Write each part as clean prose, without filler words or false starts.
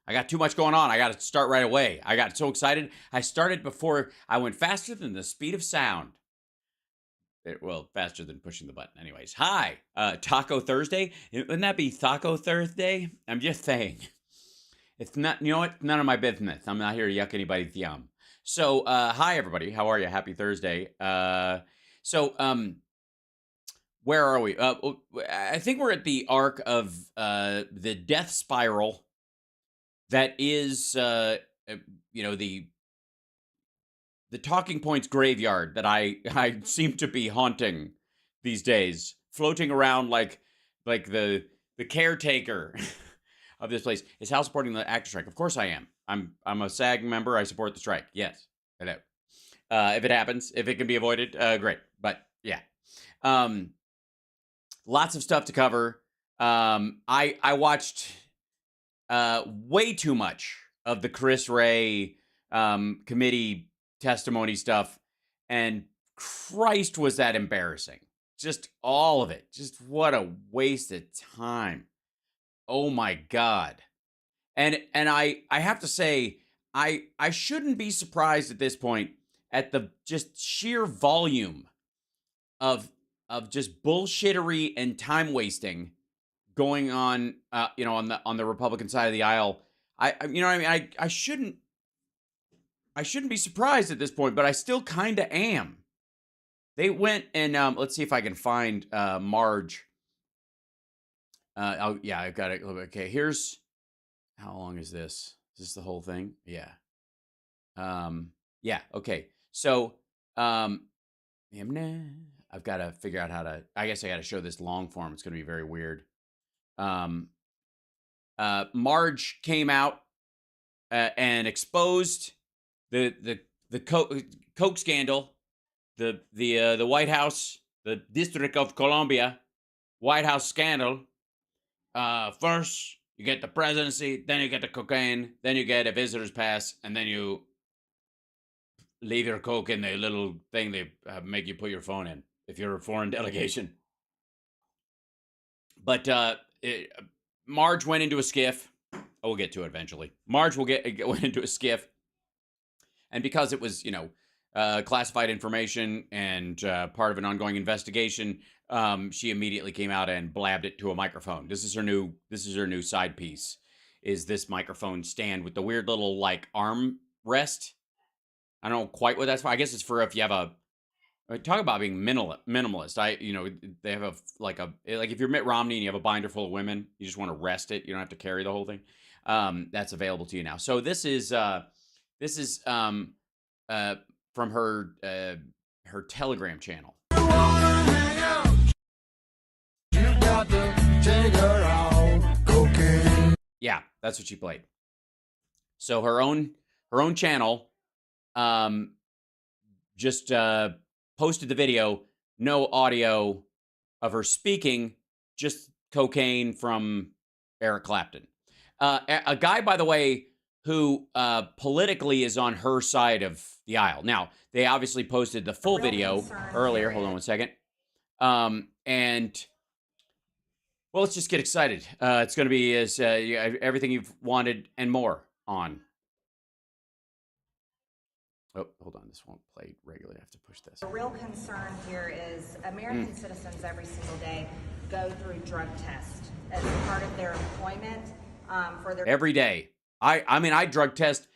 I got too much going on. I got to start right away. I got so excited. I started before I went faster than the speed of sound. Well, faster than pushing the button. Anyways, hi, Taco Thursday. Wouldn't that be Taco Thursday? I'm just saying. It's not, you know what? None of my business. I'm not here to yuck anybody's yum. So, hi, everybody. How are you? Happy Thursday. Where are we? I think we're at the arc of the death spiral that is, the talking points graveyard that I seem to be haunting these days, floating around like the caretaker of this place. Is Hal supporting the actor strike? Of course I am. I'm a SAG member. I support the strike. Yes, I know. If it happens, if it can be avoided, great. But yeah, lots of stuff to cover. I watched way too much of the Chris Wray committee testimony stuff, and Christ, was that embarrassing. Just all of it. Just what a waste of time. Oh my God. And I have to say, I shouldn't be surprised at this point at the just sheer volume of just bullshittery and time wasting going on on the Republican side of the aisle. I shouldn't be surprised at this point, but I still kind of am. They went and let's see if I can find Marge. Oh yeah, I've got it. Okay, here's, how long is this? Is this the whole thing? Yeah. Yeah. Okay. So I've got to figure out how to. I guess I got to show this long form. It's going to be very weird. Marge came out and exposed the Coke scandal, the White House, the District of Columbia White House scandal. First you get the presidency, then you get the cocaine, then you get a visitor's pass, and then you leave your Coke in the little thing they make you put your phone in if you're a foreign delegation. But Marge went into a skiff. We'll get to it eventually. Marge went into a skiff, and because it was, classified information and part of an ongoing investigation, she immediately came out and blabbed it to a microphone. This is her new side piece. Is this microphone stand with the weird little like arm rest? I don't know quite what that's for. I guess it's for if you have a, talk about being minimalist. They have like if you're Mitt Romney and you have a binder full of women, you just want to rest it. You don't have to carry the whole thing. That's available to you now. So this is from her Telegram channel. Yeah, that's what she played. So her own channel just posted the video, no audio of her speaking, just cocaine from Eric Clapton. A guy, by the way, who politically is on her side of the aisle. Now, they obviously posted the full video earlier. Hold on one second. Well, let's just get excited. It's going to be everything you've wanted and more on. Oh, hold on. This won't play regularly. I have to push this. The real concern here is American citizens every single day go through drug tests as part of their employment for their... Every day. I drug test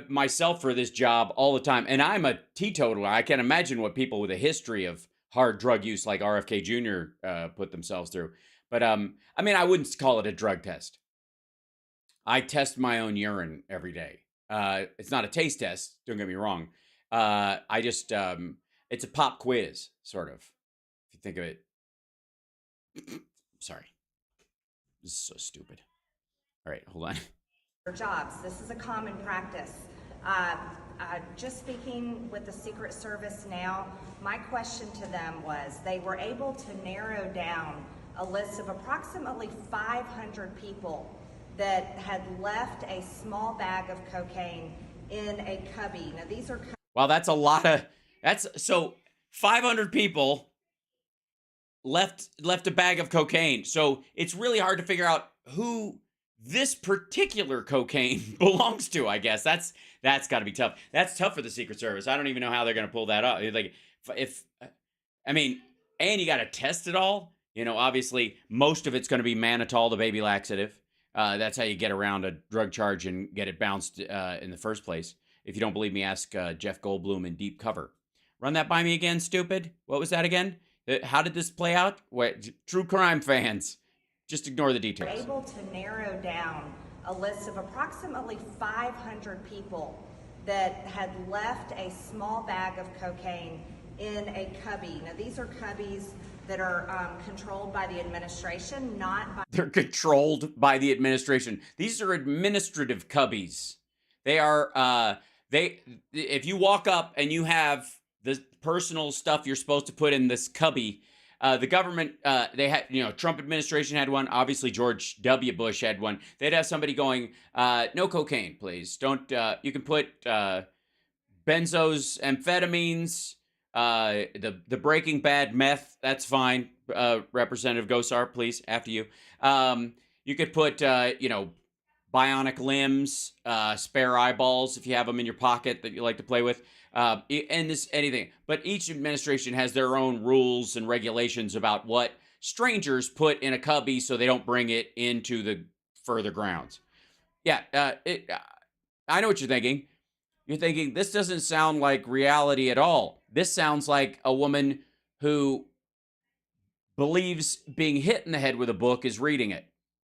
myself for this job all the time. And I'm a teetotaler. I can imagine what people with a history of hard drug use like RFK Jr. Put themselves through. But I wouldn't call it a drug test. I test my own urine every day. It's not a taste test, don't get me wrong. It's a pop quiz, sort of, if you think of it. Sorry. This is so stupid. All right, hold on. Jobs. This is a common practice. Just speaking with the Secret Service now, my question to them was, they were able to narrow down a list of approximately 500 people that had left a small bag of cocaine in a cubby. Now these are... Wow, that's a lot of... So 500 people left a bag of cocaine. So it's really hard to figure out who this particular cocaine belongs to. I guess that's got to be tough. That's tough for the Secret Service. I don't even know how they're going to pull that up. Like, if I mean, and you got to test it all. You know, obviously, most of it's going to be mannitol, the baby laxative. That's how you get around a drug charge and get it bounced in the first place. If you don't believe me, ask Jeff Goldblum in Deep Cover. Run that by me again, stupid. What was that again? How did this play out? True crime fans, just ignore the details. We're able to narrow down a list of approximately 500 people that had left a small bag of cocaine in a cubby. Now, these are cubbies that are controlled by the administration, not by... They're controlled by the administration. These are administrative cubbies. They are, if you walk up and you have the personal stuff you're supposed to put in this cubby, the government, they had, Trump administration had one. Obviously, George W. Bush had one. They'd have somebody going, no cocaine, please. Don't, you can put benzos, amphetamines, the Breaking Bad meth, that's fine. Representative Gosar, please, after you. You could put, bionic limbs, spare eyeballs if you have them in your pocket that you like to play with. And this anything. But each administration has their own rules and regulations about what strangers put in a cubby so they don't bring it into the further grounds. Yeah, I know what you're thinking. You're thinking, this doesn't sound like reality at all. This sounds like a woman who believes being hit in the head with a book is reading it.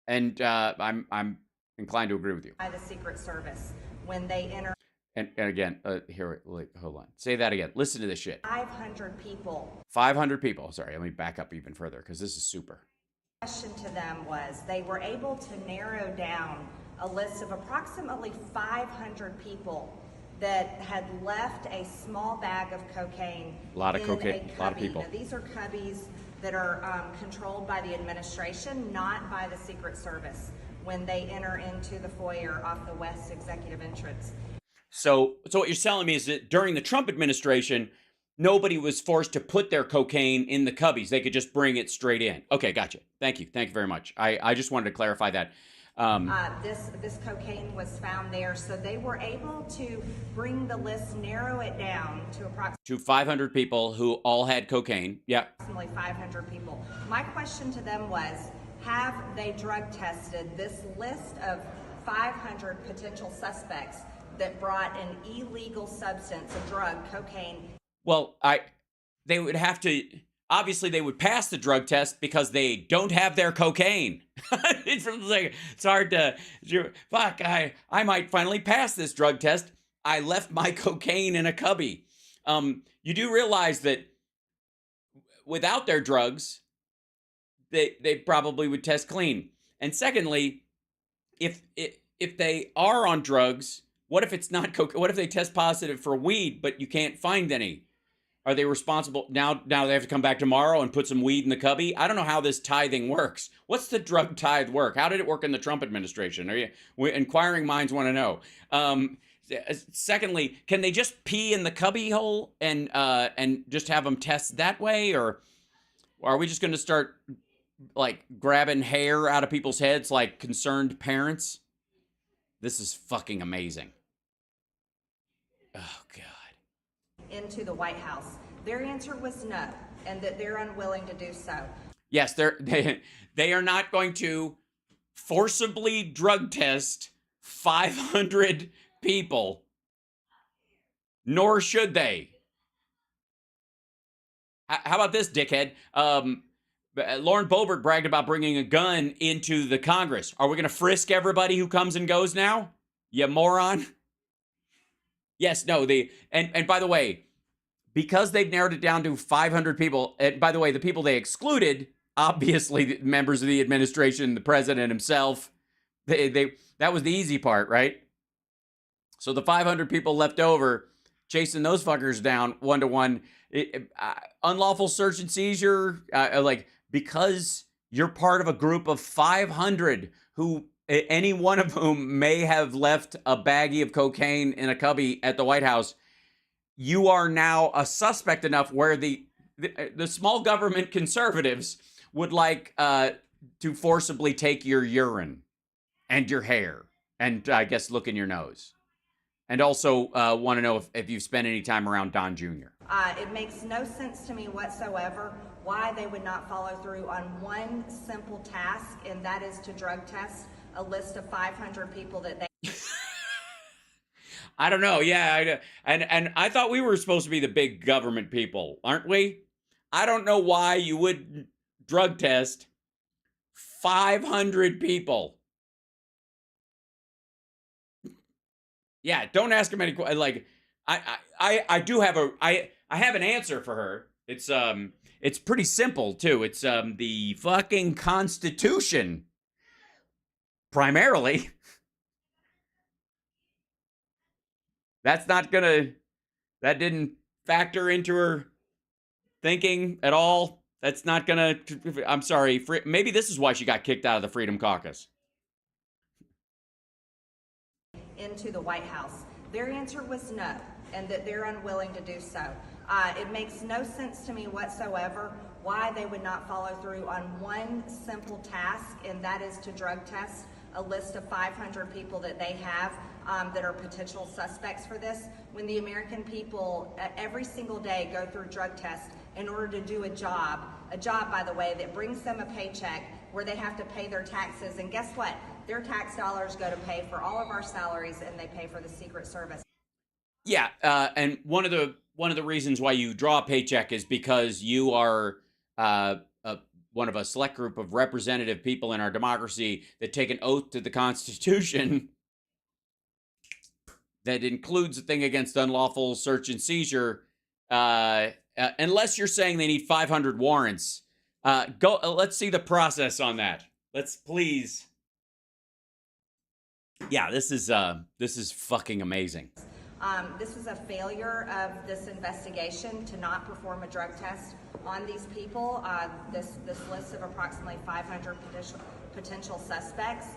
And I'm inclined to agree with you. By the Secret Service when they enter. And again, hold on. Say that again. Listen to this shit. 500 people. 500 people. Sorry, let me back up even further because this is super. The question to them was they were able to narrow down a list of approximately 500 people that had left a small bag of cocaine. A lot of cocaine. A lot of people. Now, these are cubbies that are controlled by the administration, not by the Secret Service, when they enter into the foyer off the West Executive Entrance. So what you're telling me is that during the Trump administration, nobody was forced to put their cocaine in the cubbies. They could just bring it straight in. Okay, gotcha. Thank you. Thank you very much. I just wanted to clarify that. This cocaine was found there, so they were able to bring the list, narrow it down to approximately 500 people who all had cocaine. Yeah. Approximately 500 people. My question to them was, have they drug tested this list of 500 potential suspects that brought an illegal substance, a drug, cocaine? Well, they would have to, obviously they would pass the drug test because they don't have their cocaine. It's hard to, fuck, I might finally pass this drug test. I left my cocaine in a cubby. You do realize that without their drugs, they probably would test clean. And secondly, if they are on drugs, what if it's not cocaine? What if they test positive for weed, but you can't find any? Are they responsible? Now they have to come back tomorrow and put some weed in the cubby? I don't know how this tithing works. What's the drug tithe work? How did it work in the Trump administration? Inquiring minds want to know. Secondly, can they just pee in the cubby hole and just have them test that way? Or are we just going to start like grabbing hair out of people's heads like concerned parents? This is fucking amazing. Oh, God. Into the White House. Their answer was no, and that they're unwilling to do so. Yes, they are not going to forcibly drug test 500 people, nor should they. How about this, dickhead? Lauren Boebert bragged about bringing a gun into the Congress. Are we going to frisk everybody who comes and goes now? You moron. Yes, no, and by the way, because they've narrowed it down to 500 people, and by the way, the people they excluded, obviously the members of the administration, the president himself, that was the easy part, right? So the 500 people left over, chasing those fuckers down one to one, unlawful search and seizure, because you're part of a group of 500 who, any one of whom may have left a baggie of cocaine in a cubby at the White House, you are now a suspect enough where the small government conservatives would like to forcibly take your urine. and your hair, and I guess look in your nose. And also want to know if you've spent any time around Don Jr. It makes no sense to me whatsoever why they would not follow through on one simple task, and that is to drug test a list of 500 people that they... I don't know. Yeah, and I thought we were supposed to be the big government people, aren't we? I don't know why you would drug test 500 people. Yeah, don't ask him any questions. Like, I do have I have an answer for her. It's pretty simple too. It's the fucking Constitution, primarily. That's not gonna. That didn't factor into her thinking at all. That's not gonna. I'm sorry. Maybe this is why she got kicked out of the Freedom Caucus. Into the White House. Their answer was no, and that they're unwilling to do so. It makes no sense to me whatsoever why they would not follow through on one simple task, and that is to drug test a list of 500 people that they have that are potential suspects for this, when the American people every single day go through drug tests in order to do a job, by the way, that brings them a paycheck where they have to pay their taxes. And guess what? Their tax dollars go to pay for all of our salaries, and they pay for the Secret Service. Yeah, and one of the reasons why you draw a paycheck is because you are one of a select group of representative people in our democracy that take an oath to the Constitution that includes a thing against unlawful search and seizure. Unless you're saying they need 500 warrants, let's see the process on that. Let's please. Yeah, this is fucking amazing. This is a failure of this investigation to not perform a drug test on these people. This list of approximately 500 potential suspects.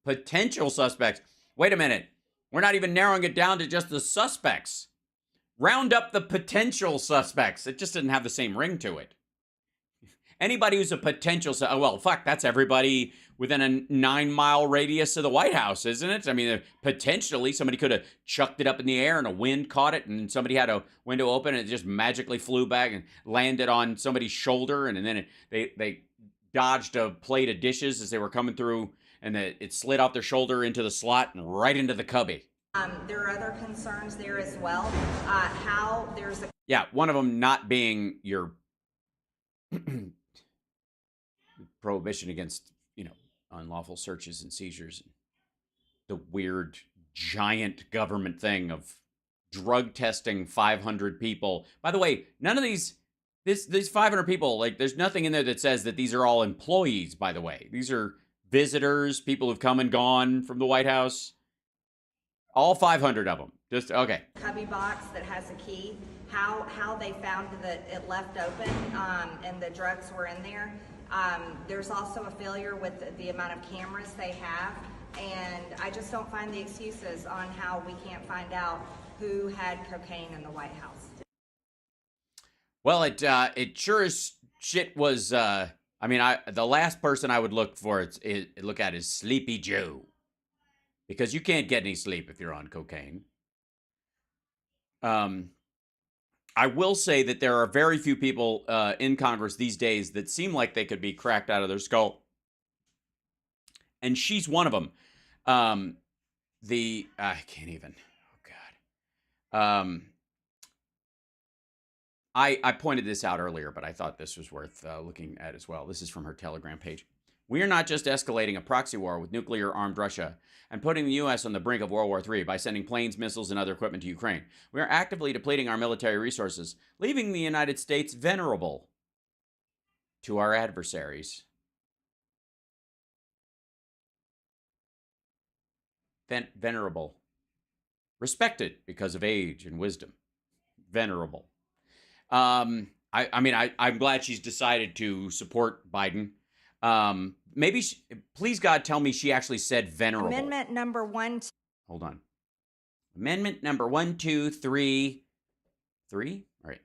Potential suspects. Wait a minute. We're not even narrowing it down to just the suspects. Round up the potential suspects. It just didn't have the same ring to it. Anybody who's a potential, that's everybody within a 9-mile radius of the White House, isn't it? I mean, potentially somebody could have chucked it up in the air and a wind caught it, and somebody had a window open and it just magically flew back and landed on somebody's shoulder, and then they dodged a plate of dishes as they were coming through, and it slid off their shoulder into the slot and right into the cubby. There are other concerns there as well. One of them not being your prohibition against, unlawful searches and seizures. The weird giant government thing of drug testing 500 people. By the way, none of these 500 people, like, there's nothing in there that says that these are all employees, by the way. These are visitors, people who've come and gone from the White House. All 500 of them. Just, okay. Cubby box that has a key. How they found that it left open and the drugs were in there. There's also a failure with the amount of cameras they have, and I just don't find the excuses on how we can't find out who had cocaine in the White House. Well, it sure as shit was. The last person I would look at is Sleepy Joe, because you can't get any sleep if you're on cocaine. I will say that there are very few people in Congress these days that seem like they could be cracked out of their skull. And she's one of them. I can't even. Oh, God. I pointed this out earlier, but I thought this was worth looking at as well. This is from her Telegram page. We are not just escalating a proxy war with nuclear-armed Russia and putting the U.S. on the brink of World War III by sending planes, missiles, and other equipment to Ukraine. We are actively depleting our military resources, leaving the United States vulnerable to our adversaries. Venerable. Respected because of age and wisdom. Venerable. I'm glad she's decided to support Biden. Please God, tell me she actually said venerable. Amendment number 1. Hold on. Amendment number 1, 2, 3. 3? All right.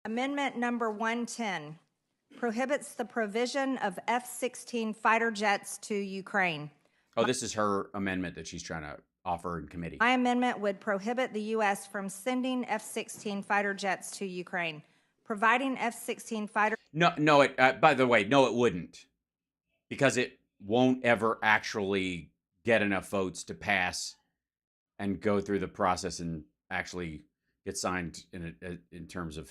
Amendment number 110 prohibits the provision of F-16 fighter jets to Ukraine. Oh, this is her amendment that she's trying to offer in committee. My amendment would prohibit the U.S. from sending F-16 fighter jets to Ukraine, providing F-16 fighter. No. By the way, no, it wouldn't, because it won't ever actually get enough votes to pass and go through the process and actually get signed in terms of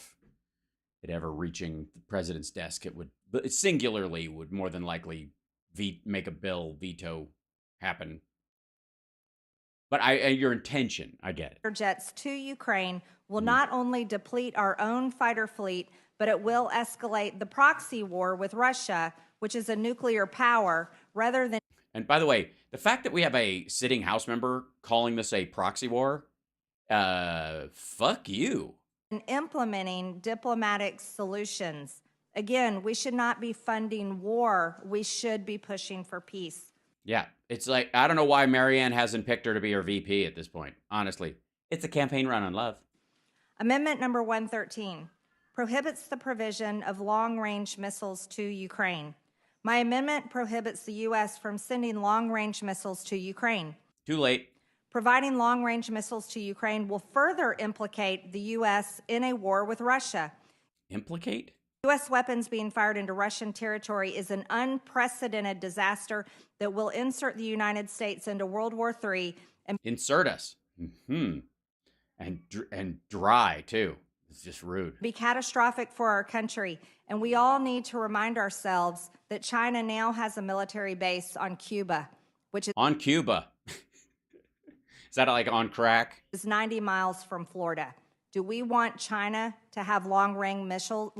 it ever reaching the president's desk. It would, but it singularly would more than likely make a bill veto happen. But your intention, I get it. Jets to Ukraine will not only deplete our own fighter fleet, but it will escalate the proxy war with Russia, which is a nuclear power, rather than. And by the way, the fact that we have a sitting House member calling this a proxy war, fuck you. Implementing diplomatic solutions. Again, we should not be funding war. We should be pushing for peace. Yeah, it's like, I don't know why Marianne hasn't picked her to be her VP at this point. Honestly, it's a campaign run on love. Amendment number 113 prohibits the provision of long-range missiles to Ukraine. My amendment prohibits the U.S. from sending long-range missiles to Ukraine. Too late. Providing long-range missiles to Ukraine will further implicate the U.S. in a war with Russia. Implicate? U.S. weapons being fired into Russian territory is an unprecedented disaster that will insert the United States into World War III. And insert us. And dry, too. It's just rude. Be catastrophic for our country. And we all need to remind ourselves that China now has a military base on Cuba, which is on Cuba. Is that like on crack? Is 90 miles from Florida. Do we want China to have long-range missiles?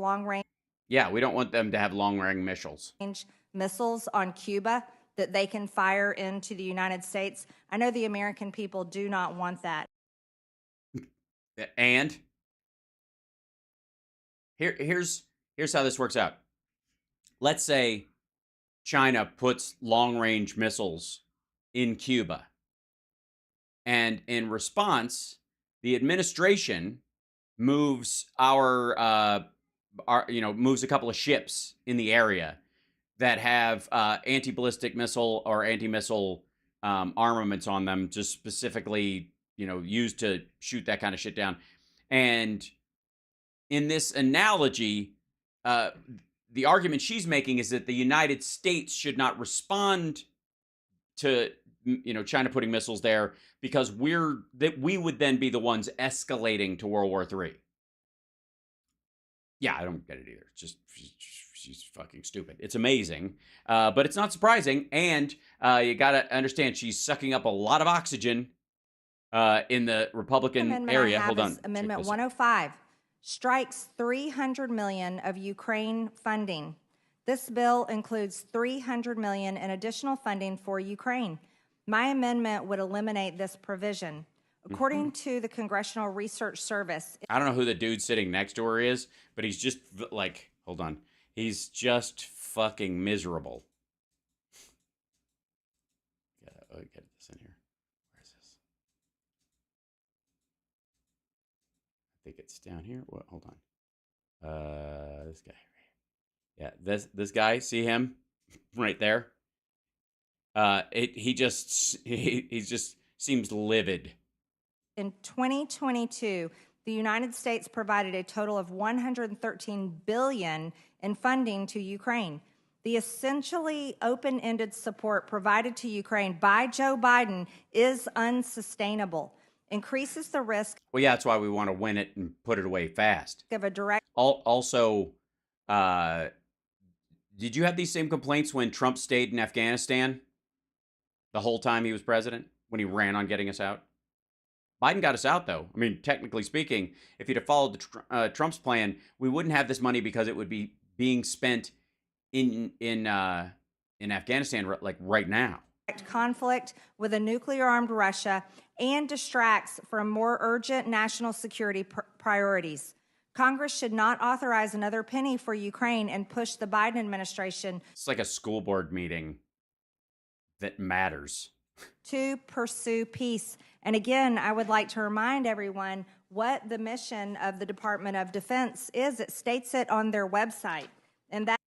Yeah, we don't want them to have long-range missiles on Cuba that they can fire into the United States. I know the American people do not want that. And here's how this works out. Let's say China puts long-range missiles in Cuba. And in response, the administration moves moves a couple of ships in the area that have anti-ballistic missile or anti-missile armaments on them, just specifically, used to shoot that kind of shit down. And in this analogy, the argument she's making is that the United States should not respond to China putting missiles there, because we would then be the ones escalating to World War III. Yeah, I don't get it either. It's just she's fucking stupid. It's amazing, but it's not surprising. And you got to understand, she's sucking up a lot of oxygen in the Republican area. Hold on. Amendment 105 strikes $300 million of Ukraine funding. This bill includes $300 million in additional funding for Ukraine. My amendment would eliminate this provision. According to the Congressional Research Service, I don't know who the dude sitting next to her is, but he's just like, hold on. He's just fucking miserable. Get this in here. Where is this? I think it's down here. What? Hold on. This guy. Yeah, this guy. See him right there? He just seems livid. In 2022, the United States provided a total of $113 billion in funding to Ukraine. The essentially open-ended support provided to Ukraine by Joe Biden is unsustainable, increases the risk. Well, yeah, that's why we want to win it and put it away fast. Of a direct. Also, did you have these same complaints when Trump stayed in Afghanistan the whole time he was president, when he ran on getting us out? Biden got us out, though. I mean, technically speaking, if he'd have followed Trump's plan, we wouldn't have this money, because it would be being spent in Afghanistan like right now. Conflict with a nuclear-armed Russia and distracts from more urgent national security priorities. Congress should not authorize another penny for Ukraine and push the Biden administration. It's like a school board meeting that matters. To pursue peace. And again, I would like to remind everyone what the mission of the Department of Defense is. It states it on their website. And that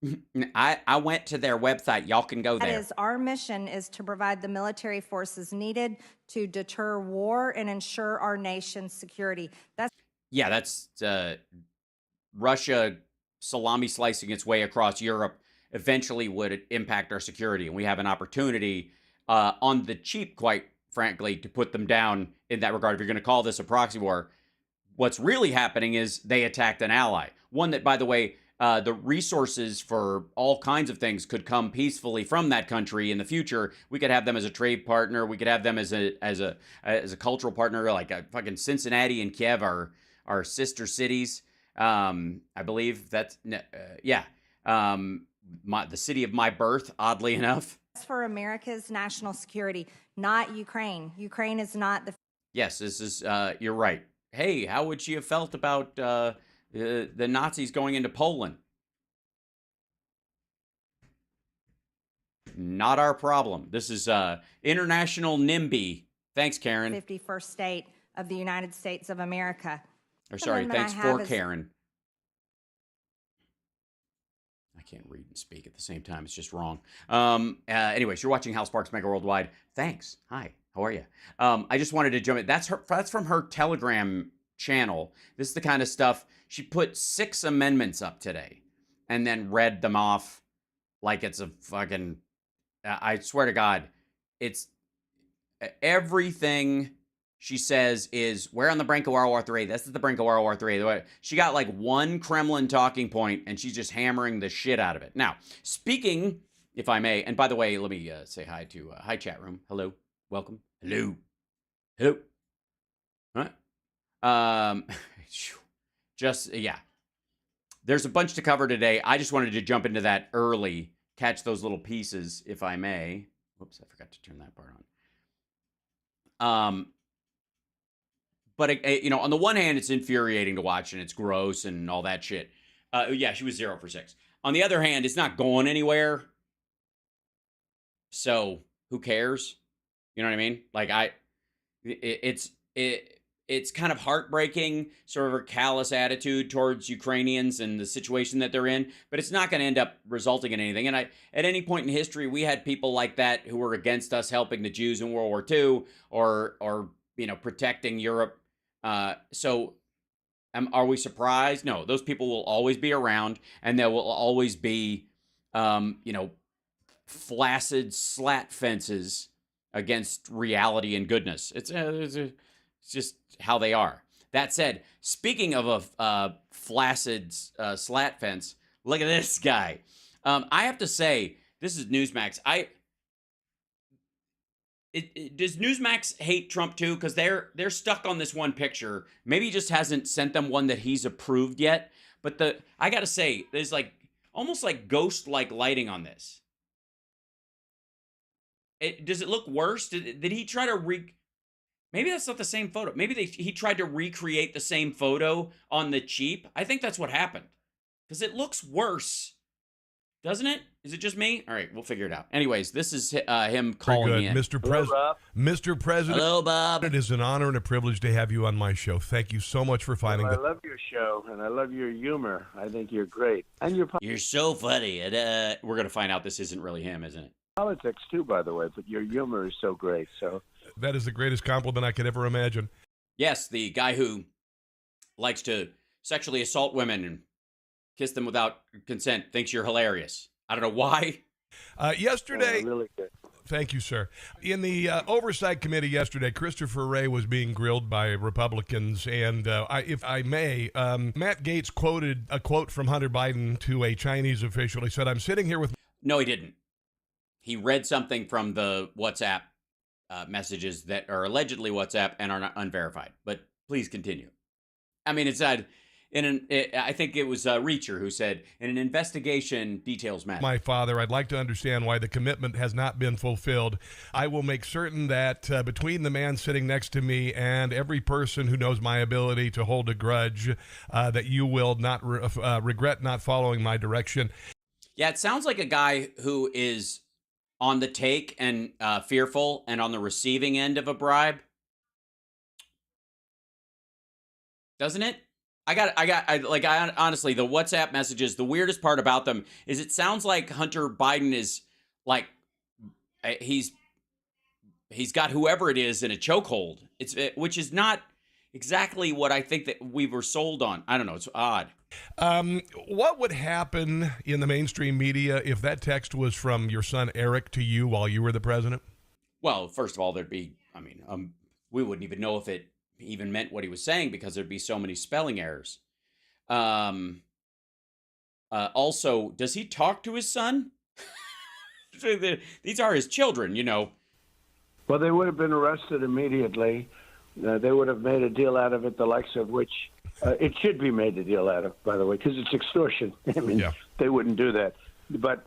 I went to their website. Y'all can go there. is our mission, is to provide the military forces needed to deter war and ensure our nation's security. Yeah, that's Russia salami slicing its way across Europe eventually would impact our security. And we have an opportunity on the cheap, quite frankly, to put them down in that regard. If you're going to call this a proxy war, what's really happening is they attacked an ally. One that, by the way, the resources for all kinds of things could come peacefully from that country in the future. We could have them as a trade partner. We could have them as a cultural partner, like a fucking Cincinnati and Kiev are sister cities. I believe that's yeah. The city of my birth, oddly enough. That's for America's national security, not Ukraine. Ukraine is not the. Yes, this is. You're right. Hey, how would she have felt about the Nazis going into Poland? Not our problem. This is international NIMBY. Thanks, Karen. 51st state of the United States of America. Or sorry, thanks for Karen. I can't read and speak at the same time. It's just wrong. Anyways, you're watching Hal Sparks Mega Worldwide. Thanks. Hi. How are you? I just wanted to jump in. That's from her Telegram channel. This is the kind of stuff. She put 6 amendments up today and then read them off like it's a fucking. I swear to God, it's everything she says is we're on the brink of World War III. This is the brink of World War III. She got like one Kremlin talking point, and she's just hammering the shit out of it. Now, speaking, if I may, and by the way, let me say hi to hi chat room. Hello, welcome. Hello, hello. Huh? Just yeah. There's a bunch to cover today. I just wanted to jump into that early, catch those little pieces, if I may. Whoops, I forgot to turn that part on. But on the one hand, it's infuriating to watch and it's gross and all that shit. Yeah, she was 0 for 6. On the other hand, it's not going anywhere. So who cares? You know what I mean? Like it's kind of heartbreaking, sort of her callous attitude towards Ukrainians and the situation that they're in, but it's not going to end up resulting in anything. And at any point in history, we had people like that who were against us helping the Jews in World War II or protecting Europe. So are we surprised? No, those people will always be around, and there will always be, flaccid slat fences against reality and goodness. It's just how they are. That said, speaking of a flaccid slat fence, look at this guy. I have to say, this is Newsmax. Does Newsmax hate Trump too? Because they're stuck on this one picture. Maybe he just hasn't sent them one that he's approved yet. But I gotta say, there's like almost like ghost-like lighting on this. Does it look worse? Did he try to Maybe that's not the same photo. Maybe he tried to recreate the same photo on the cheap. I think that's what happened. Because it looks worse. Doesn't it? Is it just me? All right, we'll figure it out. Anyways, this is him calling in. Mr. Mr. President. Hello, Bob. It is an honor and a privilege to have you on my show. Thank you so much for finding I love your show, and I love your humor. I think you're great. And your You're so funny. And we're going to find out this isn't really him, isn't it? politics, too, by the way, but your humor is so great. So that is the greatest compliment I could ever imagine. Yes, the guy who likes to sexually assault women and kiss them without consent thinks you're hilarious. I don't know why. Yesterday, really good. Thank you, sir. In the Oversight Committee yesterday, Christopher Wray was being grilled by Republicans, and if I may, Matt Gaetz quoted a quote from Hunter Biden to a Chinese official. He said, "I'm sitting here with..." No, he didn't. He read something from the WhatsApp messages that are allegedly WhatsApp and are not unverified. But please continue. I mean, it's not... I think it was Reacher who said, in an investigation, details matter. My father, I'd like to understand why the commitment has not been fulfilled. I will make certain that between the man sitting next to me and every person who knows my ability to hold a grudge, that you will not regret not following my direction. Yeah, it sounds like a guy who is on the take and fearful and on the receiving end of a bribe. Doesn't it? Honestly, the WhatsApp messages, the weirdest part about them is it sounds like Hunter Biden is like, he's got whoever it is in a chokehold. Which is not exactly what I think that we were sold on. I don't know. It's odd. What would happen in the mainstream media if that text was from your son Eric to you while you were the president? Well, first of all, we wouldn't even know if it even meant what he was saying because there'd be so many spelling errors. Also, does he talk to his son? These are his children, you know. Well, they would have been arrested immediately. They would have made a deal out of it, the likes of which it should be made a deal out of, by the way, because it's extortion. I mean, They wouldn't do that. But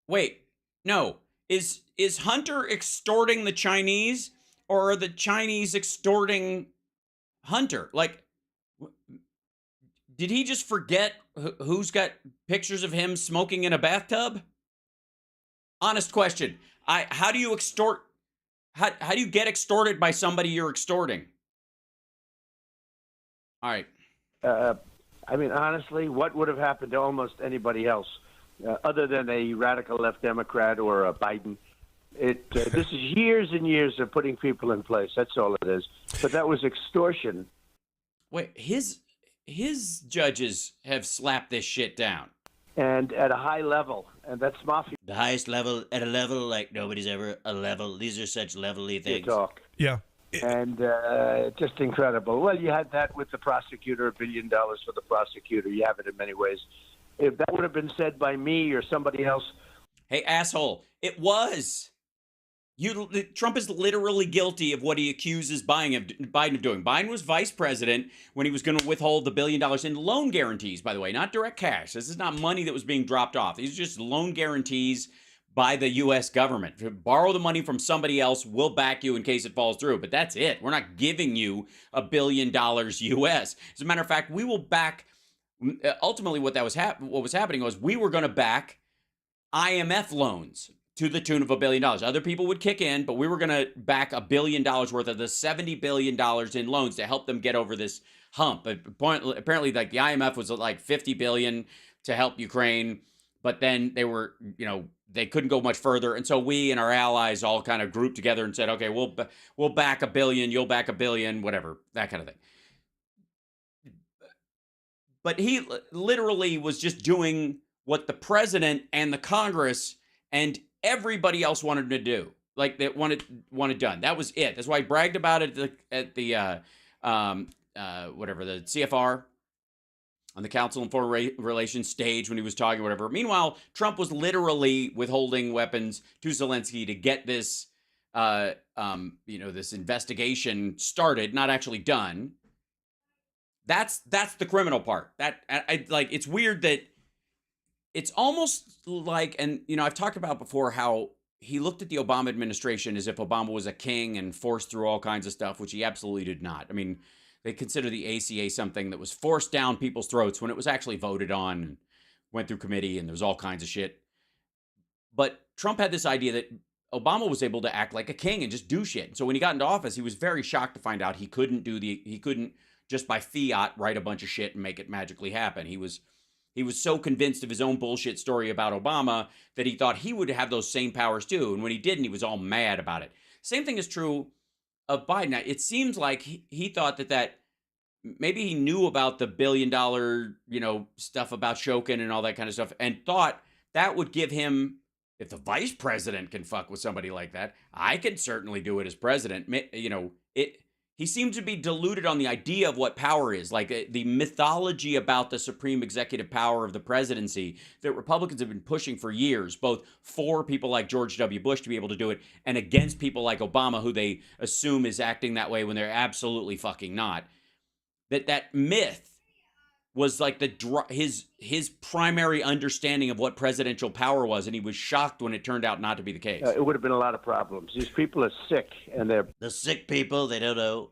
wait, no. Is Hunter extorting the Chinese, or are the Chinese extorting Hunter? Like, did he just forget who's got pictures of him smoking in a bathtub? Honest question. How do you extort? How do you get extorted by somebody you're extorting? All right. I mean, honestly, what would have happened to almost anybody else, other than a radical left Democrat or a Biden? This is years and years of putting people in place. That's all it is. But that was extortion. Wait, his judges have slapped this shit down. And at a high level, and that's mafia. The highest level, at a level like nobody's ever a level. These are such levelly things. Talk. Yeah. And just incredible. Well, you had that with the prosecutor, $1 billion for the prosecutor. You have it in many ways. If that would have been said by me or somebody else. Hey, asshole, it was. Trump is literally guilty of what he accuses Biden of doing. Biden was vice president when he was going to withhold the $1 billion in loan guarantees, by the way, not direct cash. This is not money that was being dropped off. These are just loan guarantees by the U.S. government. To borrow the money from somebody else, we'll back you in case it falls through. But that's it. We're not giving you $1 billion U.S. As a matter of fact, we will back. Ultimately, what was happening was we were going to back IMF loans to the tune of $1 billion. Other people would kick in, but we were going to back $1 billion worth of the $70 billion in loans to help them get over this hump. Apparently, like the IMF was like $50 billion to help Ukraine, but then they were, they couldn't go much further, and so we and our allies all kind of grouped together and said, okay, we'll back $1 billion, you'll back $1 billion, whatever, that kind of thing. But he literally was just doing what the president and the Congress and everybody else wanted him to do, like they wanted done. That was it. That's why he bragged about it at the the CFR on the Council on Foreign Relations stage when he was talking, whatever. Meanwhile, Trump was literally withholding weapons to Zelensky to get this, this investigation started, not actually done. That's the criminal part. It's weird that it's almost like, and I've talked about before how he looked at the Obama administration as if Obama was a king and forced through all kinds of stuff, which he absolutely did not. I mean, they consider the ACA something that was forced down people's throats when it was actually voted on and went through committee and there was all kinds of shit. But Trump had this idea that Obama was able to act like a king and just do shit. So when he got into office, he was very shocked to find out he couldn't just by fiat write a bunch of shit and make it magically happen. He was so convinced of his own bullshit story about Obama that he thought he would have those same powers too. And when he didn't, he was all mad about it. Same thing is true of Biden. Now, it seems like he thought that maybe he knew about the $1 billion, stuff about Shokin and all that kind of stuff, and thought that would give him, if the vice president can fuck with somebody like that, I can certainly do it as president. He seemed to be deluded on the idea of what power is, like the mythology about the supreme executive power of the presidency that Republicans have been pushing for years, both for people like George W. Bush to be able to do it and against people like Obama, who they assume is acting that way when they're absolutely fucking not. That myth was like his primary understanding of what presidential power was, and he was shocked when it turned out not to be the case. It would have been a lot of problems. These people are sick, and they're the sick people. They don't know.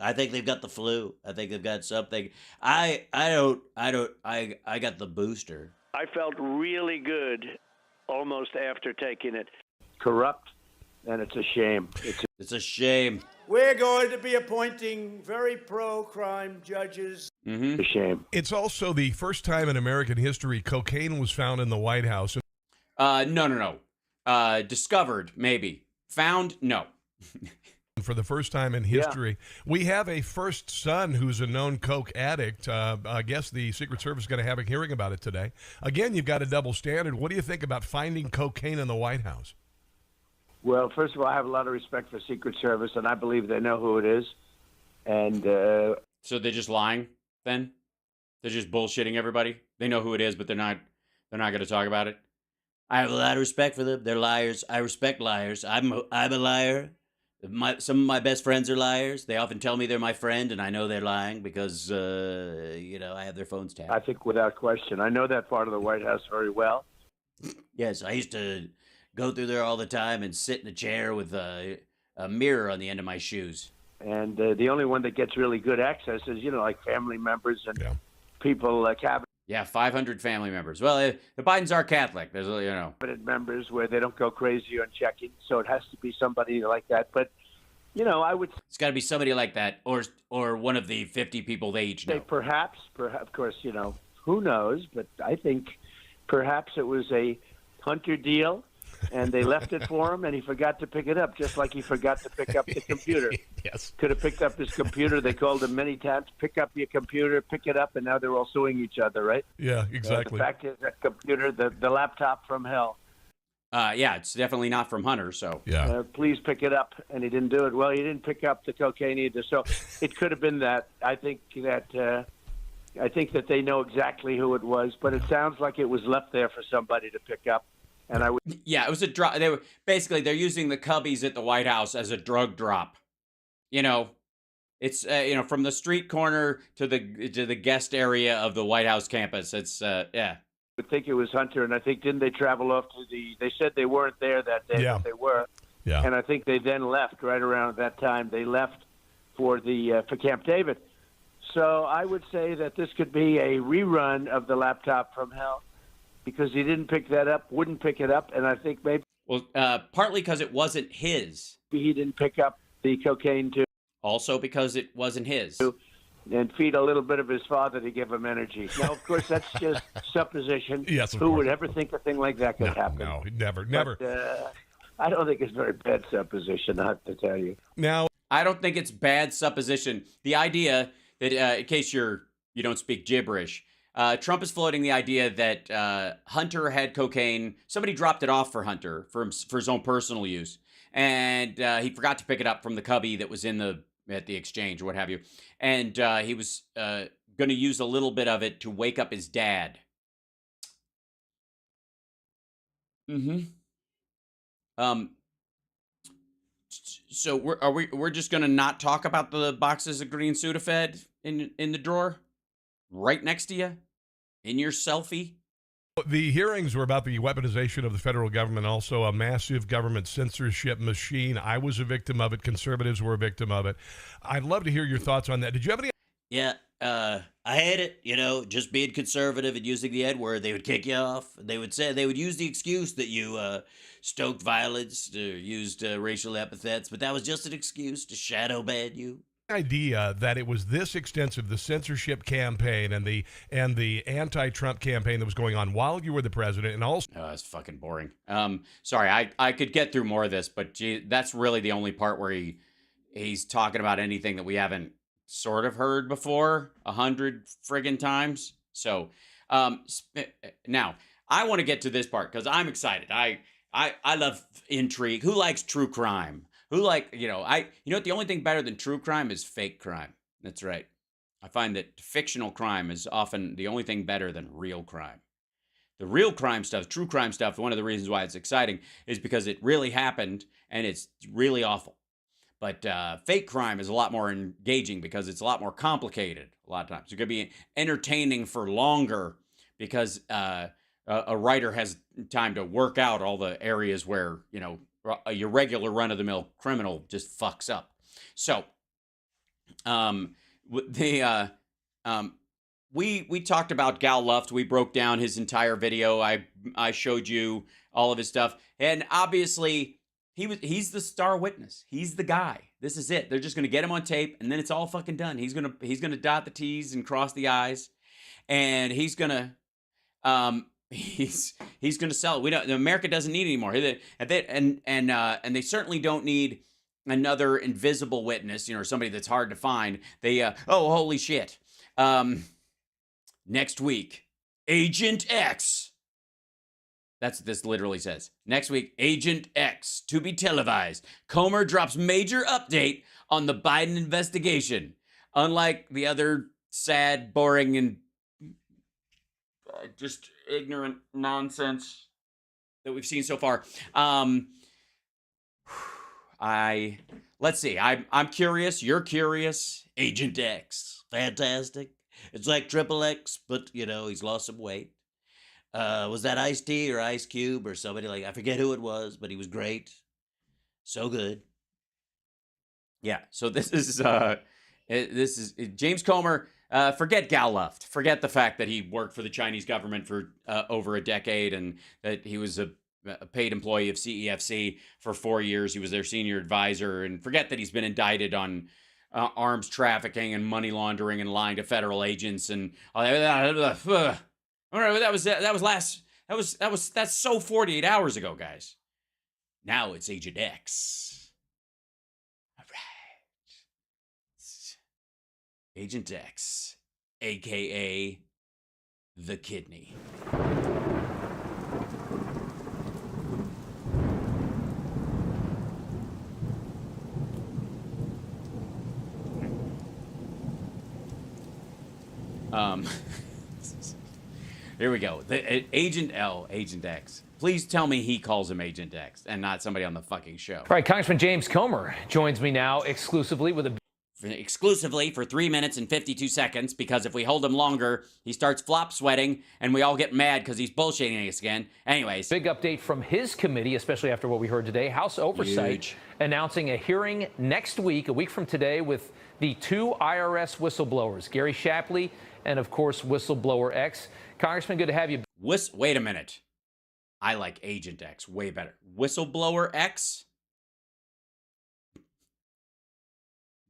I think they've got the flu. I think they've got something. I got the booster. I felt really good almost after taking it. corrupt, and it's a shame. It's a shame. We're going to be appointing very pro-crime judges. Mm-hmm. A shame. It's also the first time in American history cocaine was found in the White House. No. Discovered, maybe. Found, no. For the first time in history, we have a first son who's a known coke addict. I guess the Secret Service is going to have a hearing about it today. Again, you've got a double standard. What do you think about finding cocaine in the White House? Well, first of all, I have a lot of respect for Secret Service, and I believe they know who it is. And So they're just lying then? They're just bullshitting everybody? They know who it is, but they're not going to talk about it? I have a lot of respect for them. They're liars. I respect liars. I'm a liar. Some of my best friends are liars. They often tell me they're my friend, and I know they're lying because, I have their phones tapped. I think without question. I know that part of the White House very well. Yes, I used to go through there all the time and sit in a chair with a mirror on the end of my shoes. And the only one that gets really good access is, like family members and people, cabinet Yeah, 500 family members. Well, the Bidens are Catholic. There's, members where they don't go crazy on checking. So it has to be somebody like that. But, I would It's got to be somebody like that or one of the 50 people they each say know. perhaps, of course, who knows? But I think perhaps it was a Hunter deal. And they left it for him, and he forgot to pick it up, just like he forgot to pick up the computer. Yes. Could have picked up his computer. They called him many times, pick up your computer, pick it up, and now they're all suing each other, right? Yeah, exactly. The fact is that computer, the laptop from hell. Yeah, it's definitely not from Hunter, so. Yeah. Please pick it up, and he didn't do it. Well, he didn't pick up the cocaine either, so it could have been that. I think that they know exactly who it was, but it sounds like it was left there for somebody to pick up. And I would. Yeah, it was a drop. They're using the cubbies at the White House as a drug drop. It's from the street corner to the guest area of the White House campus. It's I would think it was Hunter, and I think didn't they travel off to they said they weren't there that day, Yeah. but they were. Yeah. And I think they then left right around that time. They left for Camp David. So I would say that this could be a rerun of the laptop from hell, because he didn't pick that up, wouldn't pick it up, and I think maybe partly because it wasn't his. he didn't pick up the cocaine too. Also because it wasn't his. And feed a little bit of his father to give him energy. Now, of course, that's just supposition. Yes, of Who course. would ever think a thing like that could happen? No, never. But, I don't think it's very bad supposition, I have to tell you. Now, I don't think it's bad supposition. The idea that, in case you don't speak gibberish, Trump is floating the idea that Hunter had cocaine. Somebody dropped it off for Hunter for his own personal use, and he forgot to pick it up from the cubby that was at the exchange or what have you. And he was going to use a little bit of it to wake up his dad. So we're just going to not talk about the boxes of green Sudafed in the drawer right next to you in your selfie? the hearings were about the weaponization of the federal government, also a massive government censorship machine. I was a victim of it. Conservatives were a victim of it. I'd love to hear your thoughts on that. Did you have any? Yeah, I hate it. You know, just being conservative and using the N word, they would kick you off. They would use the excuse that you stoked violence, or used racial epithets, but that was just an excuse to shadow ban you. Idea that it was this extensive, the censorship campaign and the anti-Trump campaign that was going on while you were the president, and also that's fucking boring. Sorry, I could get through more of this, but gee, that's really the only part where he's talking about anything that we haven't sort of heard before 100 friggin' times. So now I want to get to this part because I'm excited. I love intrigue. Who likes true crime? Who you know what, the only thing better than true crime is fake crime. That's right. I find that fictional crime is often the only thing better than real crime. The real crime stuff, true crime stuff, one of the reasons why it's exciting is because it really happened and it's really awful. But fake crime is a lot more engaging because it's a lot more complicated a lot of times. It could be entertaining for longer because a writer has time to work out all the areas where, you know, your regular run-of-the-mill criminal just fucks up. So, we talked about Gal Luft. We broke down his entire video. I showed you all of his stuff, and obviously he's the star witness. He's the guy. This is it. They're just going to get him on tape, and then it's all fucking done. He's gonna dot the T's and cross the I's, and he's gonna he's gonna sell it. America doesn't need anymore. And they certainly don't need another invisible witness, or somebody that's hard to find. Oh, holy shit. Next week, Agent X. That's what this literally says. Next week, Agent X to be televised. Comer drops major update on the Biden investigation. Unlike the other sad, boring, and just ignorant nonsense that we've seen so far. Let's see. I'm curious. You're curious. Agent X. Fantastic. It's like Triple X, but, he's lost some weight. Was that Ice-T or Ice Cube or somebody I forget who it was, but he was great. So good. Yeah. So this is James Comer. Forget Gal Luft. Forget the fact that he worked for the Chinese government for over a decade and that he was a paid employee of CEFC for 4 years. He was their senior advisor. And forget that he's been indicted on arms trafficking and money laundering and lying to federal agents and that's so 48 hours ago, guys. Now it's Agent X. All right. Agent X, aka the kidney. Here we go. Agent X. Please tell me he calls him Agent X and not somebody on the fucking show. All right, Congressman James Comer joins me now exclusively for 3 minutes and 52 seconds, because if we hold him longer, he starts flop sweating and we all get mad because he's bullshitting us again. Anyways. Big update from his committee, especially after what we heard today. House Oversight announcing a hearing next week, a week from today, with the 2 IRS whistleblowers, Gary Shapley and, of course, Whistleblower X. Congressman, good to have you. Wait a minute. I like Agent X way better. Whistleblower X?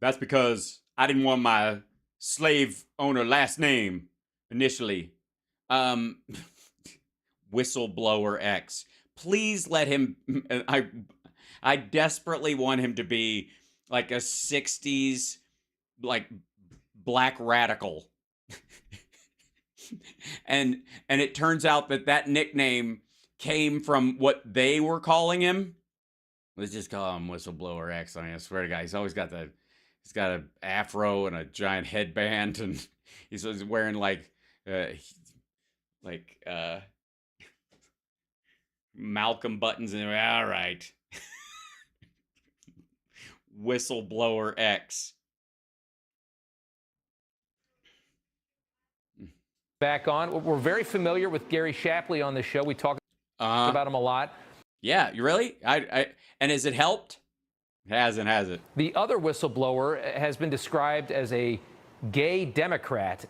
That's because I didn't want my slave owner last name initially. Whistleblower X. Please let him... I desperately want him to be like a 60s, black radical. and it turns out that nickname came from what they were calling him. Let's just call him Whistleblower X. I swear to God, he's always got he's got an afro and a giant headband, and he's wearing Malcolm buttons. And all right, Whistleblower X. Back on. We're very familiar with Gary Shapley on this show. We talk about him a lot. Yeah, you really? And has it helped? It hasn't, has it? The other whistleblower has been described as a gay Democrat.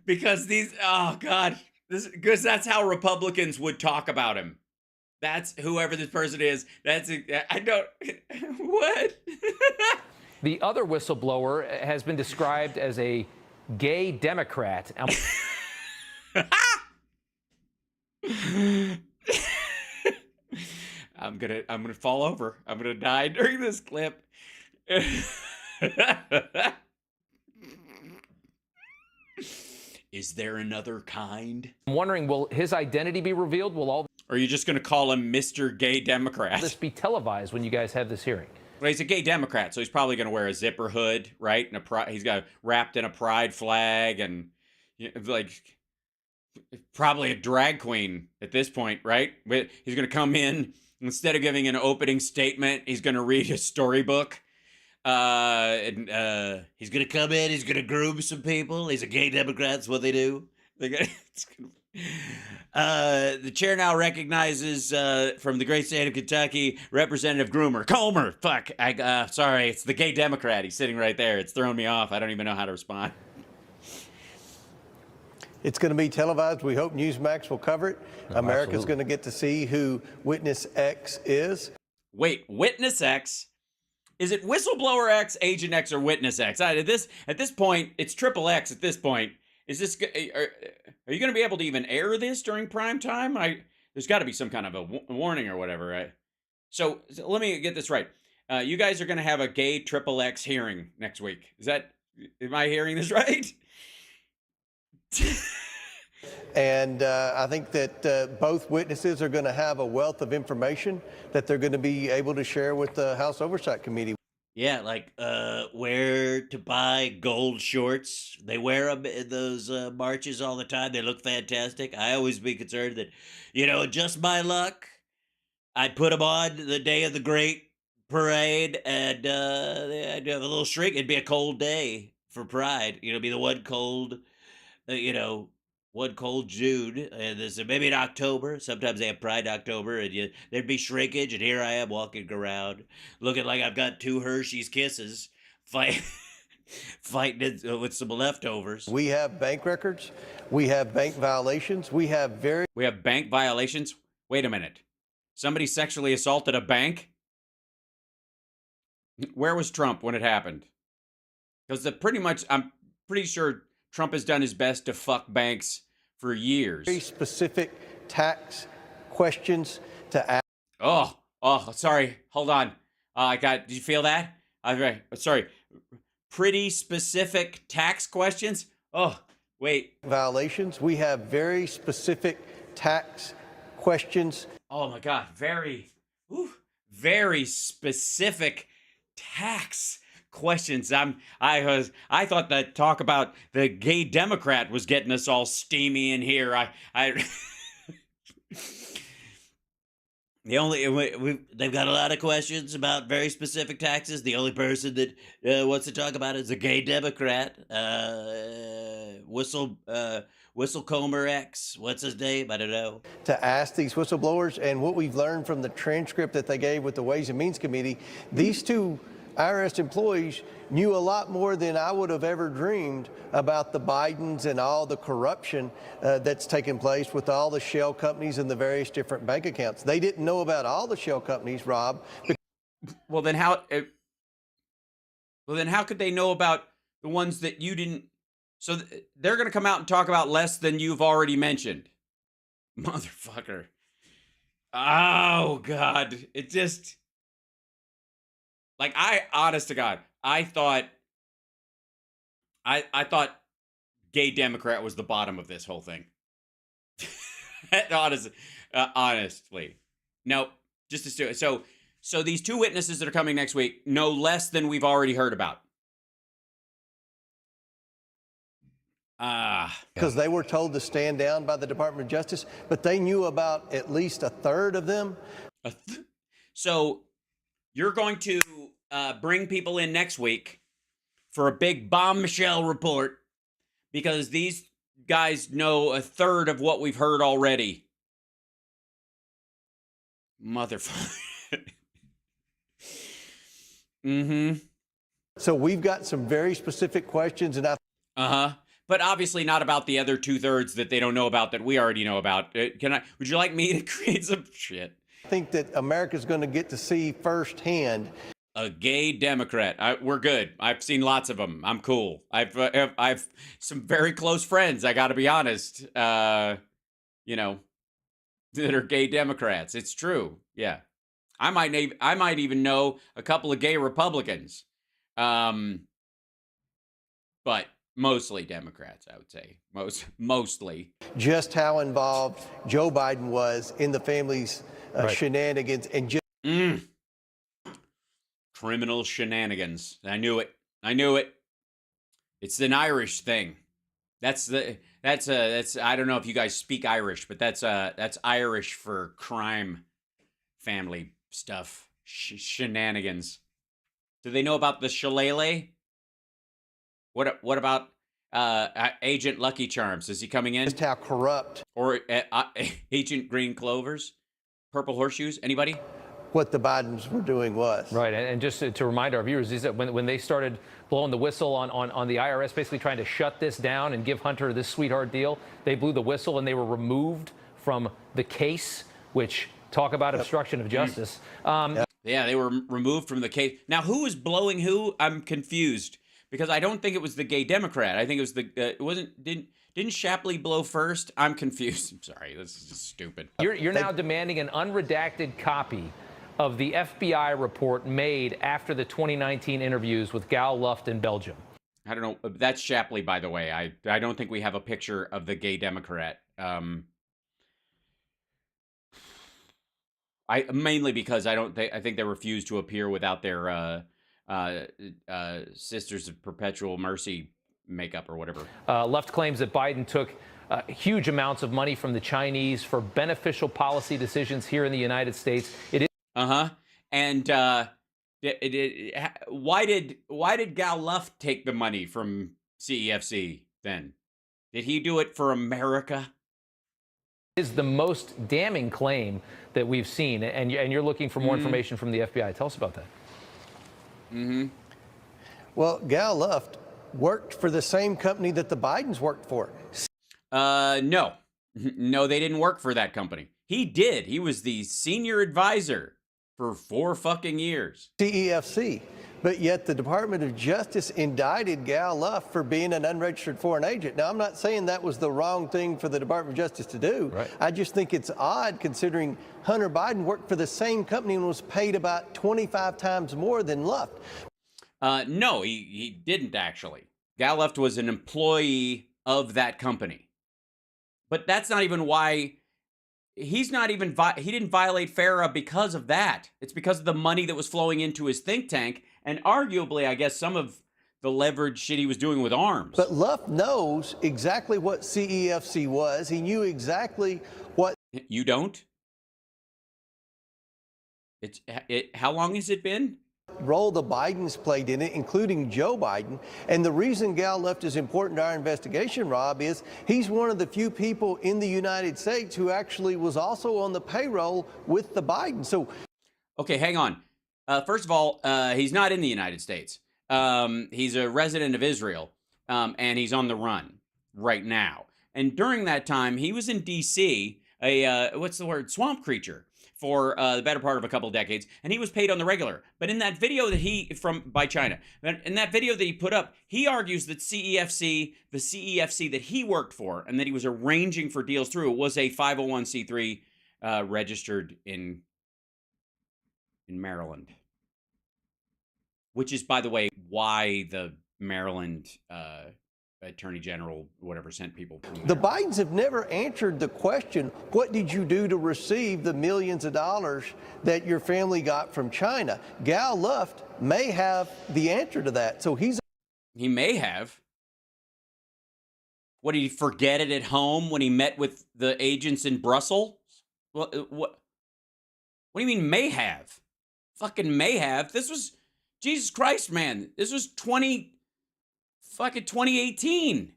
Because because that's how Republicans would talk about him. That's whoever this person is. What? The other whistleblower has been described as a gay Democrat. I'm gonna fall over. I'm gonna die during this clip. Is there another kind? I'm wondering, will his identity be revealed? Or are you just going to call him Mr. Gay Democrat? Will this be televised when you guys have this hearing? Well, he's a gay Democrat, so he's probably going to wear a zipper hood, right? And he's got wrapped in a pride flag, and probably a drag queen at this point, right? He's going to come in, instead of giving an opening statement, he's going to read his storybook. He's gonna come in, he's gonna groom some people. He's a gay Democrat, that's what they do. The chair now recognizes from the great state of Kentucky, Representative Comer. Fuck, sorry, it's the gay Democrat. He's sitting right there. It's throwing me off. I don't even know how to respond. It's going to be televised. We hope Newsmax will cover it. America's going to get to see who Witness X is. Wait, Witness X? Is it Whistleblower X, Agent X, or Witness X? At this point, it's Triple X at this point. Is this? Are you going to be able to even air this during prime time? There's got to be some kind of a warning or whatever, right? So let me get this right. You guys are going to have a gay Triple X hearing next week. Am I hearing this right? And I think that both witnesses are going to have a wealth of information that they're going to be able to share with the House Oversight Committee. Yeah, like where to buy gold shorts. They wear them in those marches all the time. They look fantastic. I always be concerned that, just my luck, I'd put them on the day of the great parade, and I'd have a little shrink. It'd be a cold day for Pride. Be the one cold, one cold June, and this maybe in October. Sometimes they have Pride October, and there'd be shrinkage, and here I am walking around, looking like I've got 2 Hershey's Kisses, fighting with some leftovers. We have bank records. We have bank violations. We have bank violations? Wait a minute. Somebody sexually assaulted a bank? Where was Trump when it happened? Because I'm pretty sure Trump has done his best to fuck banks for years. very specific tax questions to ask. Oh, sorry. Hold on. Did you feel that? Sorry. Pretty specific tax questions? Oh, wait. Violations. We have very specific tax questions. Oh my God. Very specific tax questions. I thought that talk about the gay Democrat was getting us all steamy in here. They've got a lot of questions about very specific taxes. The only person that wants to talk about it is a gay Democrat. Whistlecomer X. What's his name? I don't know. To ask these whistleblowers, and what we've learned from the transcript that they gave with the Ways and Means Committee, these 2 IRS employees knew a lot more than I would have ever dreamed about the Bidens and all the corruption that's taken place with all the shell companies and the various different bank accounts. They didn't know about all the shell companies, Rob. Well, then how could they know about the ones that you didn't? So they're going to come out and talk about less than you've already mentioned. Motherfucker. Oh, God. It just... Like, honest to God, I thought gay Democrat was the bottom of this whole thing. Honestly. No, just to do it. So these 2 witnesses that are coming next week know less than we've already heard about. Because they were told to stand down by the Department of Justice, but they knew about at least a third of them. So you're going to bring people in next week for a big bombshell report because these guys know a third of what we've heard already. Motherfucker. So we've got some very specific questions, and But obviously not about the other 2/3 that they don't know about that we already know about. Would you like me to create some shit? I think that America's going to get to see firsthand a gay Democrat. We're good. I've seen lots of them. I'm cool. I've some very close friends. I got to be honest. That are gay Democrats. It's true. Yeah, I might even know a couple of gay Republicans. But mostly Democrats, I would say. Mostly. just how involved Joe Biden was in the family's shenanigans and just. Criminal shenanigans. I knew it. It's an Irish thing. That's I don't know if you guys speak Irish, but that's Irish for crime, family stuff, shenanigans. Do they know about the shillelagh? What about Agent Lucky Charms, is he coming in? Just how corrupt Or Agent Green Clovers? Purple Horseshoes? Anybody? what the Bidens were doing was. Right, and just to remind our viewers, is that when they started blowing the whistle on the IRS, basically trying to shut this down and give Hunter this sweetheart deal, they blew the whistle and they were removed from the case, which talk about obstruction of justice. Yeah, they were removed from the case. Now, who was blowing who? I'm confused because I don't think it was the gay Democrat. I think it was it wasn't. Didn't Shapley blow first? I'm confused. I'm sorry. This is just stupid. You're now demanding an unredacted copy of the FBI report made after the 2019 interviews with Gal Luft in Belgium. I don't know. That's Shapley, by the way. I don't think we have a picture of the gay Democrat. Mainly because I think they refused to appear without their Sisters of Perpetual Mercy makeup or whatever. Luft claims that Biden took huge amounts of money from the Chinese for beneficial policy decisions here in the United States. It is. And why did Gal Luft take the money from CEFC then? Did he do it for America? Is the most damning claim that we've seen, and you're looking for more information from the FBI. Tell us about that. Well, Gal Luft worked for the same company that the Bidens worked for. No, they didn't work for that company. He did. He was the senior advisor for 4 fucking years. CEFC. But yet the Department of Justice indicted Gal Luft for being an unregistered foreign agent. Now, I'm not saying that was the wrong thing for the Department of Justice to do. Right. I just think it's odd considering Hunter Biden worked for the same company and was paid about 25 times more than Luft. No, he didn't actually. Gal Luft was an employee of that company. But that's not even why. He's not even, he didn't violate FARA because of that. It's because of the money that was flowing into his think tank and arguably, I guess, some of the leverage shit he was doing with arms. But Luft knows exactly what CEFC was. He knew exactly what. You don't? How long has it been? Role the Bidens played in it, including Joe Biden. And the reason Gal Luft is important to our investigation, Rob, is he's one of the few people in the United States who actually was also on the payroll with the Bidens. So, okay, hang on. First of all, he's not in the United States. He's a resident of Israel, and he's on the run right now. And during that time, he was in D.C., swamp creature, for the better part of a couple of decades, and he was paid on the regular. But in that video that by China, in that video that he put up, he argues that the CEFC that he worked for and that he was arranging for deals through was a 501c3 registered in Maryland. Which is, by the way, why the Maryland Attorney General, whatever, sent people. The Bidens have never answered the question, what did you do to receive the millions of dollars that your family got from China? Gal Luft may have the answer to that. So he may have. What, did he forget it at home when he met with the agents in Brussels? What do you mean may have? Fucking may have. This was, Jesus Christ, man. This was 2018.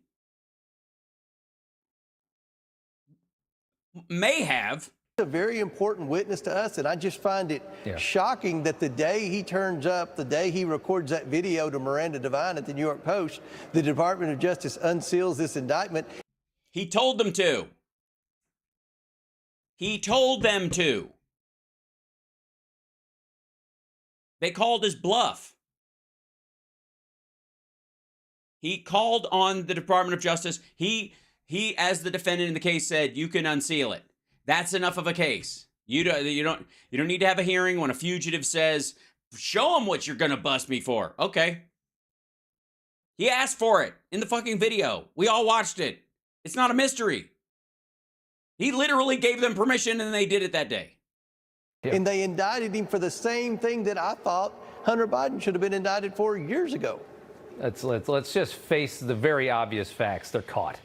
May have. a very important witness to us, and I just find it shocking that the day he turns up, the day he records that video to Miranda Devine at the New York Post, the Department of Justice unseals this indictment. He told them to. He told them to. They called his bluff. He called on the Department of Justice. He, as the defendant in the case, said, "You can unseal it." That's enough of a case. You don't need to have a hearing when a fugitive says, "Show them what you're gonna bust me for." Okay. He asked for it in the fucking video. We all watched it. It's not a mystery. He literally gave them permission, and they did it that day. Yeah. And they indicted him for the same thing that I thought Hunter Biden should have been indicted for years ago. Let's just face the very obvious facts. They're caught.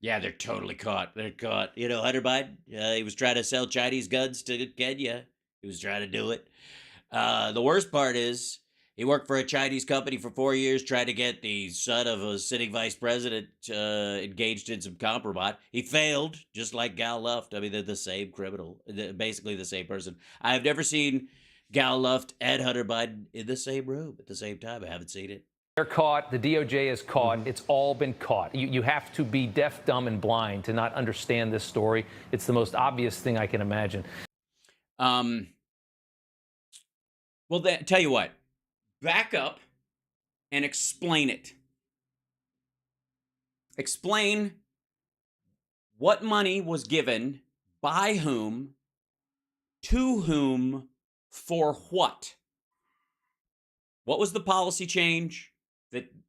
They're totally caught. They're caught. You know, Hunter Biden, he was trying to sell Chinese guns to Kenya. He was trying to do it. The worst part is He worked for a Chinese company for 4 years, tried to get the son of a sitting vice president engaged in some compromise. He failed, just like Gal Luft. I mean, they're the same criminal, basically the same person. I have never seen Gal Luft and Hunter Biden in the same room at the same time. I haven't seen it. They're caught. The DOJ is caught. It's all been caught. You have to be deaf, dumb, and blind to not understand this story. It's the most obvious thing I can imagine. Well, tell you what. Back up and explain it. Explain what money was given, by whom, to whom, for what. What was the policy change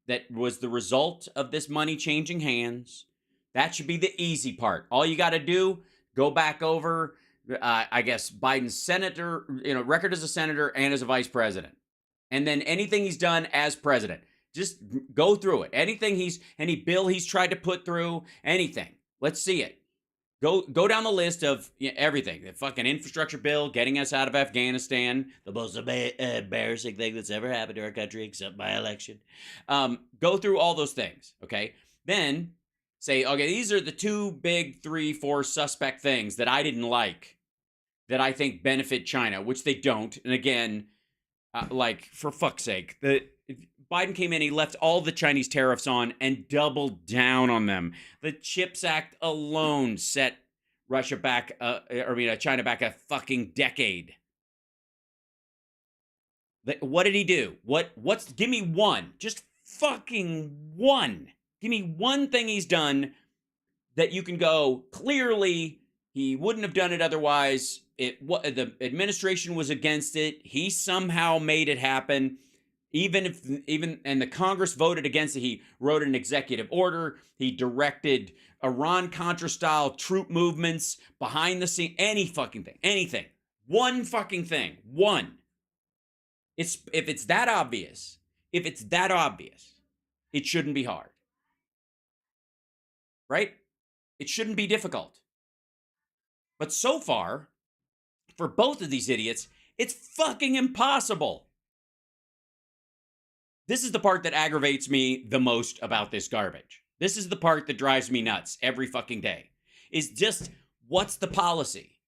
that was the result of this money changing hands? That should be the easy part. All you got to do, go back over, I guess, Biden's senator, record as a senator and as a vice president. And then anything he's done as president, just go through it. Any bill he's tried to put through, anything. Let's see it. Go down the list of everything. The fucking infrastructure bill, getting us out of Afghanistan, the most embarrassing thing that's ever happened to our country, except my election. Go through all those things, okay? Then say, okay, these are the 2 big 3, 4 suspect things that I didn't like, that I think benefit China, which they don't. And again, for fuck's sake, Biden came in, he left all the Chinese tariffs on and doubled down on them. The CHIPS Act alone set China back a fucking decade. What did he do? Give me one, just fucking one. Give me one thing he's done that you can go, clearly he wouldn't have done it otherwise. The administration was against it. He somehow made it happen. And the Congress voted against it. He wrote an executive order. He directed Iran-Contra style troop movements behind the scene. Any fucking thing. Anything. One fucking thing. One. If it's that obvious, it shouldn't be hard. Right? It shouldn't be difficult. But so far, for both of these idiots, it's fucking impossible. This is the part that aggravates me the most about this garbage. This is the part that drives me nuts every fucking day. Is just, what's the policy?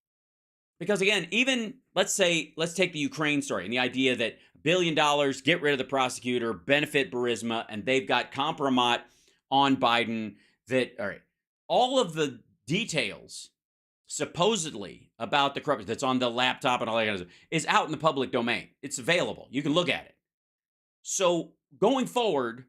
Because again, even, let's take the Ukraine story and the idea that $1 billion, get rid of the prosecutor, benefit Burisma, and they've got compromat on Biden that, all right, all of the details supposedly about the corruption that's on the laptop and all that kind of stuff is out in the public domain. It's available. You can look at it. So going forward,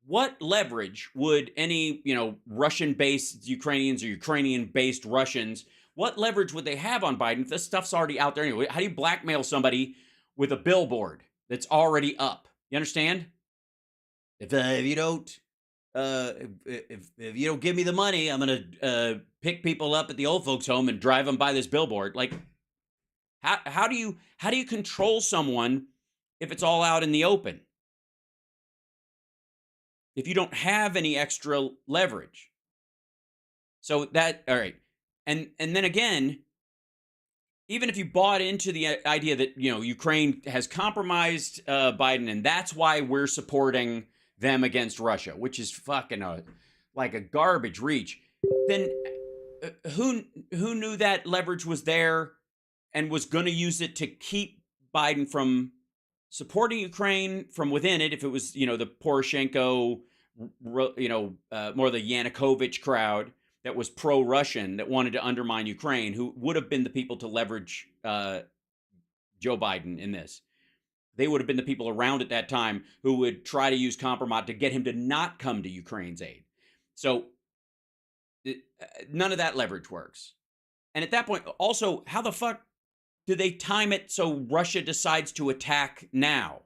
what leverage would any, Russian-based Ukrainians or Ukrainian-based Russians, what leverage would they have on Biden if this stuff's already out there anyway? How do you blackmail somebody with a billboard that's already up? You understand? If you don't give me the money, I'm gonna pick people up at the old folks' home and drive them by this billboard. Like, how do you control someone if it's all out in the open? If you don't have any extra leverage. So that, all right. And then again, even if you bought into the idea that, Ukraine has compromised Biden and that's why we're supporting them against Russia, which is fucking like a garbage reach, then who knew that leverage was there and was going to use it to keep Biden from supporting Ukraine from within it, if it was, the Poroshenko, more the Yanukovych crowd that was pro-Russian, that wanted to undermine Ukraine, who would have been the people to leverage Joe Biden in this. They would have been the people around at that time who would try to use compromise to get him to not come to Ukraine's aid. So none of that leverage works. And at that point, also, how the fuck do they time it so Russia decides to attack now?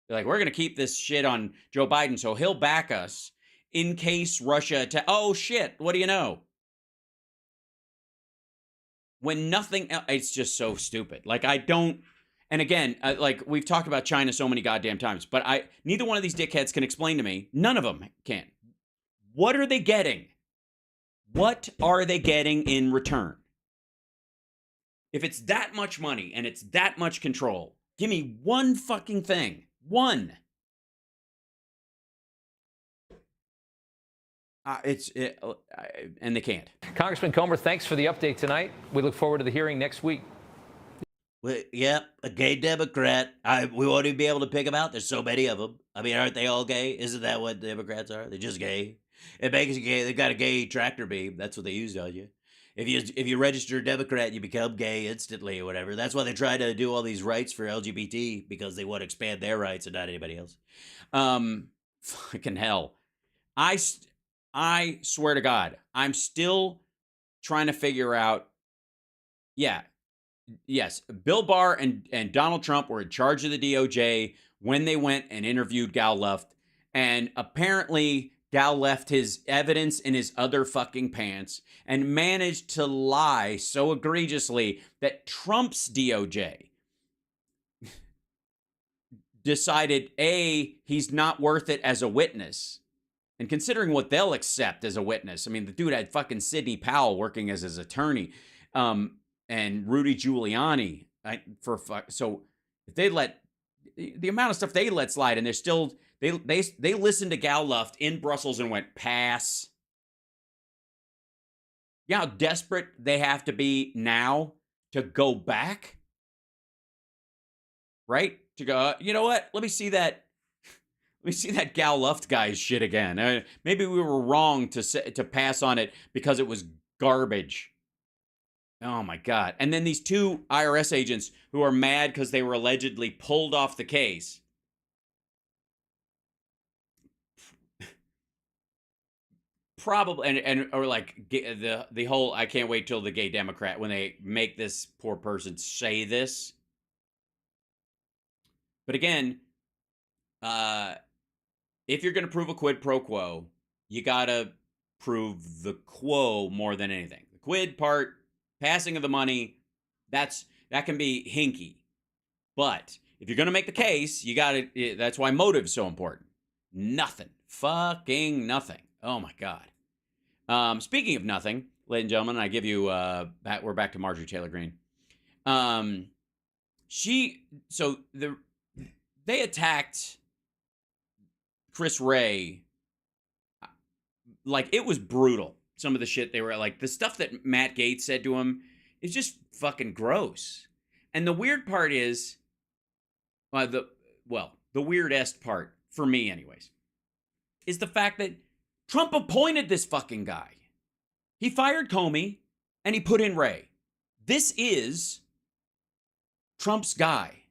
They're like, we're going to keep this shit on Joe Biden so he'll back us in case Russia attacks. Oh, shit. What do you know? When nothing else, it's just so stupid. Like, I don't. And again, like, we've talked about China so many goddamn times, but neither one of these dickheads can explain to me. None of them can. What are they getting? What are they getting in return? If it's that much money and it's that much control, Give me one fucking thing. One. And they can't. Congressman Comer, thanks for the update tonight. We look forward to the hearing next week. Well, yep, a gay Democrat. We won't even be able to pick them out. There's so many of them. I mean, aren't they all gay? Isn't that what Democrats are? They're just gay. It makes you gay. They got a gay tractor beam. That's what they used on you. If you register Democrat, you become gay instantly or whatever. That's why they try to do all these rights for LGBT, because they want to expand their rights and not anybody else. Fucking hell. I swear to God, I'm still trying to figure out. Yeah. Yes, Bill Barr and Donald Trump were in charge of the DOJ when they went and interviewed Gal Luft. And apparently Gal left his evidence in his other fucking pants and managed to lie so egregiously that Trump's DOJ decided, A, he's not worth it as a witness. And considering what they'll accept as a witness, I mean, the dude had fucking Sidney Powell working as his attorney, and Rudy Giuliani. So if they let the amount of stuff they let slide, and they're still they listened to Gal Luft in Brussels and went pass. You know how desperate they have to be now to go back, right? To go, you know what? Let me see that Gal Luft guy's shit again. Maybe we were wrong to pass on it because it was garbage. Oh my God. And then these two IRS agents who are mad because they were allegedly pulled off the case. Probably, or like the whole, I can't wait till the gay Democrat, when they make this poor person say this. But again, if you're going to prove a quid pro quo, you got to prove the quo more than anything. The quid part, passing of the money, that can be hinky. But if you're going to make the case, you got to, that's why motive's so important. Nothing. Fucking nothing. Oh my God. Speaking of nothing, ladies and gentlemen, I give you, we're back to Marjorie Taylor Greene. They attacked Chris Wray. Like, it was brutal. Some of the shit they were like, the stuff that Matt Gaetz said to him is just fucking gross. And the weird part is, the weirdest part, for me anyways, is the fact that Trump appointed this fucking guy. He fired Comey and he put in Wray. This is Trump's guy.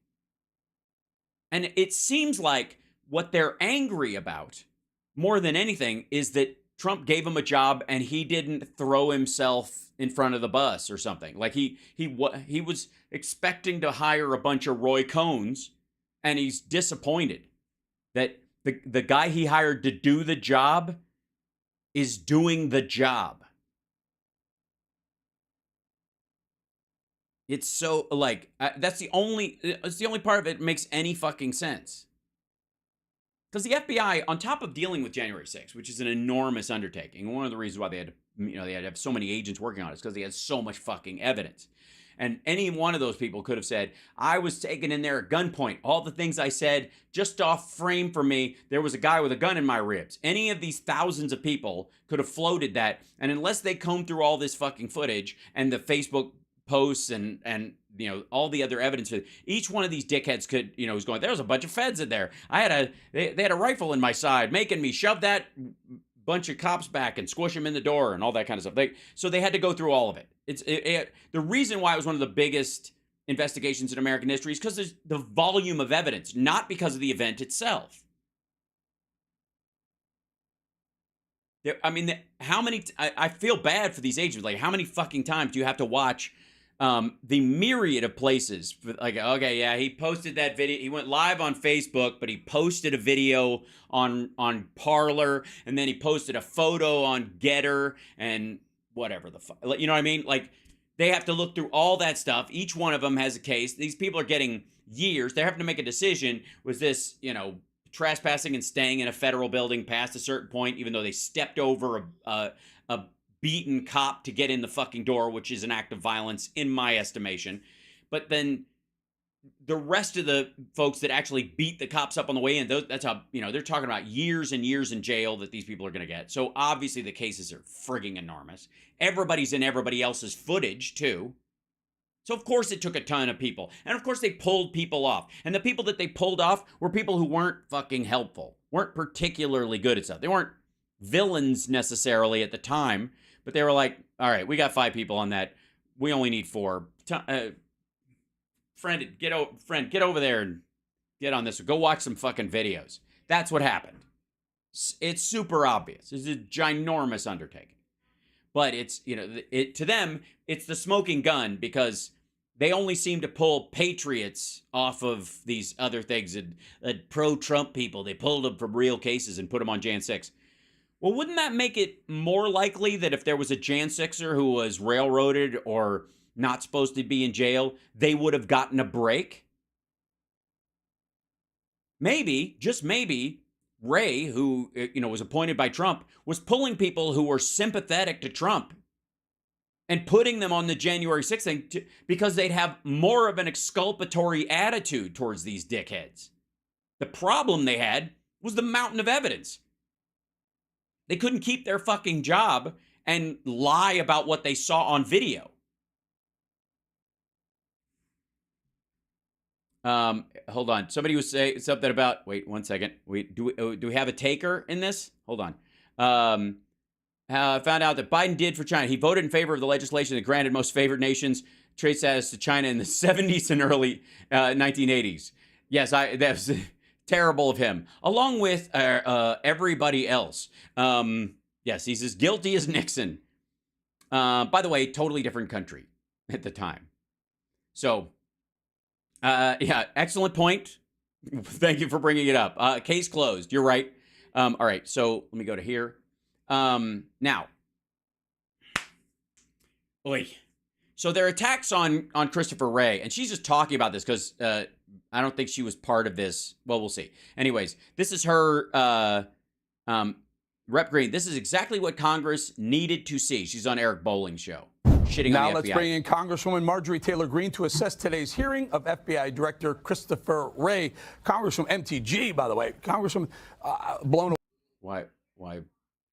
And it seems like what they're angry about more than anything is that Trump gave him a job and he didn't throw himself in front of the bus or something. Like he was expecting to hire a bunch of Roy Cohns, and he's disappointed that the guy he hired to do the job is doing the job. It's so like it's the only part of it that makes any fucking sense. Because the FBI, on top of dealing with January 6th, which is an enormous undertaking, one of the reasons why they had to have so many agents working on it is because they had so much fucking evidence. And any one of those people could have said, I was taken in there at gunpoint. All the things I said, just off frame for me, there was a guy with a gun in my ribs. Any of these thousands of people could have floated that. And unless they combed through all this fucking footage and the Facebook posts and all the other evidence, each one of these dickheads could, was going, there was a bunch of feds in there. They had a rifle in my side making me shove that bunch of cops back and squish them in the door and all that kind of stuff. So they had to go through all of it. The reason why it was one of the biggest investigations in American history is because there's the volume of evidence, not because of the event itself. I feel bad for these agents. Like, how many fucking times do you have to watch the myriad of places? Like, okay, yeah, he posted that video. He went live on Facebook, but he posted a video on Parler, and then he posted a photo on Getter and whatever the fuck. You know what I mean? Like, they have to look through all that stuff. Each one of them has a case. These people are getting years. They're having to make a decision. Was this, trespassing and staying in a federal building past a certain point, even though they stepped over a beaten cop to get in the fucking door, which is an act of violence in my estimation. But then the rest of the folks that actually beat the cops up on the way in, that's how, they're talking about years and years in jail that these people are going to get. So obviously the cases are frigging enormous. Everybody's in everybody else's footage too. So of course it took a ton of people. And of course they pulled people off. And the people that they pulled off were people who weren't fucking helpful, weren't particularly good at stuff. They weren't villains necessarily at the time, but they were like, all right, we got 5 people on that. We only need 4. Friend, get over there and get on this. Go watch some fucking videos. That's what happened. It's super obvious. It's a ginormous undertaking. But it's, to them, it's the smoking gun because they only seem to pull patriots off of these other things and pro-Trump people. They pulled them from real cases and put them on Jan 6. Well, wouldn't that make it more likely that if there was a Jan 6er who was railroaded or not supposed to be in jail, they would have gotten a break? Maybe, just maybe, Ray, who was appointed by Trump, was pulling people who were sympathetic to Trump and putting them on the January 6th thing because they'd have more of an exculpatory attitude towards these dickheads. The problem they had was the mountain of evidence. They couldn't keep their fucking job and lie about what they saw on video. Hold on. Somebody was saying something about, wait 1 second. Do we have a taker in this? Hold on. Found out that Biden did for China. He voted in favor of the legislation that granted most favored nations trade status to China in the 70s and early 1980s. Yes, that was terrible of him, along with everybody else. Yes, he's as guilty as Nixon. By the way, totally different country at the time. So, yeah, excellent point. Thank you for bringing it up. Case closed. You're right. All right, so let me go to here. Now, so their attacks on Christopher Wray, and she's just talking about this because I don't think she was part of this. Well, we'll see. Anyways, this is her, Rep Green. This is exactly what Congress needed to see. She's on Eric Bolling's show. Shitting now on the let's FBI. bring in Congresswoman Marjorie Taylor Greene to assess today's hearing of FBI Director Christopher Wray. Congresswoman MTG, by the way. Congresswoman, blown away. Why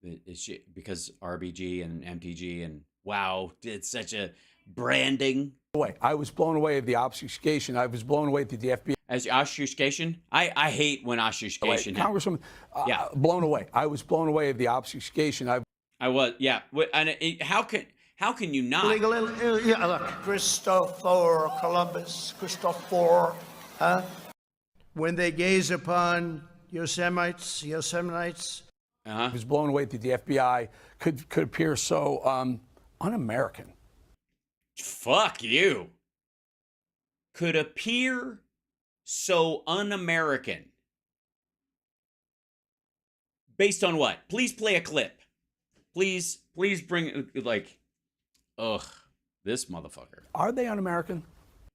is she? Because RBG and MTG and wow, it's such a branding. I was blown away at the obfuscation. I was blown away at the FBI. As obfuscation? I hate when obfuscation happens. Congresswoman, blown away. I was blown away at the obfuscation. I was, yeah. And how can you not? Christopher Columbus, Christopher, huh? When they gaze upon Yosemite, I was blown away that the FBI could appear so un-American. Fuck you. Could appear so un-American. Based on what? Please play a clip. Please bring, this motherfucker. Are they un-American?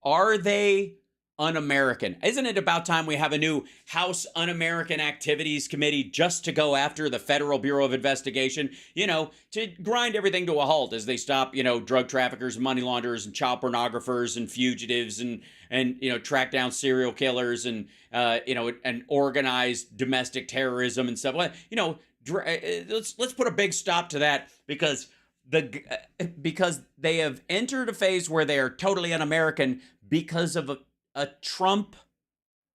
Are they un-American? Isn't it about time we have a new House Un-American Activities Committee just to go after the Federal Bureau of Investigation, to grind everything to a halt as they stop, drug traffickers, money launderers, and child pornographers, and fugitives, and track down serial killers, and and organized domestic terrorism and stuff like that. Let's put a big stop to that because they have entered a phase where they are totally un-American because of a Trump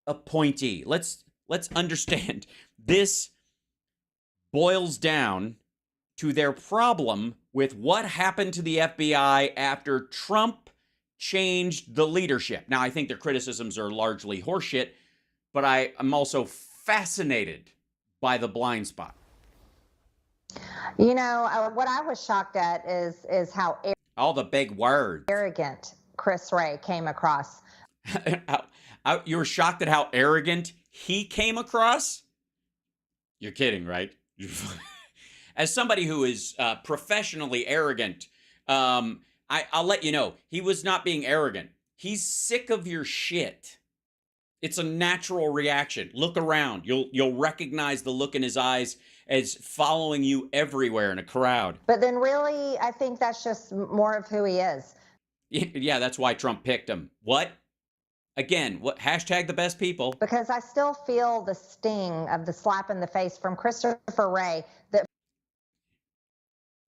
appointee. Let's understand. This boils down to their problem with what happened to the FBI after Trump changed the leadership. Now, I think their criticisms are largely horseshit, but I'm also fascinated by the blind spot. What I was shocked at is how all the big words. Arrogant Chris Wray came across. You were shocked at how arrogant he came across? You're kidding, right? As somebody who is professionally arrogant, I'll let you know, he was not being arrogant. He's sick of your shit. It's a natural reaction. Look around. You'll recognize the look in his eyes as following you everywhere in a crowd. But then really, I think that's just more of who he is. Yeah, that's why Trump picked him. What? again, what hashtag the best people? Because I still feel the sting of the slap in the face from Christopher Wray that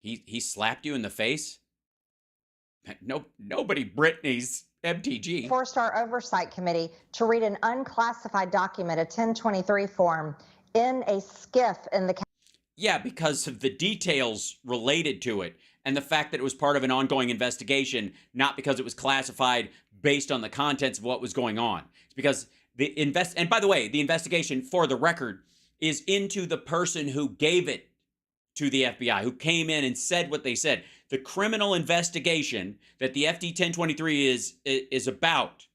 He slapped you in the face? Nobody Britney's MTG. forced our Oversight Committee to read an unclassified document, a 1023 form, in a skiff in the. Yeah, because of the details related to it and the fact that it was part of an ongoing investigation, not because it was classified based on the contents of what was going on. It's because and by the way, the investigation, for the record, is into the person who gave it to the FBI, who came in and said what they said. The criminal investigation that the FD 1023 is about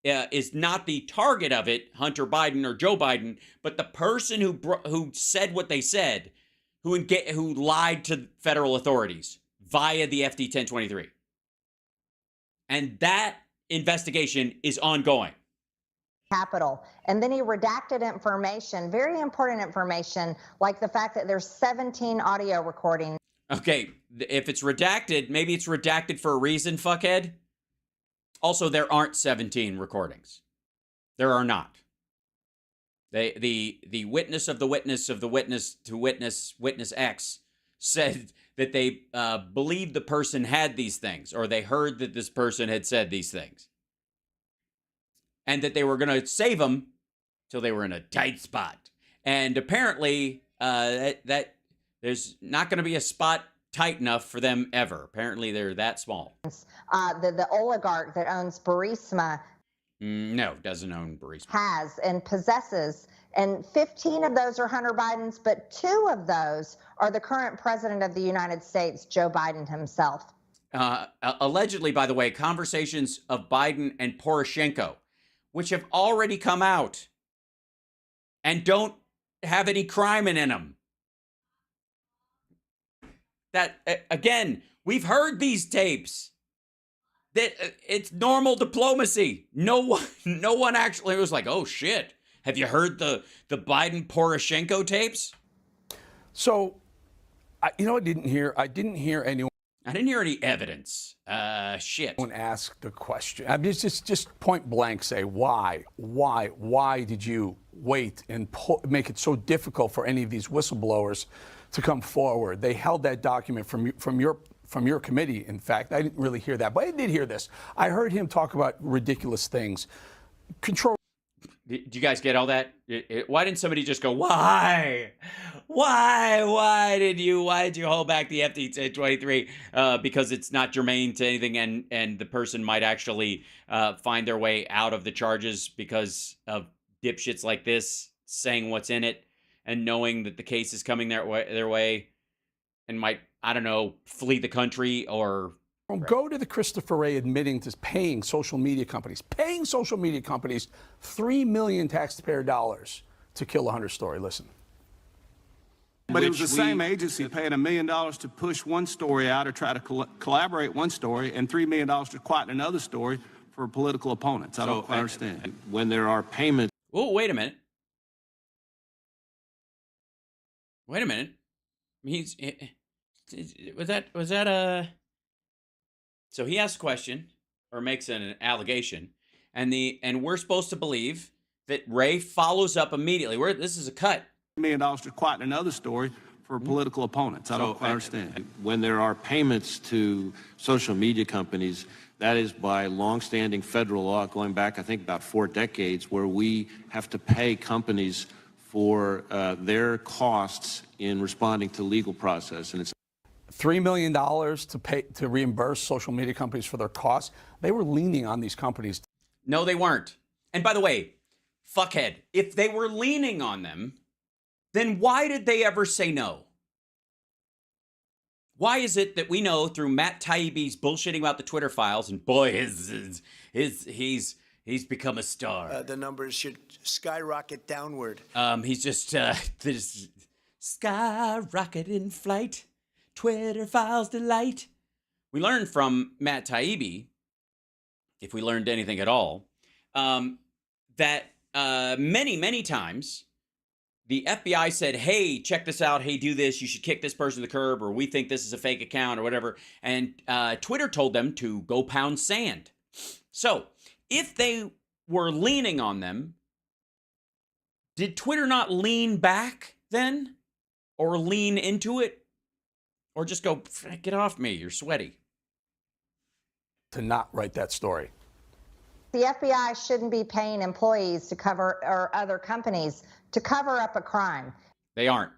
is not the target of it, Hunter Biden or Joe Biden, but the person who said what they said, who lied to federal authorities via the FD 1023. And that investigation is ongoing. Capitol. And then he redacted information, very important information, like the fact that there's 17 audio recordings. Okay, if it's redacted, maybe it's redacted for a reason, fuckhead. Also, there aren't 17 recordings. There are not. The witness of the witness of the witness to witness X said that they believed the person had these things, or they heard that this person had said these things, and that they were going to save them till they were in a tight spot. And apparently, that there's not going to be a spot tight enough for them ever. Apparently, they're that small. The oligarch that owns Burisma No, doesn't own Burisma. has and possesses, and 15 of those are Hunter Biden's, but 2 of those are the current president of the United States, Joe Biden himself. Allegedly, by the way, conversations of Biden and Poroshenko, which have already come out and don't have any crime in them. That, again, we've heard these tapes. That it's normal diplomacy. No one actually was like, oh shit, have you heard the Biden Poroshenko tapes? So, I didn't hear anyone. I didn't hear any evidence. Shit. Ask the question. I mean, just point blank say why did you wait and make it so difficult for any of these whistleblowers to come forward? They held that document from your committee. In fact, I didn't really hear that, but I did hear this. I heard him talk about ridiculous things. Control. Did you guys get all that? Why didn't somebody just go, why? Why did you hold back the FD 1023? Because it's not germane to anything, and the person might actually find their way out of the charges because of dipshits like this saying what's in it and knowing that the case is coming their way and might, I don't know, flee the country or... Go to the Christopher Wray admitting to paying social media companies $3 million taxpayer dollars to kill a Hunter story. Listen. But it was the same agency paying $1 million to push one story out or try to collaborate one story, and $3 million to quiet another story for political opponents. I don't understand. When there are payments. Oh, wait a minute. Was that a... So he asks a question or makes an allegation, and we're supposed to believe that Wray follows up immediately. This is a cut. $1 million to quiet another story for political opponents. I don't understand. When there are payments to social media companies, that is by longstanding federal law going back, I think, about 4 decades, where we have to pay companies for their costs in responding to legal process, and it's $3 million to reimburse social media companies for their costs. They were leaning on these companies. No, they weren't. And by the way, fuckhead, if they were leaning on them, then why did they ever say no? Why is it that we know through Matt Taibbi's bullshitting about the Twitter files, and boy, he's become a star. The numbers should skyrocket downward. He's just this skyrocket in flight. Twitter files delight. We learned from Matt Taibbi, if we learned anything at all, that many times the FBI said, hey, check this out. Hey, do this. You should kick this person to the curb, or we think this is a fake account or whatever. And Twitter told them to go pound sand. So If they were leaning on them, did Twitter not lean back then? Or lean into it? Or just go, get off me, you're sweaty. To not write that story. The FBI shouldn't be paying employees to cover, or other companies to cover up a crime. They aren't.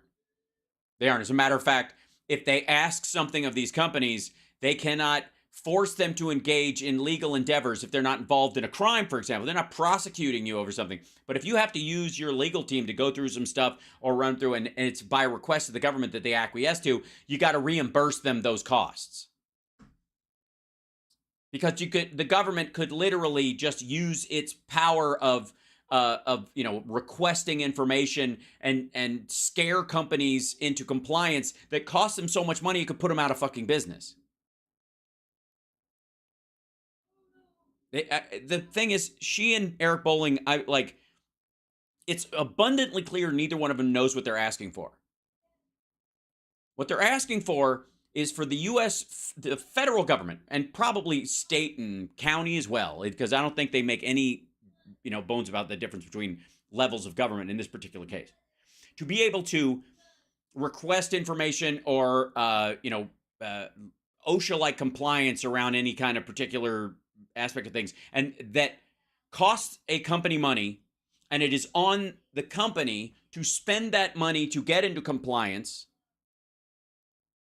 They aren't. As a matter of fact, if they ask something of these companies, they cannot force them to engage in legal endeavors if they're not involved in a crime, for example. They're not prosecuting you over something. But if you have to use your legal team to go through some stuff or run through, and it's by request of the government that they acquiesce to, you got to reimburse them those costs. Because the government could literally just use its power of requesting information and scare companies into compliance that costs them so much money you could put them out of fucking business. The thing is, she and Eric Bolling, it's abundantly clear neither one of them knows what they're asking for. What they're asking for is for the U.S., the federal government, and probably state and county as well, because I don't think they make any, bones about the difference between levels of government in this particular case, to be able to request information or, OSHA-like compliance around any kind of particular aspect of things, and that costs a company money, and it is on the company to spend that money to get into compliance,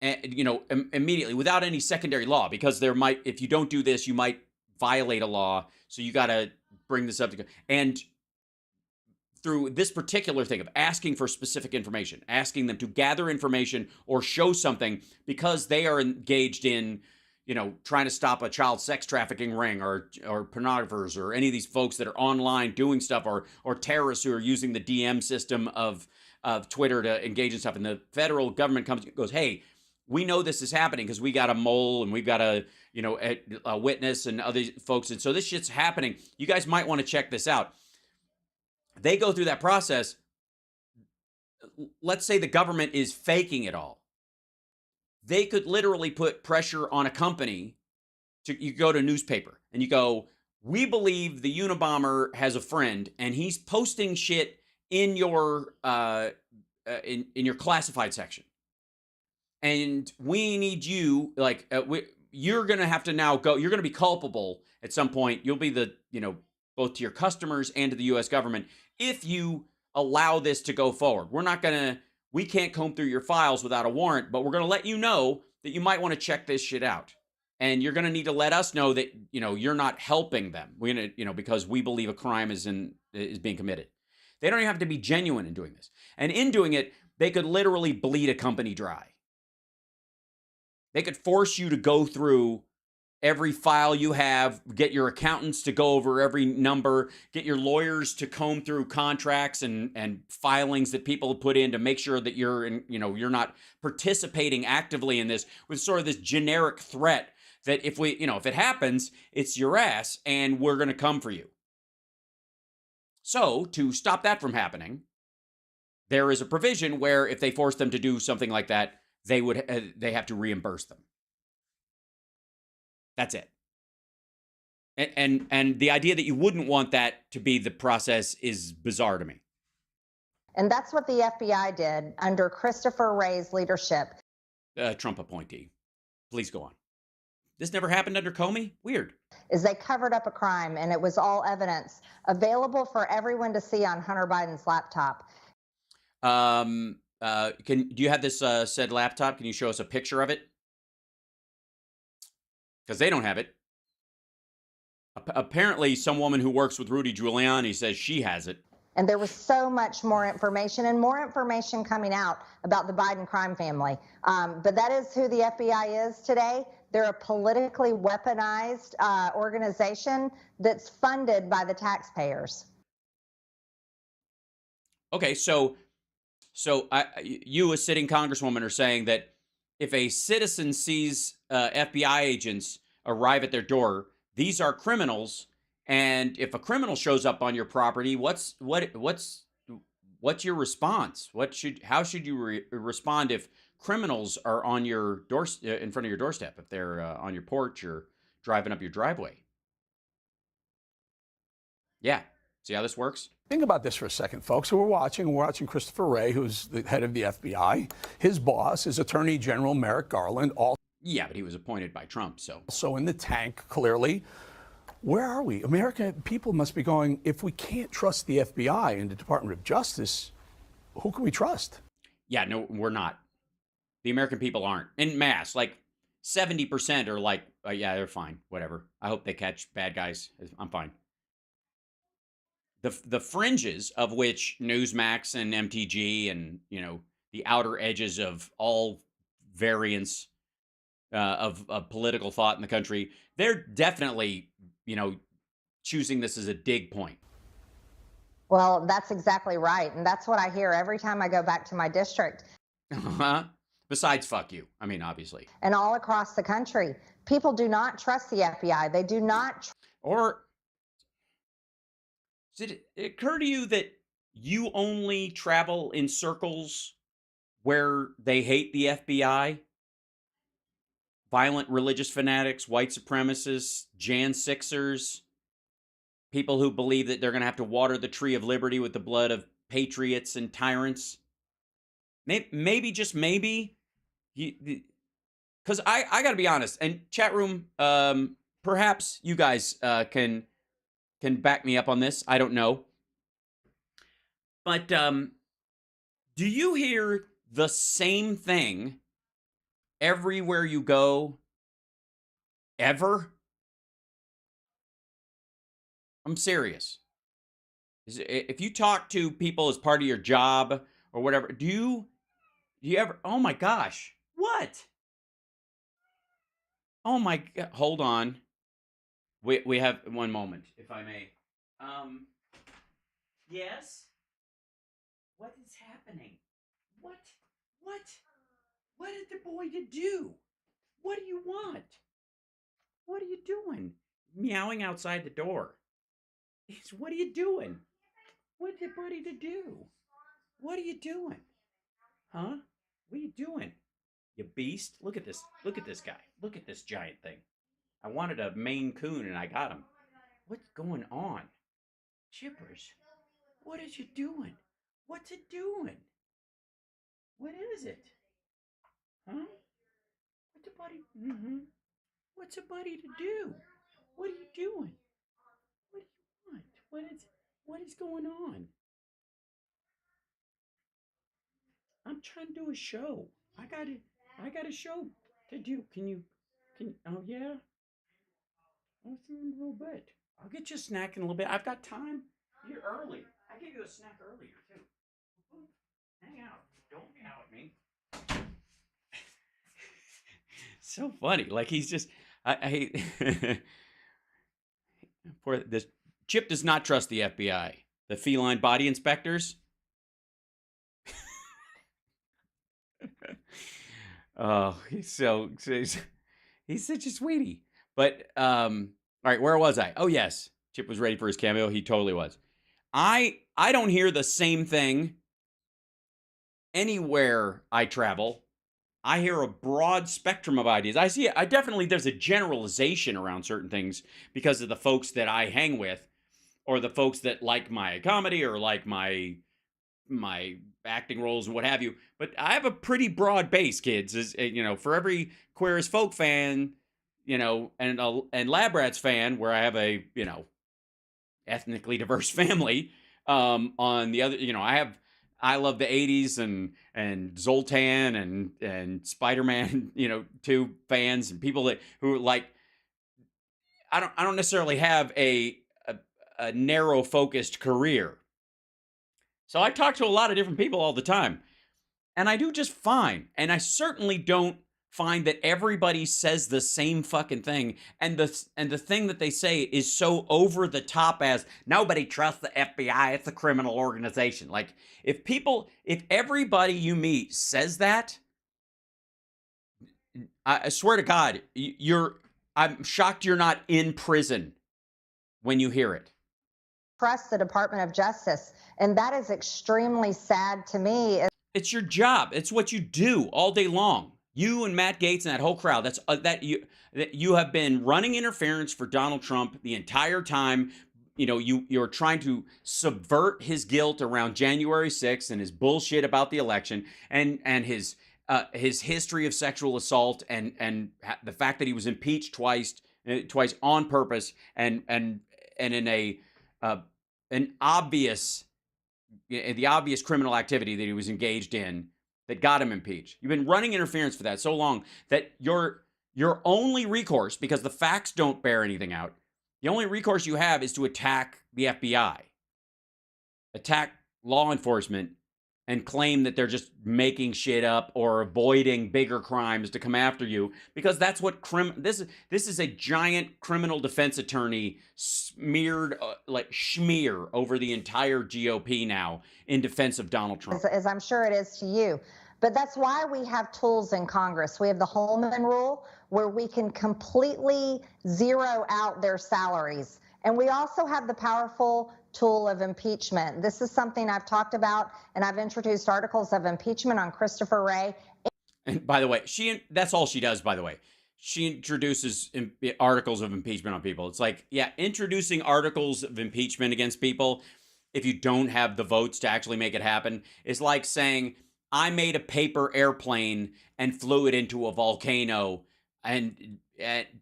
immediately without any secondary law, because if you don't do this, you might violate a law. So you got to bring this up and through this particular thing of asking for specific information, asking them to gather information or show something because they are engaged in, trying to stop a child sex trafficking ring or pornographers or any of these folks that are online doing stuff or terrorists who are using the DM system of Twitter to engage in stuff. And the federal government goes, hey, we know this is happening because we got a mole and we've got a witness and other folks. And so this shit's happening. You guys might want to check this out. They go through that process. Let's say the government is faking it all. They could literally put pressure on a company you go to a newspaper and you go, we believe the Unabomber has a friend and he's posting shit in your in your classified section. And we need you, you're going to have to now go, you're going to be culpable at some point. You'll be the, both to your customers and to the U.S. government if you allow this to go forward. We can't comb through your files without a warrant, but we're going to let you know that you might want to check this shit out. And you're going to need to let us know that, you're not helping them. We're going to, because we believe a crime is being committed. They don't even have to be genuine in doing this. And in doing it, they could literally bleed a company dry. They could force you to go through every file you have, get your accountants to go over every number, get your lawyers to comb through contracts and filings that people have put in to make sure that you're not participating actively in this, with sort of this generic threat that if it happens, it's your ass and we're going to come for you. So to stop that from happening, there is a provision where if they force them to do something like that, they have to reimburse them. That's it. And the idea that you wouldn't want that to be the process is bizarre to me. And that's what the FBI did under Christopher Wray's leadership. Trump appointee. Please go on. This never happened under Comey? Weird. Is they covered up a crime, and it was all evidence available for everyone to see on Hunter Biden's laptop. Do you have this said laptop? Can you show us a picture of it? Because they don't have it. Apparently, some woman who works with Rudy Giuliani says she has it. And there was so much more information and more information coming out about the Biden crime family. But that is who the FBI is today. They're a politically weaponized organization that's funded by the taxpayers. Okay, so you, as sitting congresswoman, are saying that if a citizen sees FBI agents arrive at their door, these are criminals, and if a criminal shows up on your property, what's your response? How should you respond if criminals are on your door, in front of your doorstep, if they're on your porch or driving up your driveway? Yeah. See how this works? Think about this for a second, folks. So we're watching Christopher Wray, who's the head of the FBI. His boss is Attorney General Merrick Garland, Yeah, but he was appointed by Trump, so. also in the tank, clearly. Where are we? American people must be going, if we can't trust the FBI and the Department of Justice, who can we trust? Yeah, no, we're not. The American people aren't. En masse. Like 70% are like, yeah, they're fine. Whatever. I hope they catch bad guys. I'm fine. The fringes, of which Newsmax and MTG and, you know, the outer edges of all variants of political thought in the country, they're definitely, you know, choosing this as a dig point. Well, that's exactly right. And that's what I hear every time I go back to my district. Besides, fuck you. I mean, obviously. And all across the country, people do not trust the FBI. They do not. Or did it occur to you that you only travel in circles where they hate the FBI? Violent religious fanatics, white supremacists, Jan Sixers, people who believe that they're going to have to water the tree of liberty with the blood of patriots and tyrants. Maybe, just maybe, because I got to be honest, and chat room, perhaps you guys can back me up on this. I don't know. But do you hear the same thing everywhere you go, ever? I'm serious. If you talk to people as part of your job or whatever, do you ever, oh my gosh, what? Oh my God, hold on. We have one moment, if I may. Yes? What is happening? What did the boy do? What do you want? What are you doing? Meowing outside the door. What are you doing? What did buddy to do? What are you doing? Huh? What are you doing? You beast? Look at this. Look at this guy. Look at this giant thing. I wanted a Maine Coon and I got him. What's going on? Chippers. What is you doing? What's it doing? What is it? Huh? What's a buddy? What's a buddy to do? What are you doing? What do you want? What is going on? I'm trying to do a show. I got a show to do. Oh yeah? I'll see you in a little bit. I'll get you a snack in a little bit. I've got time. You're early. I gave you a snack earlier too. Hang out. Don't meow at me. So funny. Like he's just I for this Chip does not trust the FBI. The feline body inspectors. Oh, he's such a sweetie. But all right, where was I? Oh yes, Chip was ready for his cameo. He totally was. I don't hear the same thing anywhere I travel. I hear a broad spectrum of ideas. I definitely, there's a generalization around certain things because of the folks that I hang with, or the folks that like my comedy or like my acting roles and what have you. But I have a pretty broad base, kids. As you know, for every Queer as Folk fan, you know, and Lab Rats fan, where I have a, you know, ethnically diverse family. On the other, you know, I love the 80s and Zoltan and Spider-Man, you know, 2 fans and people who like, I don't necessarily have a narrow focused career. So I talk to a lot of different people all the time, and I do just fine. And I certainly don't find that everybody says the same fucking thing. And the thing that they say is so over the top as nobody trusts the FBI. It's a criminal organization. Like if everybody you meet says that, I swear to God, I'm shocked you're not in prison when you hear it. Trust the Department of Justice. And that is extremely sad to me. It's your job. It's what you do all day long. You and Matt Gaetz and that whole crowd. That you have been running interference for Donald Trump the entire time, you're trying to subvert his guilt around January 6th and his bullshit about the election and his history of sexual assault and the fact that he was impeached twice on purpose and in an obvious the obvious criminal activity that he was engaged in that got him impeached. You've been running interference for that so long that your only recourse, because the facts don't bear anything out, the only recourse you have is to attack the FBI, attack law enforcement, and claim that they're just making shit up or avoiding bigger crimes to come after you, because that's what this is a giant criminal defense attorney smeared schmear over the entire GOP now in defense of Donald Trump. As I'm sure it is to you. But that's why we have tools in Congress. We have the Holman Rule, where we can completely zero out their salaries. And we also have the powerful tool of impeachment. This is something I've talked about, and I've introduced articles of impeachment on Christopher Wray. And by the way, that's all she does, by the way. She introduces articles of impeachment on people. It's like, yeah, introducing articles of impeachment against people, if you don't have the votes to actually make it happen, is like saying, I made a paper airplane and flew it into a volcano and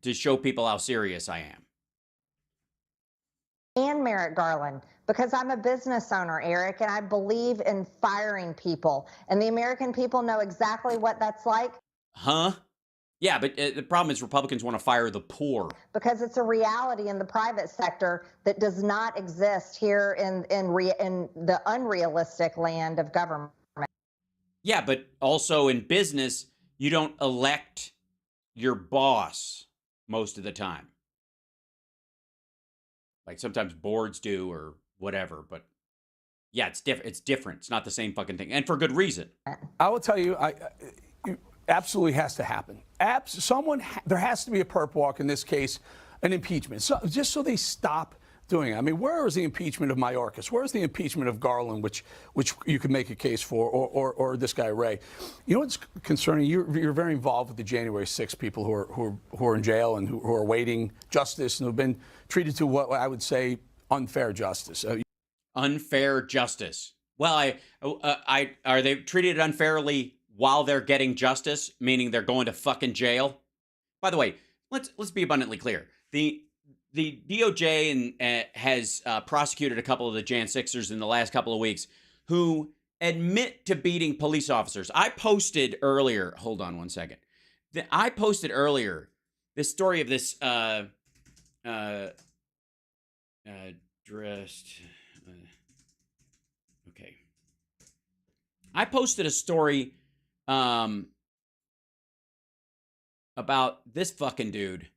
to show people how serious I am. And Merrick Garland, because I'm a business owner, Eric, and I believe in firing people. And the American people know exactly what that's like. Huh? Yeah, but the problem is Republicans want to fire the poor. Because it's a reality in the private sector that does not exist here in the unrealistic land of government. Yeah, but also in business, you don't elect your boss most of the time. Like sometimes boards do or whatever, but yeah, it's different. It's different. It's not the same fucking thing, and for good reason. I will tell you, it absolutely has to happen. There has to be a perp walk, in this case, an impeachment, just so they stop doing it. I mean, where is the impeachment of Mayorkas? Where is the impeachment of Garland, which you can make a case for, or this guy Wray? You know what's concerning? You're very involved with the January 6 people who are in jail and who are awaiting justice and who've been treated to what I would say unfair justice. Unfair justice. Well, are they treated unfairly while they're getting justice, meaning they're going to fucking jail? By the way, let's be abundantly clear. The DOJ has prosecuted a couple of the Jan 6ers in the last couple of weeks who admit to beating police officers. I posted earlier, hold on one second. I posted earlier this story of this okay. I posted a story about this fucking dude.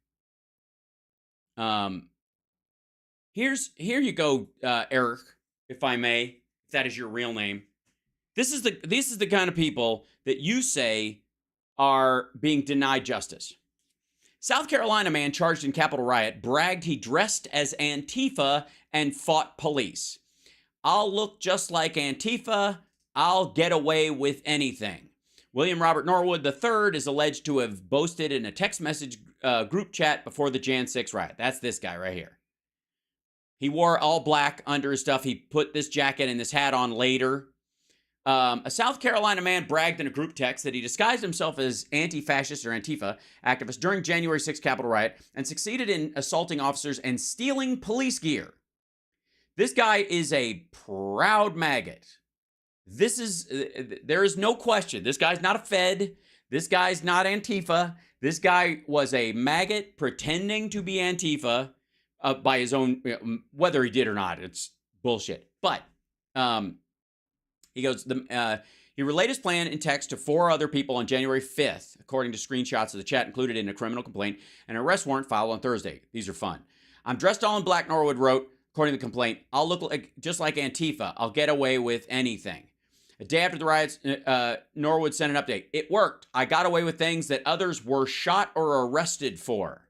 Here you go, Eric, if I may, if that is your real name. This is the kind of people that you say are being denied justice. South Carolina man charged in Capitol riot bragged he dressed as Antifa and fought police. I'll look just like Antifa. I'll get away with anything. William Robert Norwood III is alleged to have boasted in a text message group chat before the Jan 6 riot. That's this guy right here. He wore all black under his stuff. He put this jacket and this hat on later. A South Carolina man bragged in a group text that he disguised himself as anti-fascist or Antifa activist during January 6 Capitol riot and succeeded in assaulting officers and stealing police gear. This guy is a proud maggot. There is no question. This guy's not a Fed. This guy's not Antifa. This guy was a maggot pretending to be Antifa by his own, whether he did or not, it's bullshit. But he goes, he relayed his plan in text to 4 other people on January 5th, according to screenshots of the chat included in a criminal complaint, and an arrest warrant filed on Thursday. These are fun. I'm dressed all in black, Norwood wrote, according to the complaint. I'll look just like Antifa. I'll get away with anything. A day after the riots, Norwood sent an update. It worked. I got away with things that others were shot or arrested for.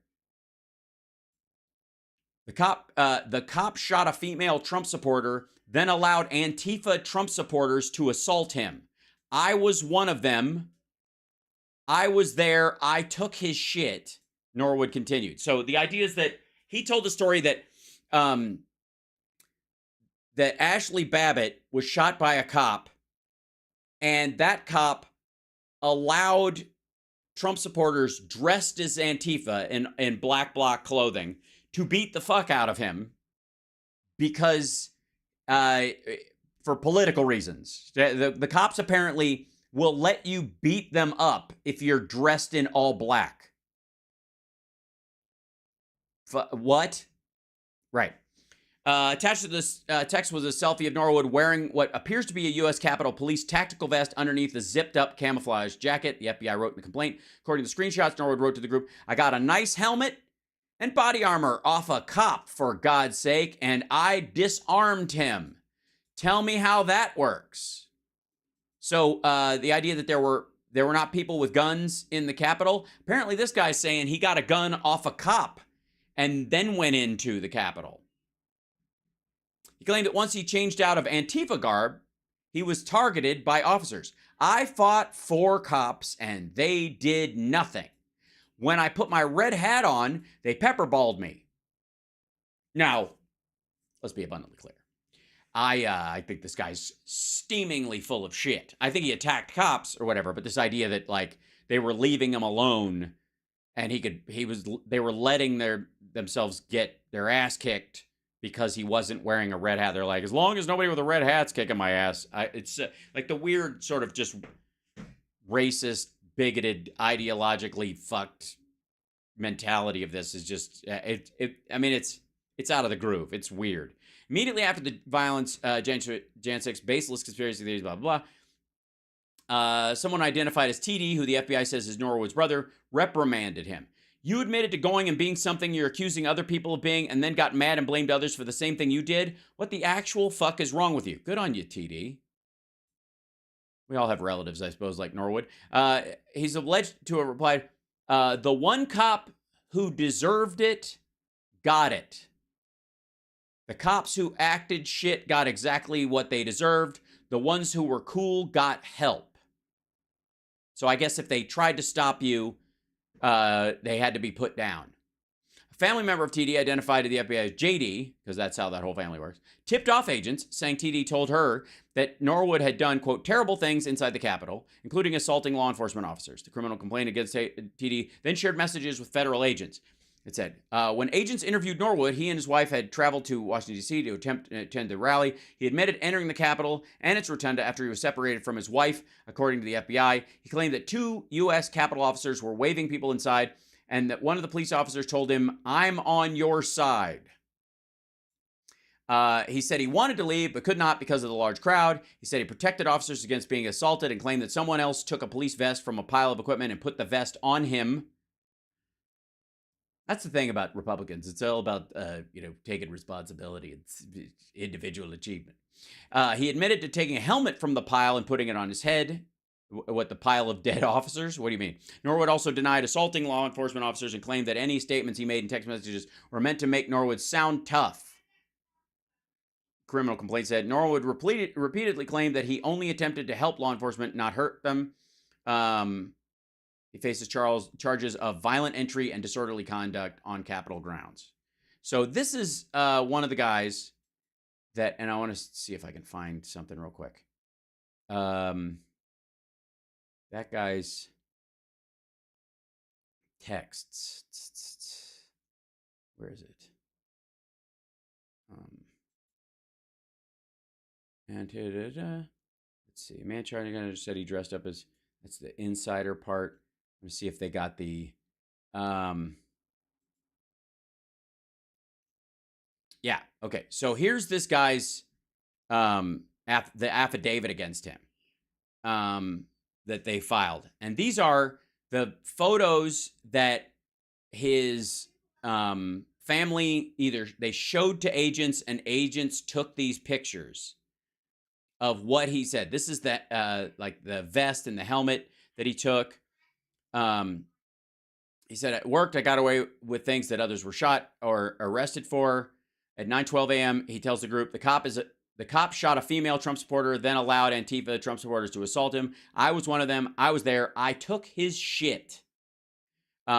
The cop shot a female Trump supporter, then allowed Antifa Trump supporters to assault him. I was one of them. I was there. I took his shit, Norwood continued. So the idea is that he told the story that that Ashley Babbitt was shot by a cop, and that cop allowed Trump supporters dressed as Antifa in black bloc clothing to beat the fuck out of him because for political reasons. The cops apparently will let you beat them up if you're dressed in all black. What? Right. Attached to this text was a selfie of Norwood wearing what appears to be a U.S. Capitol Police tactical vest underneath a zipped-up camouflage jacket. The FBI wrote in the complaint. According to the screenshots, Norwood wrote to the group, "I got a nice helmet and body armor off a cop, for God's sake, and I disarmed him. Tell me how that works." So the idea that there were not people with guns in the Capitol, apparently this guy's saying he got a gun off a cop and then went into the Capitol. He claimed that once he changed out of Antifa garb, he was targeted by officers. "I fought 4 cops and they did nothing. When I put my red hat on, they pepperballed me." Now, let's be abundantly clear. I think this guy's steamingly full of shit. I think he attacked cops or whatever, but this idea that like they were leaving him alone and they were letting themselves get their ass kicked because he wasn't wearing a red hat. They're like, as long as nobody with a red hat's kicking my ass. It's like the weird sort of just racist, bigoted, ideologically fucked mentality of this is just, it's out of the groove. It's weird. Immediately after the violence, Jan 6, baseless conspiracy theories, blah, blah, blah. Someone identified as TD, who the FBI says is Norwood's brother, reprimanded him. "You admitted to going and being something you're accusing other people of being and then got mad and blamed others for the same thing you did? What the actual fuck is wrong with you?" Good on you, TD. We all have relatives, I suppose, like Norwood. He's alleged to have replied, "The one cop who deserved it got it. The cops who acted shit got exactly what they deserved. The ones who were cool got help." So I guess if they tried to stop you, they had to be put down. A family member of TD, identified to the FBI as JD, because that's how that whole family works, tipped off agents, saying TD told her that Norwood had done, quote, terrible things inside the Capitol, including assaulting law enforcement officers. The criminal complaint against TD then shared messages with federal agents. It said, when agents interviewed Norwood, he and his wife had traveled to Washington, D.C. to attend the rally. He admitted entering the Capitol and its rotunda after he was separated from his wife, according to the FBI. He claimed that 2 U.S. Capitol officers were waving people inside and that one of the police officers told him, "I'm on your side." He said he wanted to leave but could not because of the large crowd. He said he protected officers against being assaulted and claimed that someone else took a police vest from a pile of equipment and put the vest on him. That's the thing about Republicans. It's all about, taking responsibility. It's individual achievement. He admitted to taking a helmet from the pile and putting it on his head. What, the pile of dead officers? What do you mean? Norwood also denied assaulting law enforcement officers and claimed that any statements he made in text messages were meant to make Norwood sound tough. Criminal complaint said Norwood repeatedly claimed that he only attempted to help law enforcement, not hurt them. He faces charges of violent entry and disorderly conduct on Capitol grounds. So this is one of the guys that, and I want to see if I can find something real quick. That guy's texts. Where is it? Let's see. A man trying to said he dressed up as, that's the insider part. Let me see if they got the, yeah, okay. So here's this guy's, the affidavit against him, that they filed. And these are the photos that his, family, either they showed to agents and agents took these pictures of what he said. This is that, like the vest and the helmet that he took. He said, "It worked. I got away with things that others were shot or arrested for." At 9:12 a.m., he tells the group, the cop shot a female Trump supporter, then allowed Antifa Trump supporters to assault him. I was one of them. I was there. I took his shit.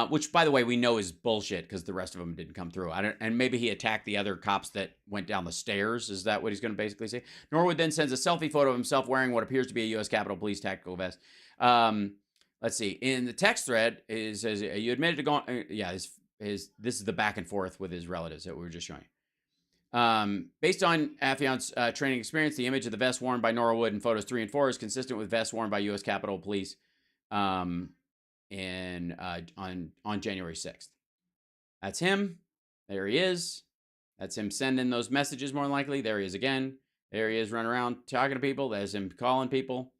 which, by the way, we know is bullshit because the rest of them didn't come through. And maybe he attacked the other cops that went down the stairs. Is that what he's going to basically say? Norwood then sends a selfie photo of himself wearing what appears to be a U.S. Capitol Police tactical vest. Let's see. In the text thread, it says, you admitted to going... this is the back and forth with his relatives that we were just showing. Based on Afion's training experience, the image of the vest worn by Norwood in photos 3 and 4 is consistent with vests worn by U.S. Capitol Police on January 6th. That's him. There he is. That's him sending those messages, more than likely. There he is again. There he is running around talking to people. There's him calling people.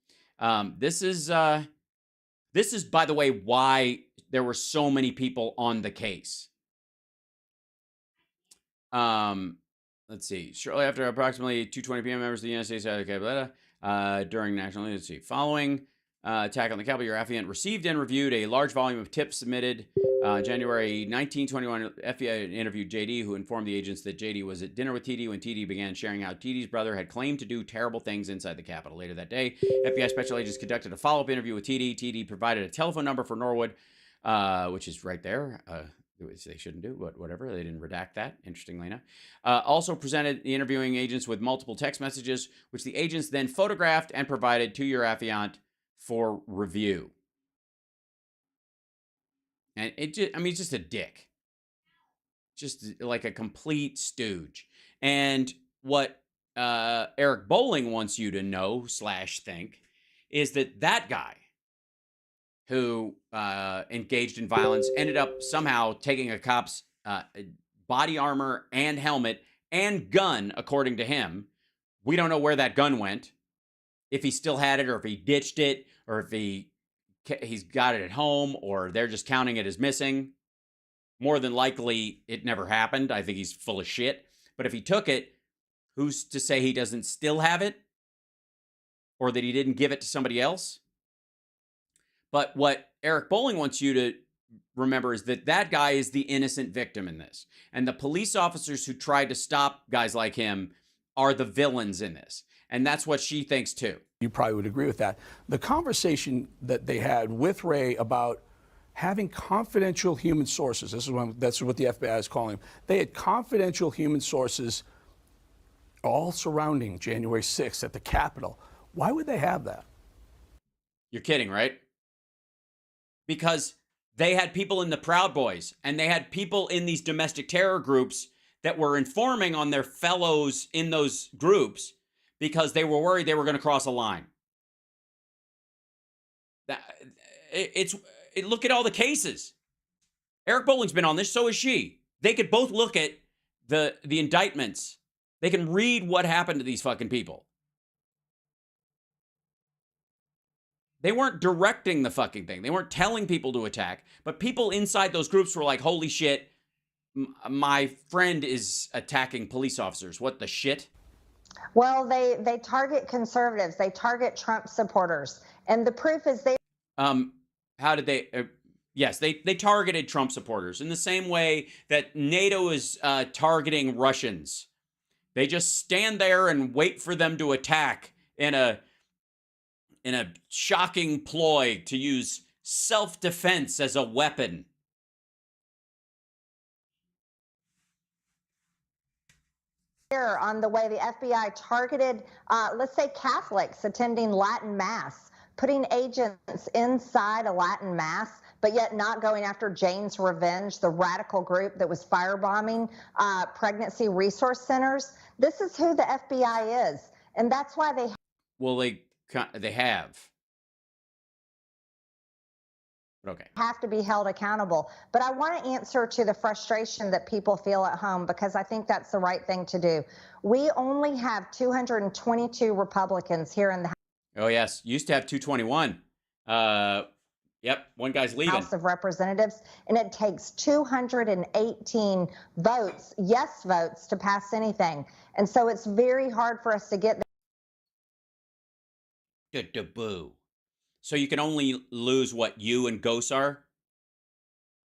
This is, by the way, why there were so many people on the case. Let's see. Shortly after approximately 2:20 p.m., members of the United States during national news. Let's see. Following attack on the Capitol, your affiant received and reviewed a large volume of tips submitted January 1921. FBI interviewed JD, who informed the agents that JD was at dinner with TD when TD began sharing how TD's brother had claimed to do terrible things inside the Capitol. Later that day, FBI special agents conducted a follow-up interview with TD. TD provided a telephone number for Norwood, which is right there. Which they shouldn't do, but whatever. They didn't redact that, interestingly enough. Also presented the interviewing agents with multiple text messages, which the agents then photographed and provided to your affiant for review. And he's just a dick. Just like a complete stooge. And what Eric Bolling wants you to know / think is that guy who engaged in violence ended up somehow taking a cop's body armor and helmet and gun, according to him. We don't know where that gun went, if he still had it or if he ditched it or if he's got it at home or they're just counting it as missing. More than likely, it never happened. I think he's full of shit. But if he took it, who's to say he doesn't still have it? Or that he didn't give it to somebody else? But what Eric Bolling wants you to remember is that guy is the innocent victim in this. And the police officers who tried to stop guys like him are the villains in this. And that's what she thinks too. You probably would agree with that. The conversation that they had with Ray about having confidential human sources, that's what the FBI is calling them. They had confidential human sources all surrounding January 6th at the Capitol. Why would they have that? You're kidding, right? Because they had people in the Proud Boys and they had people in these domestic terror groups that were informing on their fellows in those groups because they were worried they were going to cross a line. Look at all the cases. Eric Bolling's been on this, so is she. They could both look at the indictments. They can read what happened to these fucking people. They weren't directing the fucking thing. They weren't telling people to attack. But people inside those groups were like, holy shit, my friend is attacking police officers. What the shit? Well, they target conservatives. They target Trump supporters. And the proof is they... How did they... yes, they targeted Trump supporters in the same way that NATO is targeting Russians. They just stand there and wait for them to attack in a shocking ploy to use self-defense as a weapon. On the way the FBI targeted, let's say, Catholics attending Latin Mass, putting agents inside a Latin Mass, but yet not going after Jane's Revenge, the radical group that was firebombing pregnancy resource centers. This is who the FBI is, and that's why they... Well, they have. Okay. Have to be held accountable. But I want to answer to the frustration that people feel at home, because I think that's the right thing to do. We only have 222 Republicans here in the House. Oh, yes. Used to have 221. Yep. One guy's leaving. House of Representatives, and it takes 218 votes, yes votes, to pass anything. And so it's very hard for us to get there. Boo. So you can only lose what you and Gosar.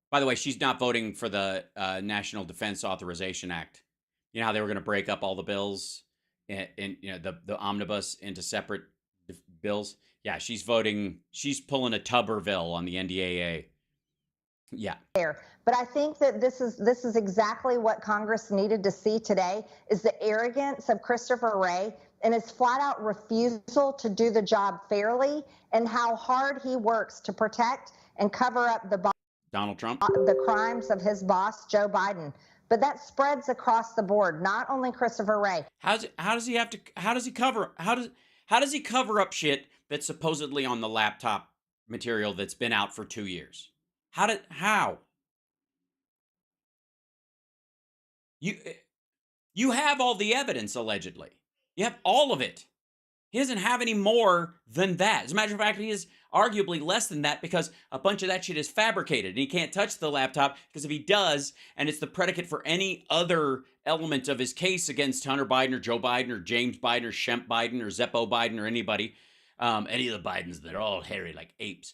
By the way, she's not voting for the National Defense Authorization Act. You know how they were going to break up all the bills and the omnibus into separate bills? Yeah, she's voting. She's pulling a Tuberville on the NDAA. Yeah. But I think that this is exactly what Congress needed to see today, is the arrogance of Christopher Wray and his flat out refusal to do the job fairly, and how hard he works to protect and cover up Donald Trump, the crimes of his boss, Joe Biden. But that spreads across the board, not only Christopher Wray. how does he cover up shit that's supposedly on the laptop material that's been out for 2 years? How? You have all the evidence, allegedly. You have all of it. He doesn't have any more than that. As a matter of fact, he is arguably less than that, because a bunch of that shit is fabricated, and he can't touch the laptop, because if he does, and it's the predicate for any other element of his case against Hunter Biden or Joe Biden or James Biden or Shemp Biden or Zeppo Biden or anybody, any of the Bidens that are all hairy like apes.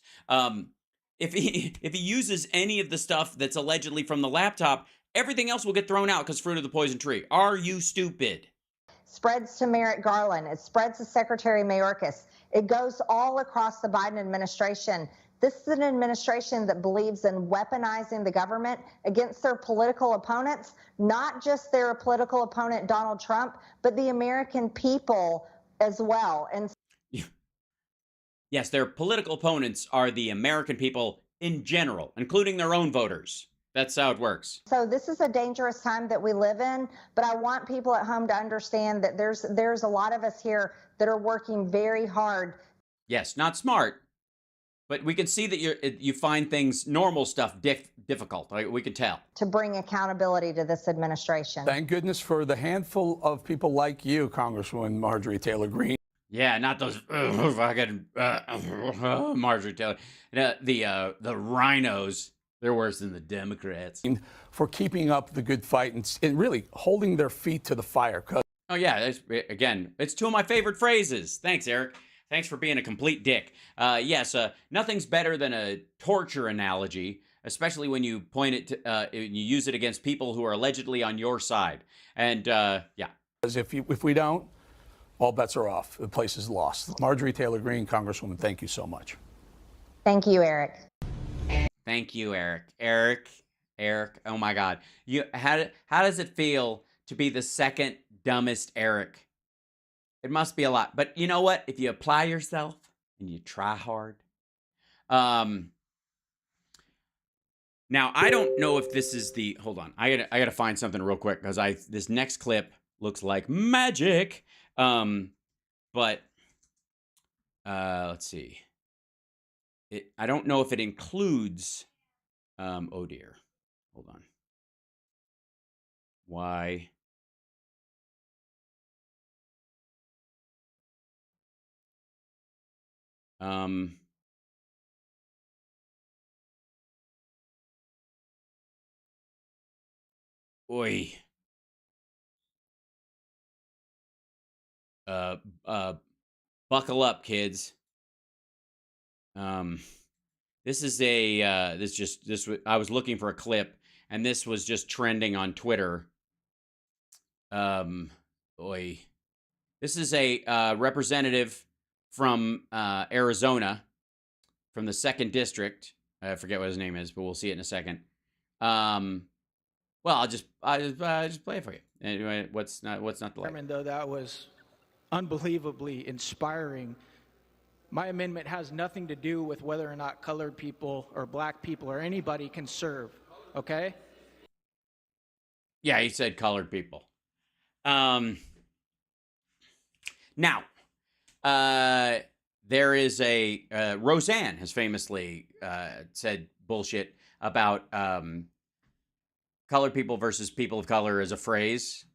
If he uses any of the stuff that's allegedly from the laptop, everything else will get thrown out because fruit of the poison tree. Are you stupid? Spreads to Merrick Garland. It spreads to Secretary Mayorkas. It goes all across the Biden administration. This is an administration that believes in weaponizing the government against their political opponents, not just their political opponent, Donald Trump, but the American people as well. And yes, their political opponents are the American people in general, including their own voters. That's how it works. So this is a dangerous time that we live in, but I want people at home to understand that there's a lot of us here that are working very hard. Yes, not smart, but we can see that you find things, normal stuff, difficult. We can tell. To bring accountability to this administration. Thank goodness for the handful of people like you, Congresswoman Marjorie Taylor Greene. Yeah, not those fucking Marjorie Taylor. The rhinos. They're worse than the Democrats. For keeping up the good fight and really holding their feet to the fire. Oh, yeah. Again, it's two of my favorite phrases. Thanks, Eric. Thanks for being a complete dick. Yes, nothing's better than a torture analogy, especially when you point it to, you use it against people who are allegedly on your side. And yeah. Because if we don't, all bets are off. The place is lost. Marjorie Taylor Greene, Congresswoman, thank you so much. Thank you, Eric. Thank you, Eric. Eric. Oh my God. How does it feel to be the second dumbest Eric? It must be a lot. But you know what? If you apply yourself and you try hard. Now I don't know if this is the. Hold on. I gotta find something real quick, because this next clip looks like magic. But let's see. I don't know if it includes, oh dear, hold on. Why? Oi. Buckle up, kids. This is I was looking for a clip, and this was just trending on Twitter. Oi. This is a representative from Arizona, from the 2nd District. I forget what his name is, but we'll see it in a second. Well, I'll just play it for you. Anyway, what's not the like? Though that was unbelievably inspiring. My amendment has nothing to do with whether or not colored people or black people or anybody can serve, okay? Yeah, he said colored people. Now, there is a Roseanne has famously said bullshit about colored people versus people of color as a phrase.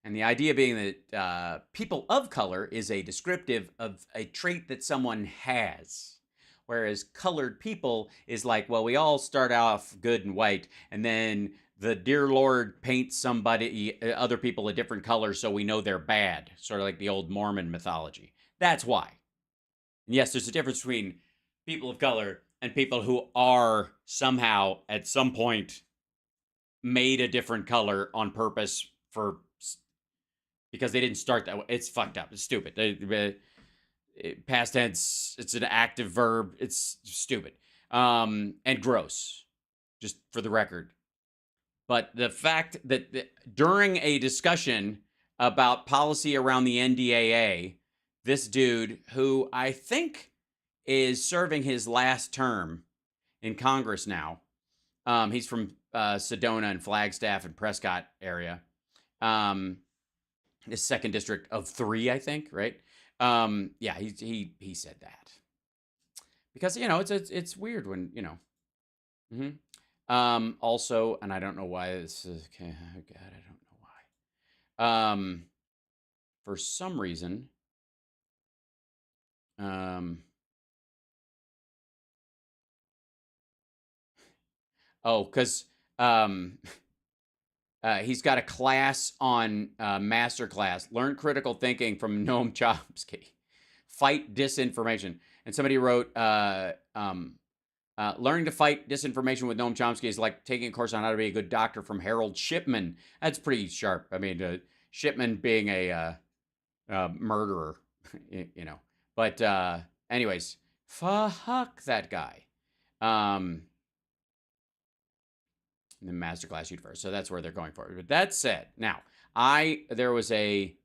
And the idea being that people of color is a descriptive of a trait that someone has. Whereas colored people is like, well, we all start off good and white, and then the dear Lord paints other people a different color so we know they're bad. Sort of like the old Mormon mythology. That's why. And yes, there's a difference between people of color and people who are somehow, at some point, made a different color on purpose because they didn't start that way. It's fucked up. It's stupid. Past tense, it's an active verb. It's stupid. And gross. just for the record. But the fact that during a discussion about policy around the NDAA, this dude, who I think is serving his last term in Congress now, he's from Sedona and Flagstaff and Prescott area, his second district of 3, I think, right? Yeah, he said that because it's weird when also, and I don't know why this is. Okay, oh God, I don't know why. For some reason, because he's got a class on master class, learn critical thinking from Noam Chomsky, fight disinformation, and somebody wrote. Learning to fight disinformation with Noam Chomsky is like taking a course on how to be a good doctor from Harold Shipman. That's pretty sharp. I mean, Shipman being a murderer, But anyways, fuck that guy. The masterclass universe. So that's where they're going for it. But that said, now there was a,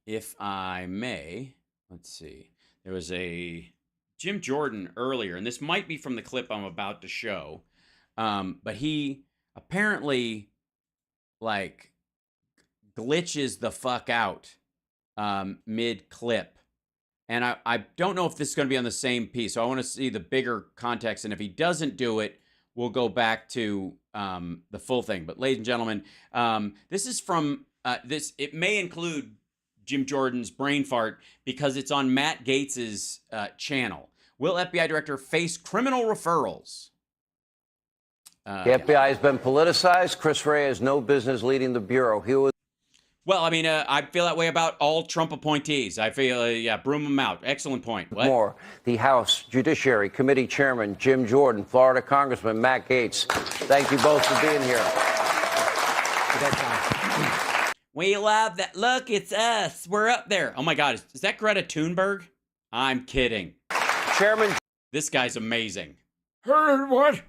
if I may, let's see, there was a Jim Jordan earlier, and this might be from the clip I'm about to show, but he apparently glitches the fuck out mid-clip. And I don't know if this is going to be on the same piece, so I want to see the bigger context, and if he doesn't do it, we'll go back to the full thing. But ladies and gentlemen, this is from, it may include Jim Jordan's brain fart because it's on Matt Gaetz's channel. Will FBI director face criminal referrals? The FBI has been politicized. Chris Wray has no business leading the Bureau. Well, I mean, I feel that way about all Trump appointees. I feel, broom them out. Excellent point. What? More. The House Judiciary Committee Chairman Jim Jordan, Florida Congressman Matt Gaetz. Thank you both for being here. We love that. Look, it's us. We're up there. Oh my God, is that Greta Thunberg? I'm kidding. Chairman, this guy's amazing. Heard what?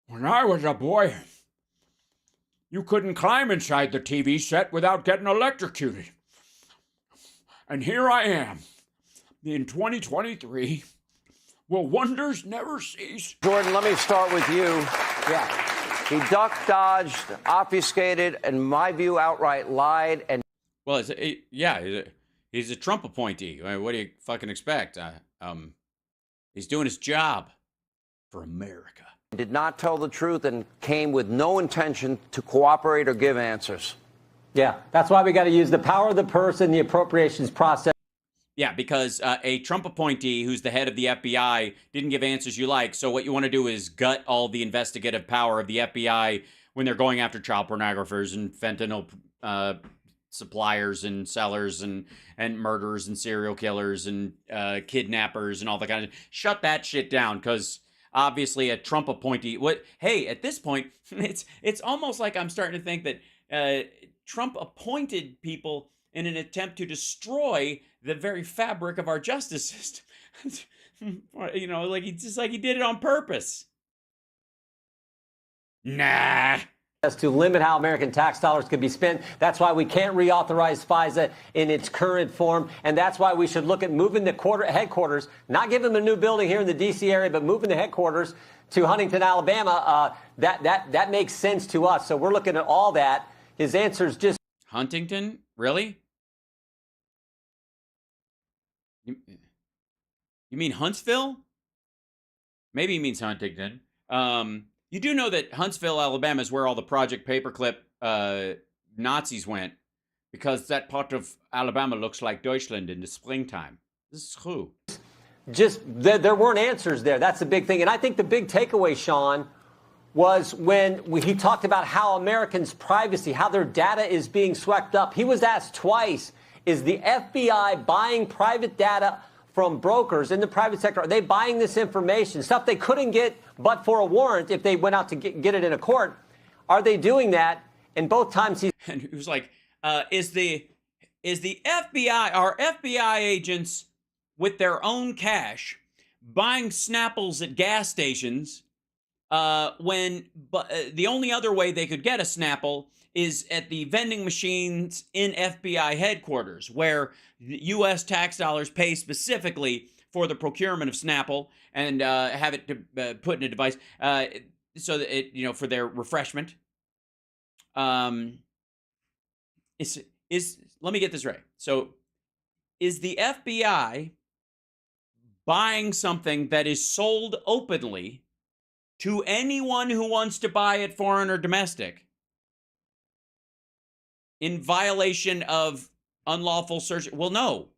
When I was a boy, you couldn't climb inside the TV set without getting electrocuted. And here I am, in 2023. Will wonders never cease? Jordan, let me start with you. Yeah. He ducked, dodged, obfuscated, and in my view, outright lied. And well, he's a Trump appointee. I mean, what do you fucking expect? He's doing his job for America. Did not tell the truth and came with no intention to cooperate or give answers. Yeah, that's why we got to use the power of the purse and the appropriations process. Yeah, because a Trump appointee who's the head of the FBI didn't give answers you like. So what you want to do is gut all the investigative power of the FBI when they're going after child pornographers and fentanyl suppliers and sellers and murderers and serial killers and kidnappers and all that kind of. Shut that shit down, because obviously a Trump appointee. Hey, at this point, it's almost like I'm starting to think that Trump appointed people in an attempt to destroy the very fabric of our justice system. Like he did it on purpose. Nah. As to limit how American tax dollars can be spent. That's why we can't reauthorize FISA in its current form. And that's why we should look at moving the headquarters, not giving them a new building here in the D.C. area, but moving the headquarters to Huntington, Alabama. That makes sense to us. So we're looking at all that. His answer is just Huntington? Really? You mean Huntsville? Maybe he means Huntington. You do know that Huntsville, Alabama is where all the Project Paperclip Nazis went, because that part of Alabama looks like Deutschland in the springtime. This is true. Just, there weren't answers there. That's the big thing. And I think the big takeaway, Sean, was when he talked about how Americans' privacy, how their data is being swept up. He was asked twice, is the FBI buying private data from brokers in the private sector? Are they buying this information, stuff they couldn't get but for a warrant if they went out to get it in a court? Are they doing that? And both times and he was like, is the FBI, our FBI agents with their own cash buying Snapples at gas stations when the only other way they could get a Snapple is at the vending machines in FBI headquarters, where U.S. tax dollars pay specifically for the procurement of Snapple and have it put in a device so that it, for their refreshment. Let me get this right. So, is the FBI buying something that is sold openly to anyone who wants to buy it, foreign or domestic, in violation of unlawful search? Well, no.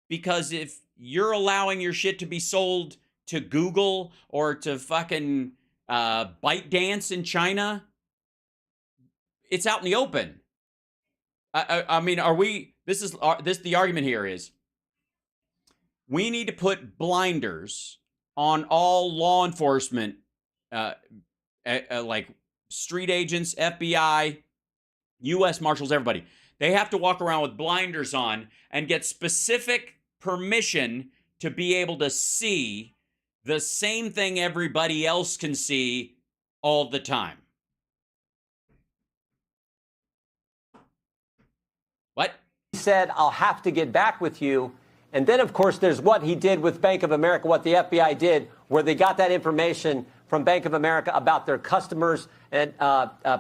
Because if you're allowing your shit to be sold to Google or to fucking ByteDance in China, it's out in the open. I mean, the argument here is we need to put blinders on all law enforcement, like street agents, FBI, U.S. Marshals, everybody. They have to walk around with blinders on and get specific permission to be able to see the same thing everybody else can see all the time. What? He said, I'll have to get back with you. And then, of course, there's what he did with Bank of America, what the FBI did, where they got that information from Bank of America about their customers and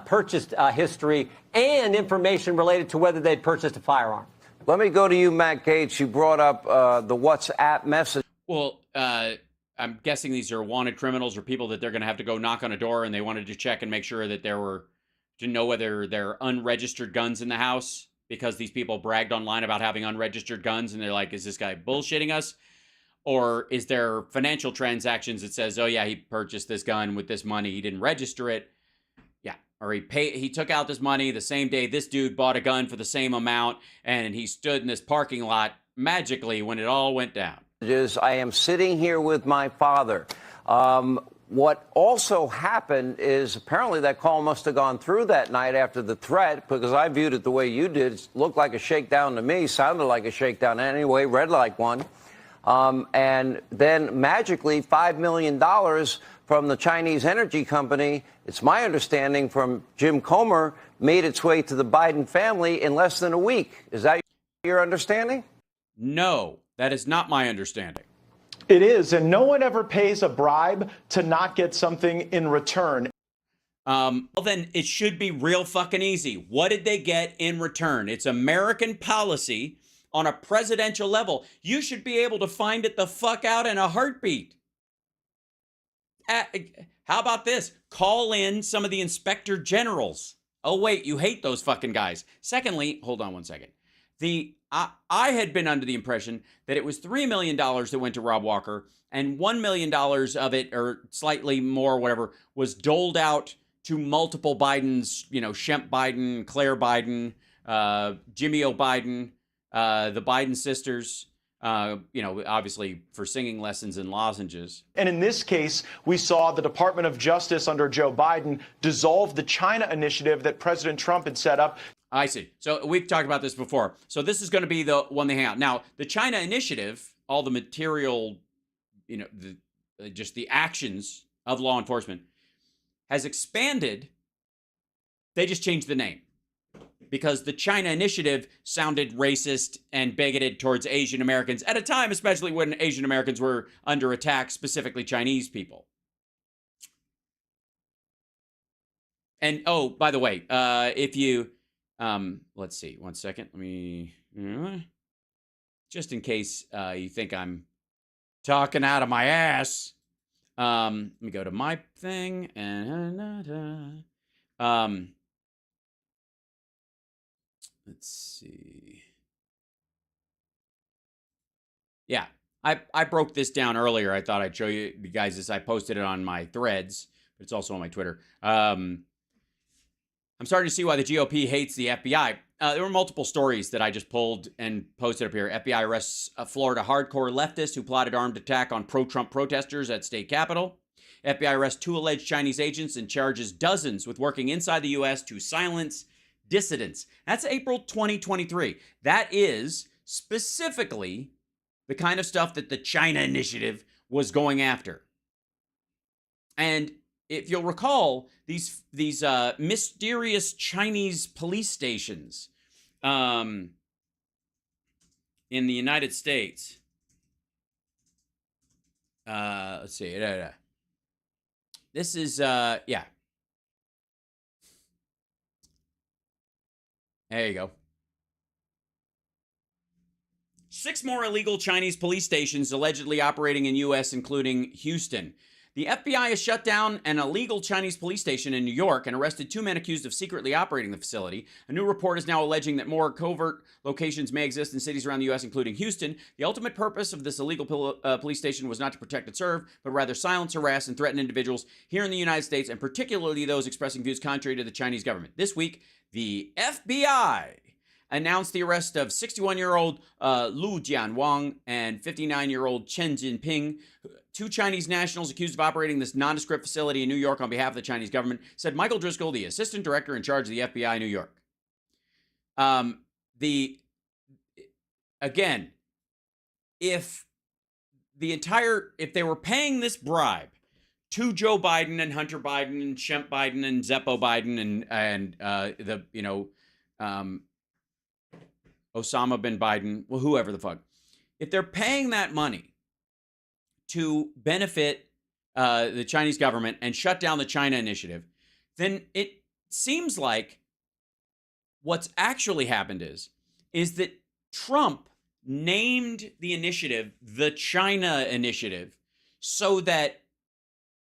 purchased history and information related to whether they'd purchased a firearm. Let me go to you, Matt Gaetz. You brought up the WhatsApp message. Well, I'm guessing these are wanted criminals or people that they're going to have to go knock on a door, and they wanted to check and make sure that to know whether there are unregistered guns in the house, because these people bragged online about having unregistered guns, and they're like, is this guy bullshitting us? Or is there financial transactions that says, oh yeah, he purchased this gun with this money, he didn't register it. Yeah. Or he took out this money the same day this dude bought a gun for the same amount, and he stood in this parking lot magically when it all went down. I am sitting here with my father. What also happened is apparently that call must have gone through that night after the threat, because I viewed it the way you did. It looked like a shakedown to me, sounded like a shakedown anyway, read like one. And then magically $5 million from the Chinese energy company, it's my understanding from Jim Comer, made its way to the Biden family in less than a week. Is that your understanding? No, that is not my understanding. It is, and no one ever pays a bribe to not get something in return. Well, then it should be real fucking easy. What did they get in return? It's American policy on a presidential level. You should be able to find it the fuck out in a heartbeat. How about this? Call in some of the inspector generals. Oh, wait, you hate those fucking guys. Secondly, hold on one second. I had been under the impression that it was $3 million that went to Rob Walker, and $1 million of it, or slightly more, whatever, was doled out to multiple Bidens, Shemp Biden, Claire Biden, Jimmy O. Biden, the Biden sisters, obviously for singing lessons and lozenges. And in this case, we saw the Department of Justice under Joe Biden dissolve the China initiative that President Trump had set up. I see. So we've talked about this before. So this is going to be the one they hang out. Now, the China initiative, all the material, just the actions of law enforcement has expanded. They just changed the name because the China initiative sounded racist and bigoted towards Asian Americans at a time, especially when Asian Americans were under attack, specifically Chinese people. And, oh, by the way, if you... let's see, one second. Let me, just in case you think I'm talking out of my ass, let me go to my thing and, let's see. Yeah, I broke this down earlier. I thought I'd show you guys this. I posted it on my threads, but it's also on my Twitter. I'm starting to see why the GOP hates the FBI. There were multiple stories that I just pulled and posted up here. FBI arrests a Florida hardcore leftist who plotted armed attack on pro-Trump protesters at state capitol. FBI arrests 2 alleged Chinese agents and charges dozens with working inside the U.S. to silence dissidents. That's April 2023. That is specifically the kind of stuff that the China Initiative was going after. And if you'll recall, these mysterious Chinese police stations in the United States. Let's see. This is yeah. There you go. 6 more illegal Chinese police stations allegedly operating in U.S., including Houston. The FBI has shut down an illegal Chinese police station in New York and arrested 2 men accused of secretly operating the facility. A new report is now alleging that more covert locations may exist in cities around the U.S., including Houston. The ultimate purpose of this illegal police station was not to protect and serve, but rather silence, harass, and threaten individuals here in the United States, and particularly those expressing views contrary to the Chinese government. This week, the FBI announced the arrest of 61-year-old Lu Jianwang and 59-year-old Chen Jinping, 2 Chinese nationals accused of operating this nondescript facility in New York on behalf of the Chinese government, said Michael Driscoll, the assistant director in charge of the FBI in New York. Again, if they were paying this bribe to Joe Biden and Hunter Biden and Shemp Biden and Zeppo Biden and Osama bin Biden, well, whoever the fuck, if they're paying that money to benefit the Chinese government and shut down the China Initiative, then it seems like what's actually happened is that Trump named the initiative the China Initiative so that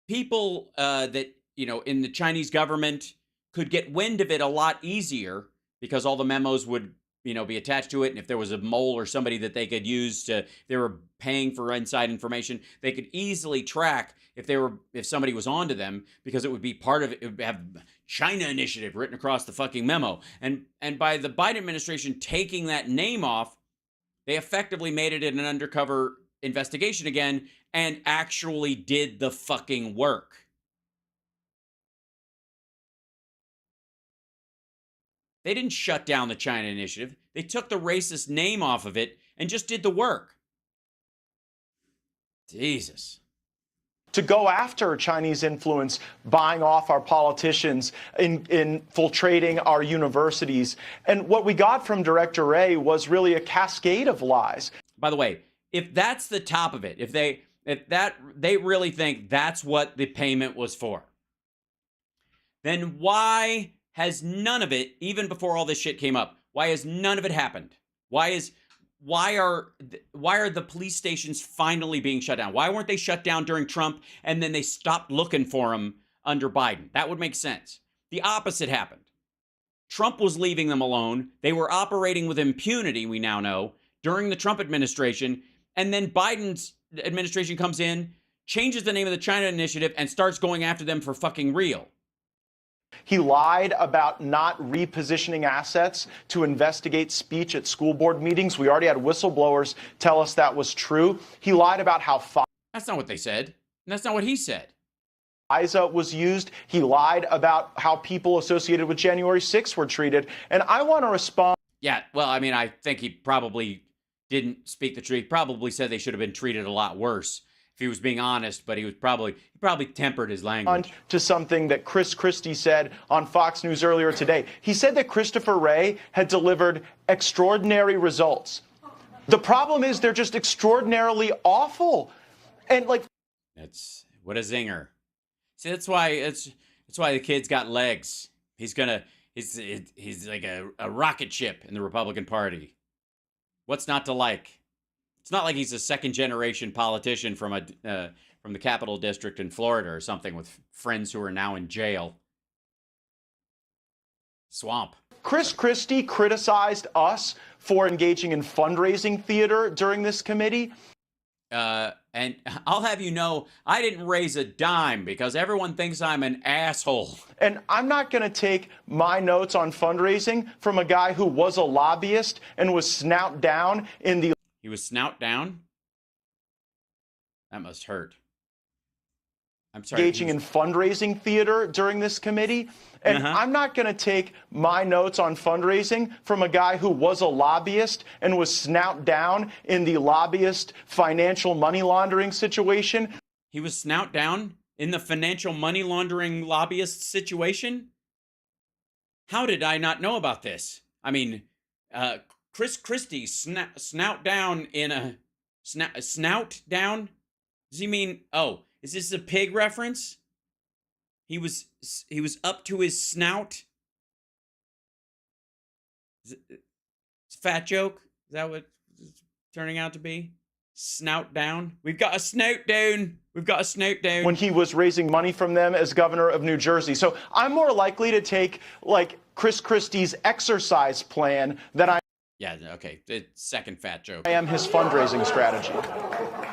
people that, in the Chinese government could get wind of it a lot easier, because all the memos would be attached to it. And if there was a mole or somebody that they could use if they were paying for inside information, they could easily track if somebody was onto them, because it would be part of it. It would have China Initiative written across the fucking memo. And by the Biden administration taking that name off, they effectively made it an undercover investigation again and actually did the fucking work. They didn't shut down the China Initiative. They took the racist name off of it and just did the work. Jesus. To go after Chinese influence, buying off our politicians, infiltrating our universities. And what we got from Director Wray was really a cascade of lies. By the way, if that's the top of it, if they really think that's what the payment was for, then why has none of it, even before all this shit came up, why has none of it happened? Why are the police stations finally being shut down? Why weren't they shut down during Trump and then they stopped looking for them under Biden? That would make sense. The opposite happened. Trump was leaving them alone. They were operating with impunity, we now know, during the Trump administration. And then Biden's administration comes in, changes the name of the China Initiative, and starts going after them for fucking real. He lied about not repositioning assets to investigate speech at school board meetings. We already had whistleblowers tell us that was true. He lied about how That's not what they said. And that's not what he said. FISA was used. He lied about how people associated with January 6th were treated. And I want to respond. Yeah, well, I mean, I think he probably didn't speak the truth. He probably said they should have been treated a lot worse, if he was being honest, but he probably tempered his language. To something that Chris Christie said on Fox News earlier today. He said that Christopher Wray had delivered extraordinary results. The problem is they're just extraordinarily awful. And that's what a zinger. See, that's why the kid's got legs. He's like a rocket ship in the Republican Party. What's not to like? It's not like he's a second-generation politician from the Capital District in Florida or something with friends who are now in jail. Swamp. Chris Christie criticized us for engaging in fundraising theater during this committee. And I'll have you know, I didn't raise a dime because everyone thinks I'm an asshole. And I'm not going to take my notes on fundraising from a guy who was a lobbyist and was snout down in the... He was snout down? That must hurt. I'm sorry. Engaging in fundraising theater during this committee. And I'm not going to take my notes on fundraising from a guy who was a lobbyist and was snout down in the lobbyist financial money laundering situation. He was snout down in the financial money laundering lobbyist situation? How did I not know about this? I mean, Chris Christie snout down in a snout down? Does he mean, oh, is this a pig reference? He was up to his snout. It's a fat joke. Is that what it's turning out to be? Snout down. We've got a snout down. We've got a snout down. When he was raising money from them as governor of New Jersey. So I'm more likely to take like Chris Christie's exercise plan than I. Yeah. Okay. The second fat joke. I am his fundraising strategy.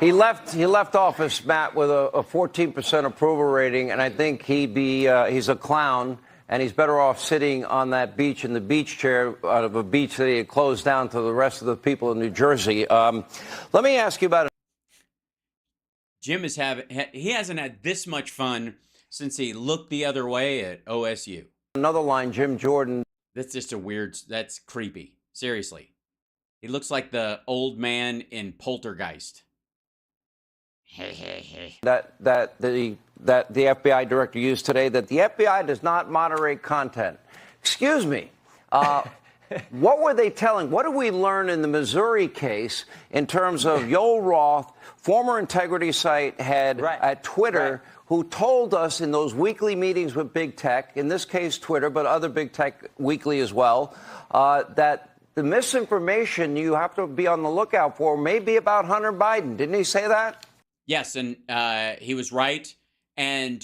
He left office, Matt, with a 14% approval rating, and I think he's a clown, and he's better off sitting on that beach in the beach chair out of a beach that he had closed down to the rest of the people in New Jersey. Let me ask you about it. Jim he hasn't had this much fun since he looked the other way at OSU. Another line, Jim Jordan. That's just that's creepy. Seriously. He looks like the old man in Poltergeist. that the FBI director used today, that the FBI does not moderate content. Excuse me. What were they telling? What did we learn in the Missouri case in terms of Yoel Roth, former integrity site head at Twitter, who told us in those weekly meetings with big tech, in this case Twitter, but other big tech weekly as well, that the misinformation you have to be on the lookout for may be about Hunter Biden. Didn't he say that? Yes, and he was right. And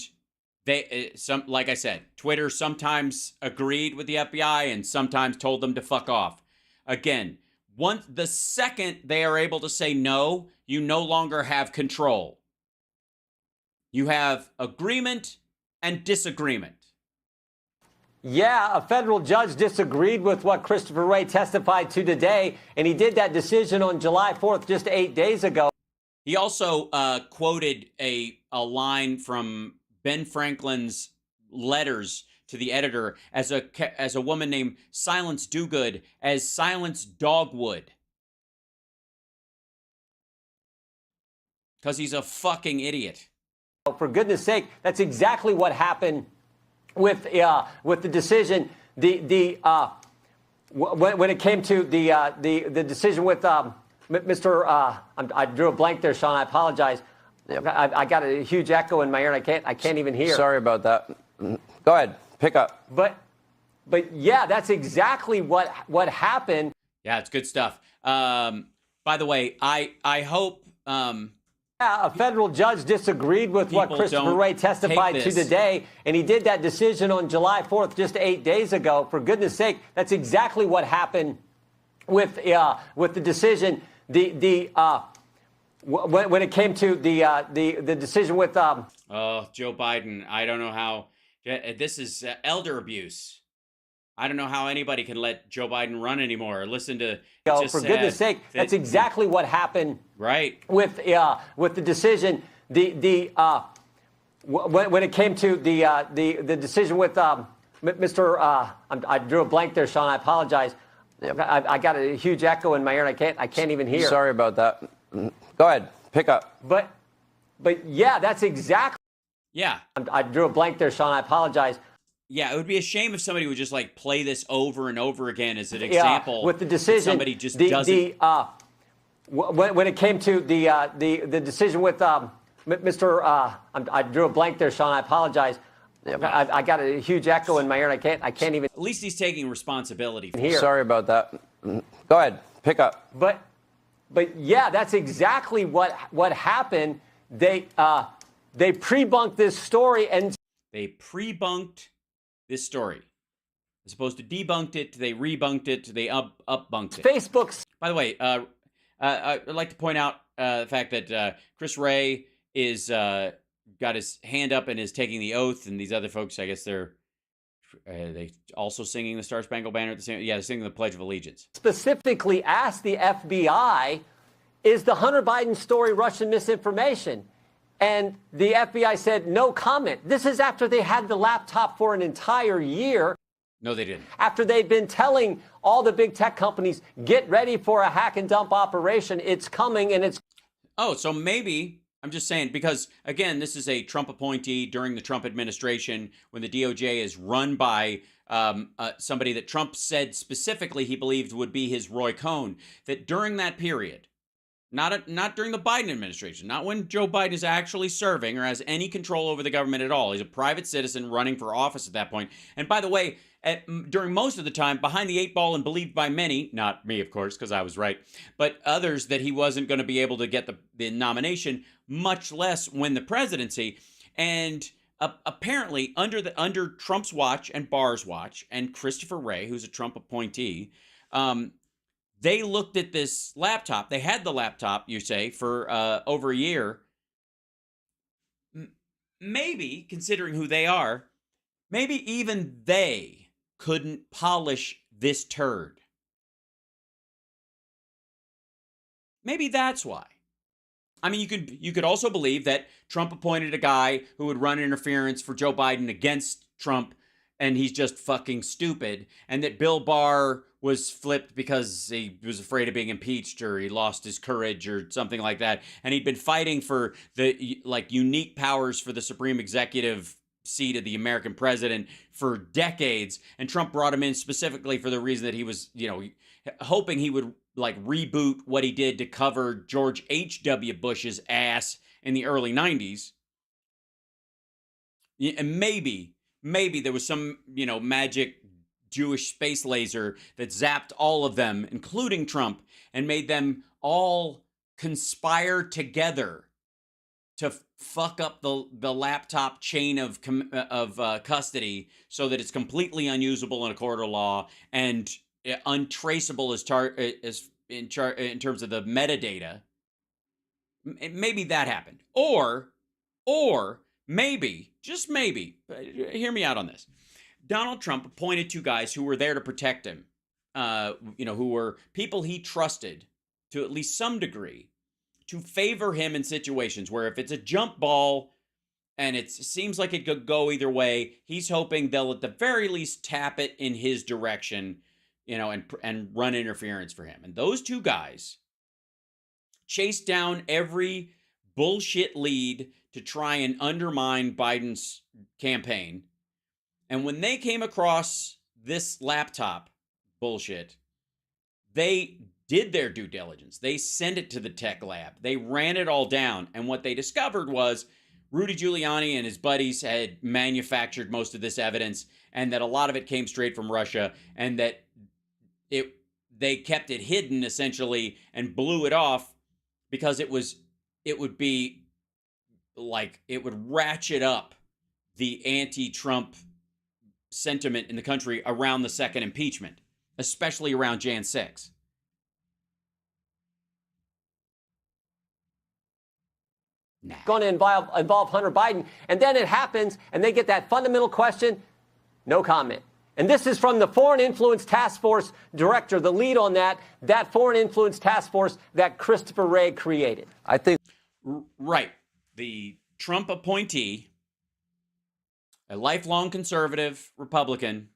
like I said, Twitter sometimes agreed with the FBI and sometimes told them to fuck off. Again, the second they are able to say no, you no longer have control. You have agreement and disagreement. Yeah, a federal judge disagreed with what Christopher Wray testified to today, and he did that decision on July 4th, just 8 days ago. He also quoted a line from Ben Franklin's letters to the editor as a woman named Silence Dogood as Silence Dogwood. Because he's a fucking idiot. For goodness sake, that's exactly what happened with the decision. When it came to the decision with Mr. I drew a blank there, Sean. I apologize. Yep. I got a huge echo in my ear, and I can't even hear. Sorry about that. Go ahead, pick up. But yeah, that's exactly what happened. Yeah, it's good stuff. By the way, I hope. A federal judge disagreed with what Christopher Wray testified to today, and he did that decision on July 4th, just 8 days ago. For goodness sake, that's exactly what happened with the decision. When it came to the decision with Joe Biden, I don't know how this is elder abuse. I don't know how anybody can let Joe Biden run anymore. Listen to for goodness sake, that's exactly what happened. Right with the decision. When it came to the decision with Mr. I drew a blank there, Sean. I apologize. Yep. I got a huge echo in my ear, and I can't even hear. Sorry about that. Go ahead, pick up. But yeah, that's exactly. Yeah. I drew a blank there, Sean. I apologize. Yeah, it would be a shame if somebody would just like play this over and over again as an example. With the decision, somebody just doesn't. When it came to the decision with Mr. I drew a blank there, Sean. I apologize. Yep. I got a huge echo in my ear, and I can't even. At least he's taking responsibility for here. Sorry about that. Go ahead, pick up. But yeah, that's exactly what happened. They pre-bunked this story, and they pre-bunked this story. As opposed to debunked it, they rebunked it, they up-bunked it. Facebook's. By the way, I'd like to point out the fact that Chris Wray is got his hand up and is taking the oath, and these other folks, I guess they're they also singing the Star Spangled Banner at the same. Yeah, they're singing the Pledge of Allegiance. Specifically asked the FBI, "Is the Hunter Biden story Russian misinformation?" And the FBI said no comment. This is after they had the laptop for an entire year. No, they didn't. After they've been telling all the big tech companies, get ready for a hack and dump operation. It's coming and it's... Oh, so maybe, I'm just saying, because, again, this is a Trump appointee during the Trump administration when the DOJ is run by somebody that Trump said specifically he believed would be his Roy Cohn, that during that period, not during the Biden administration, not when Joe Biden is actually serving or has any control over the government at all. He's a private citizen running for office at that point. And by the way, during most of the time, behind the eight ball and believed by many, not me, of course, because I was right, but others that he wasn't going to be able to get the nomination, much less win the presidency. And apparently, under Trump's watch and Barr's watch and Christopher Wray, who's a Trump appointee, they looked at this laptop. They had the laptop, you say, for over a year. Maybe, considering who they are, maybe even they couldn't polish this turd. Maybe that's why. I mean, you could also believe that Trump appointed a guy who would run interference for Joe Biden against Trump, and he's just fucking stupid, and that Bill Barr was flipped because he was afraid of being impeached or he lost his courage or something like that, and he'd been fighting for the unique powers for the Supreme Executive seat of the American president for decades, and Trump brought him in specifically for the reason that he was, hoping he would reboot what he did to cover George H.W. Bush's ass in the early 90s. And maybe there was some, magic Jewish space laser that zapped all of them, including Trump, and made them all conspire together to fuck up the laptop chain of custody so that it's completely unusable in a court of law and untraceable in terms of the metadata. Maybe that happened. Or maybe, just maybe, hear me out on this. Donald Trump appointed two guys who were there to protect him, who were people he trusted to at least some degree to favor him in situations where if it's a jump ball and it seems like it could go either way, he's hoping they'll at the very least tap it in his direction, and run interference for him. And those two guys chased down every bullshit lead to try and undermine Biden's campaign. And when they came across this laptop bullshit, they did their due diligence. They sent it to the tech lab. They ran it all down. And what they discovered was Rudy Giuliani and his buddies had manufactured most of this evidence, and that a lot of it came straight from Russia, and that they kept it hidden essentially and blew it off because it would ratchet up the anti-Trump sentiment in the country around the second impeachment, especially around Jan 6. Going to involve Hunter Biden. And then it happens, and they get that fundamental question, no comment. And this is from the Foreign Influence Task Force director, the lead on that Foreign Influence Task Force that Christopher Wray created. I think... Right. The Trump appointee, a lifelong conservative Republican,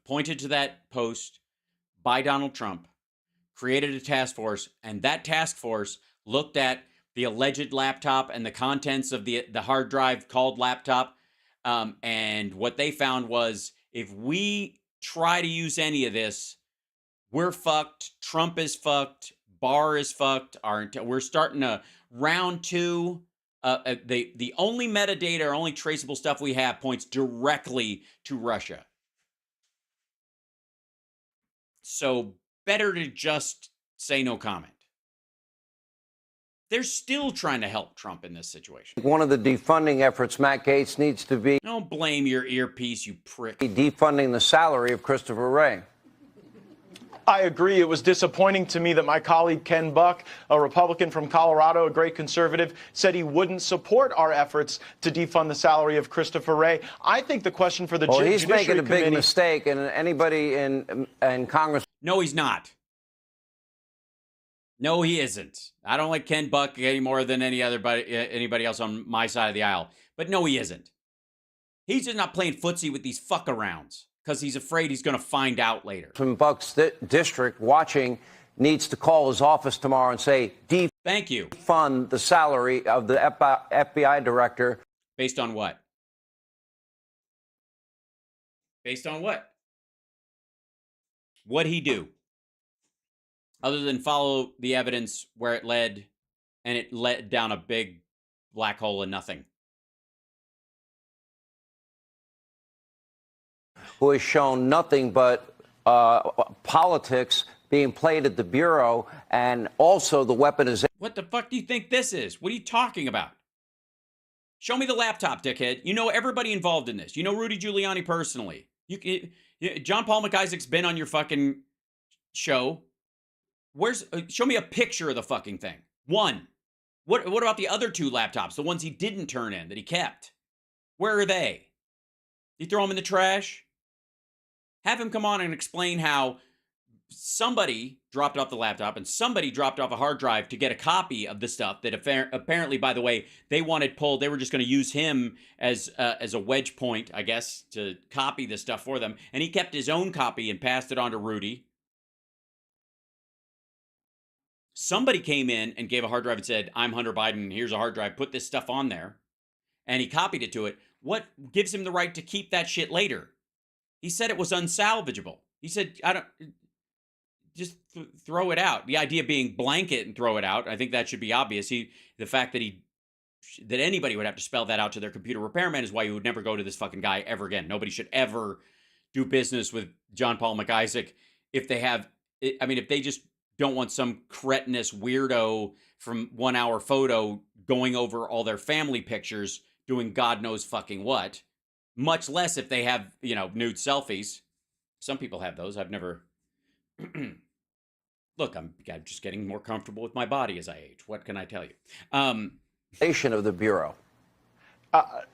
appointed to that post by Donald Trump, created a task force, and that task force looked at the alleged laptop and the contents of the hard drive called laptop, and what they found was, if we try to use any of this, we're fucked. Trump is fucked. Barr is fucked. We're starting a round two. The only metadata or only traceable stuff we have points directly to Russia. So better to just say no comment. They're still trying to help Trump in this situation. One of the defunding efforts, Matt Gaetz, needs to be... Don't blame your earpiece, you prick. ...defunding the salary of Christopher Wray. I agree. It was disappointing to me that my colleague Ken Buck, a Republican from Colorado, a great conservative, said he wouldn't support our efforts to defund the salary of Christopher Wray. I think the question for the Judiciary Committee... Well, he's making a big Committee... mistake, and anybody in Congress... No, he's not. No, he isn't. I don't like Ken Buck any more than anybody else on my side of the aisle. But no, he isn't. He's just not playing footsie with these fuck-arounds because he's afraid he's going to find out later. From Buck's district watching needs to call his office tomorrow and say, thank you. Fund the salary of the FBI director. Based on what? Based on what? What'd he do? Other than follow the evidence where it led, and it led down a big black hole of nothing. Who has shown nothing but politics being played at the Bureau and also the weaponization. What the fuck do you think this is? What are you talking about? Show me the laptop, dickhead. You know everybody involved in this. You know Rudy Giuliani personally. John Paul McIsaac's been on your fucking show. Show me a picture of the fucking thing. One. What about the other two laptops? The ones he didn't turn in that he kept? Where are they? You throw them in the trash? Have him come on and explain how somebody dropped off the laptop and somebody dropped off a hard drive to get a copy of the stuff that apparently, by the way, they wanted pulled. They were just going to use him as a wedge point, I guess, to copy the stuff for them. And he kept his own copy and passed it on to Rudy. Somebody came in and gave a hard drive and said, I'm Hunter Biden. Here's a hard drive. Put this stuff on there. And he copied it to it. What gives him the right to keep that shit later? He said it was unsalvageable. He said, I don't... just throw it out. The idea being blanket and throw it out. I think that should be obvious. The fact that anybody would have to spell that out to their computer repairman is why you would never go to this fucking guy ever again. Nobody should ever do business with John Paul McIsaac if they just don't want some cretinous weirdo from 1 Hour Photo going over all their family pictures doing God knows fucking what. Much less if they have, nude selfies. Some people have those. I've never... Look, I'm just getting more comfortable with my body as I age. What can I tell you? Of the Bureau.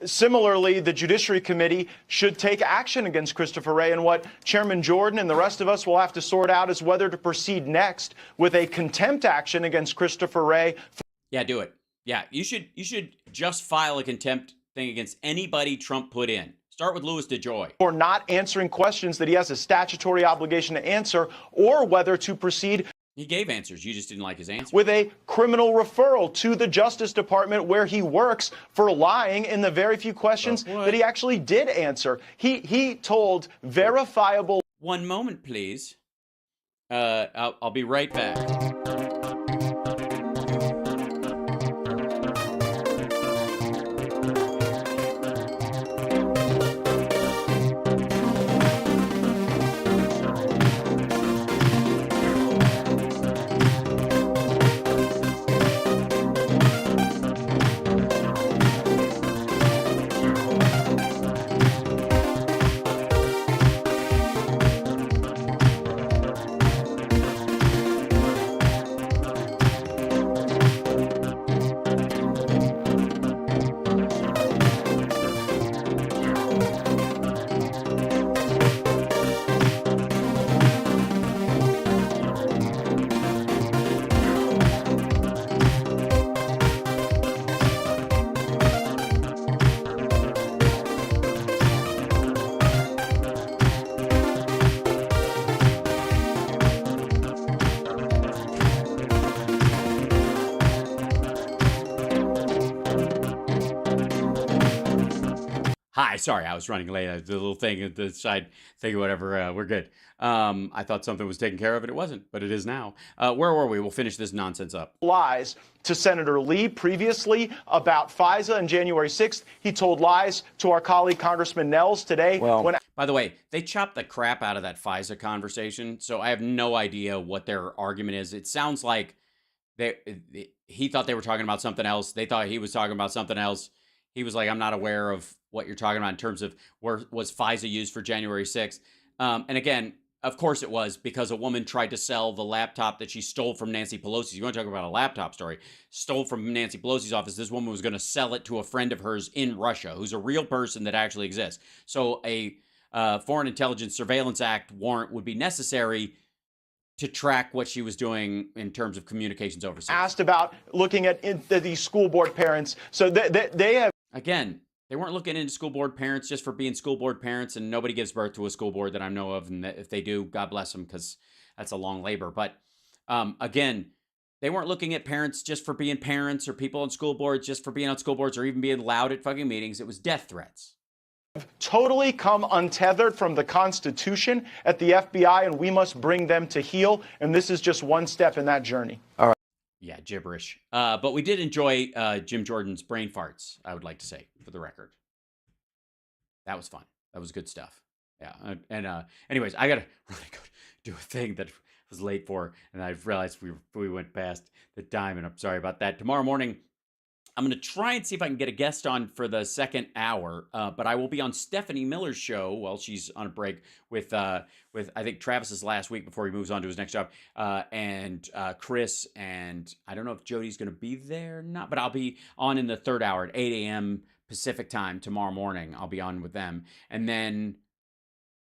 Similarly, the Judiciary Committee should take action against Christopher Wray, and what Chairman Jordan and the rest of us will have to sort out is whether to proceed next with a contempt action against Christopher Wray. Yeah, do it. Yeah, you should just file a contempt thing against anybody Trump put in. Start with Louis DeJoy. For not answering questions that he has a statutory obligation to answer, or whether to proceed. He gave answers. You just didn't like his answer. With a criminal referral to the Justice Department where he works for lying in the very few questions that he actually did answer. He told verifiable. One moment, please. I'll be right back. Hi, sorry, I was running late. I did a little thing at the side, thinking whatever, we're good. I thought something was taken care of, and it wasn't, but it is now. Where were we? We'll finish this nonsense up. Lies to Senator Lee previously about FISA on January 6th. He told lies to our colleague Congressman Nels today. By the way, they chopped the crap out of that FISA conversation, so I have no idea what their argument is. It sounds like he thought they were talking about something else. They thought he was talking about something else. He was like, I'm not aware of what you're talking about in terms of where was FISA used for January 6th. And again, of course it was, because a woman tried to sell the laptop that she stole from Nancy Pelosi. You want to talk about a laptop story? Stole from Nancy Pelosi's office. This woman was going to sell it to a friend of hers in Russia, who's a real person that actually exists. So a Foreign Intelligence Surveillance Act warrant would be necessary to track what she was doing in terms of communications oversight. Asked about looking at these school board parents. So they have. Again, they weren't looking into school board parents just for being school board parents, and nobody gives birth to a school board that I know of. And if they do, God bless them, because that's a long labor. But again, they weren't looking at parents just for being parents, or people on school boards just for being on school boards, or even being loud at fucking meetings. It was death threats. Totally come untethered from the Constitution at the FBI, and we must bring them to heel. And this is just one step in that journey. All right. Yeah, gibberish. But we did enjoy Jim Jordan's brain farts, I would like to say, for the record. That was fun. That was good stuff. Yeah. And anyways, I got to really go do a thing that I was late for, and I realized we went past the time, and I'm sorry about that. Tomorrow morning, I'm going to try and see if I can get a guest on for the second hour, but I will be on Stephanie Miller's show while she's on a break with I think Travis's last week before he moves on to his next job, and Chris, and I don't know if Jody's going to be there or not, but I'll be on in the third hour at 8 a.m. Pacific time tomorrow morning. I'll be on with them, and then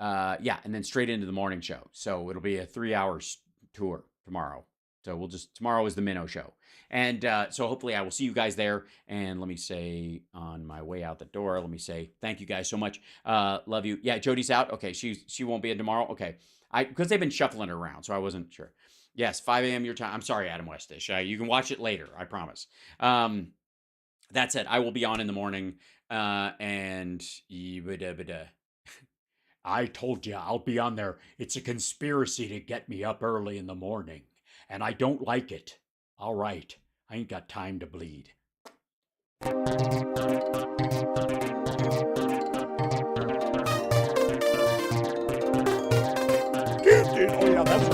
and then straight into the morning show. So it'll be a 3-hour tour tomorrow. So tomorrow is the Minnow show. And so hopefully I will see you guys there. And let me say, on my way out the door, let me say, thank you guys so much. Love you. Yeah, Jody's out. Okay, she won't be in tomorrow. Okay. Because they've been shuffling it around, so I wasn't sure. Yes, 5 a.m. your time. I'm sorry, Adam Westish. You can watch it later, I promise. That said, I will be on in the morning. And I told you I'll be on there. It's a conspiracy to get me up early in the morning, and I don't like it. All right, I ain't got time to bleed. Oh yeah, that's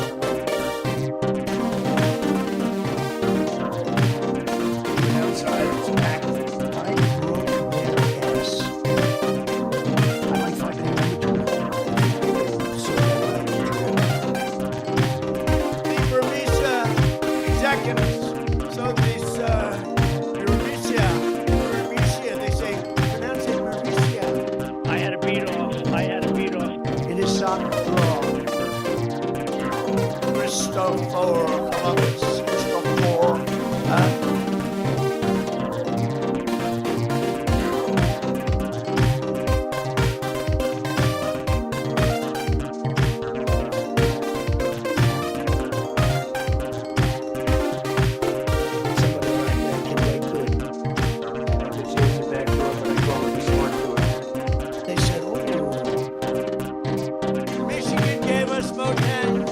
So this Mauritia, they say, pronounce it Mauritia. I had a beat off. It is soccer draw. Christopher Columbus. Michigan gave us Motown.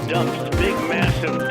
dumps, big, massive dumps.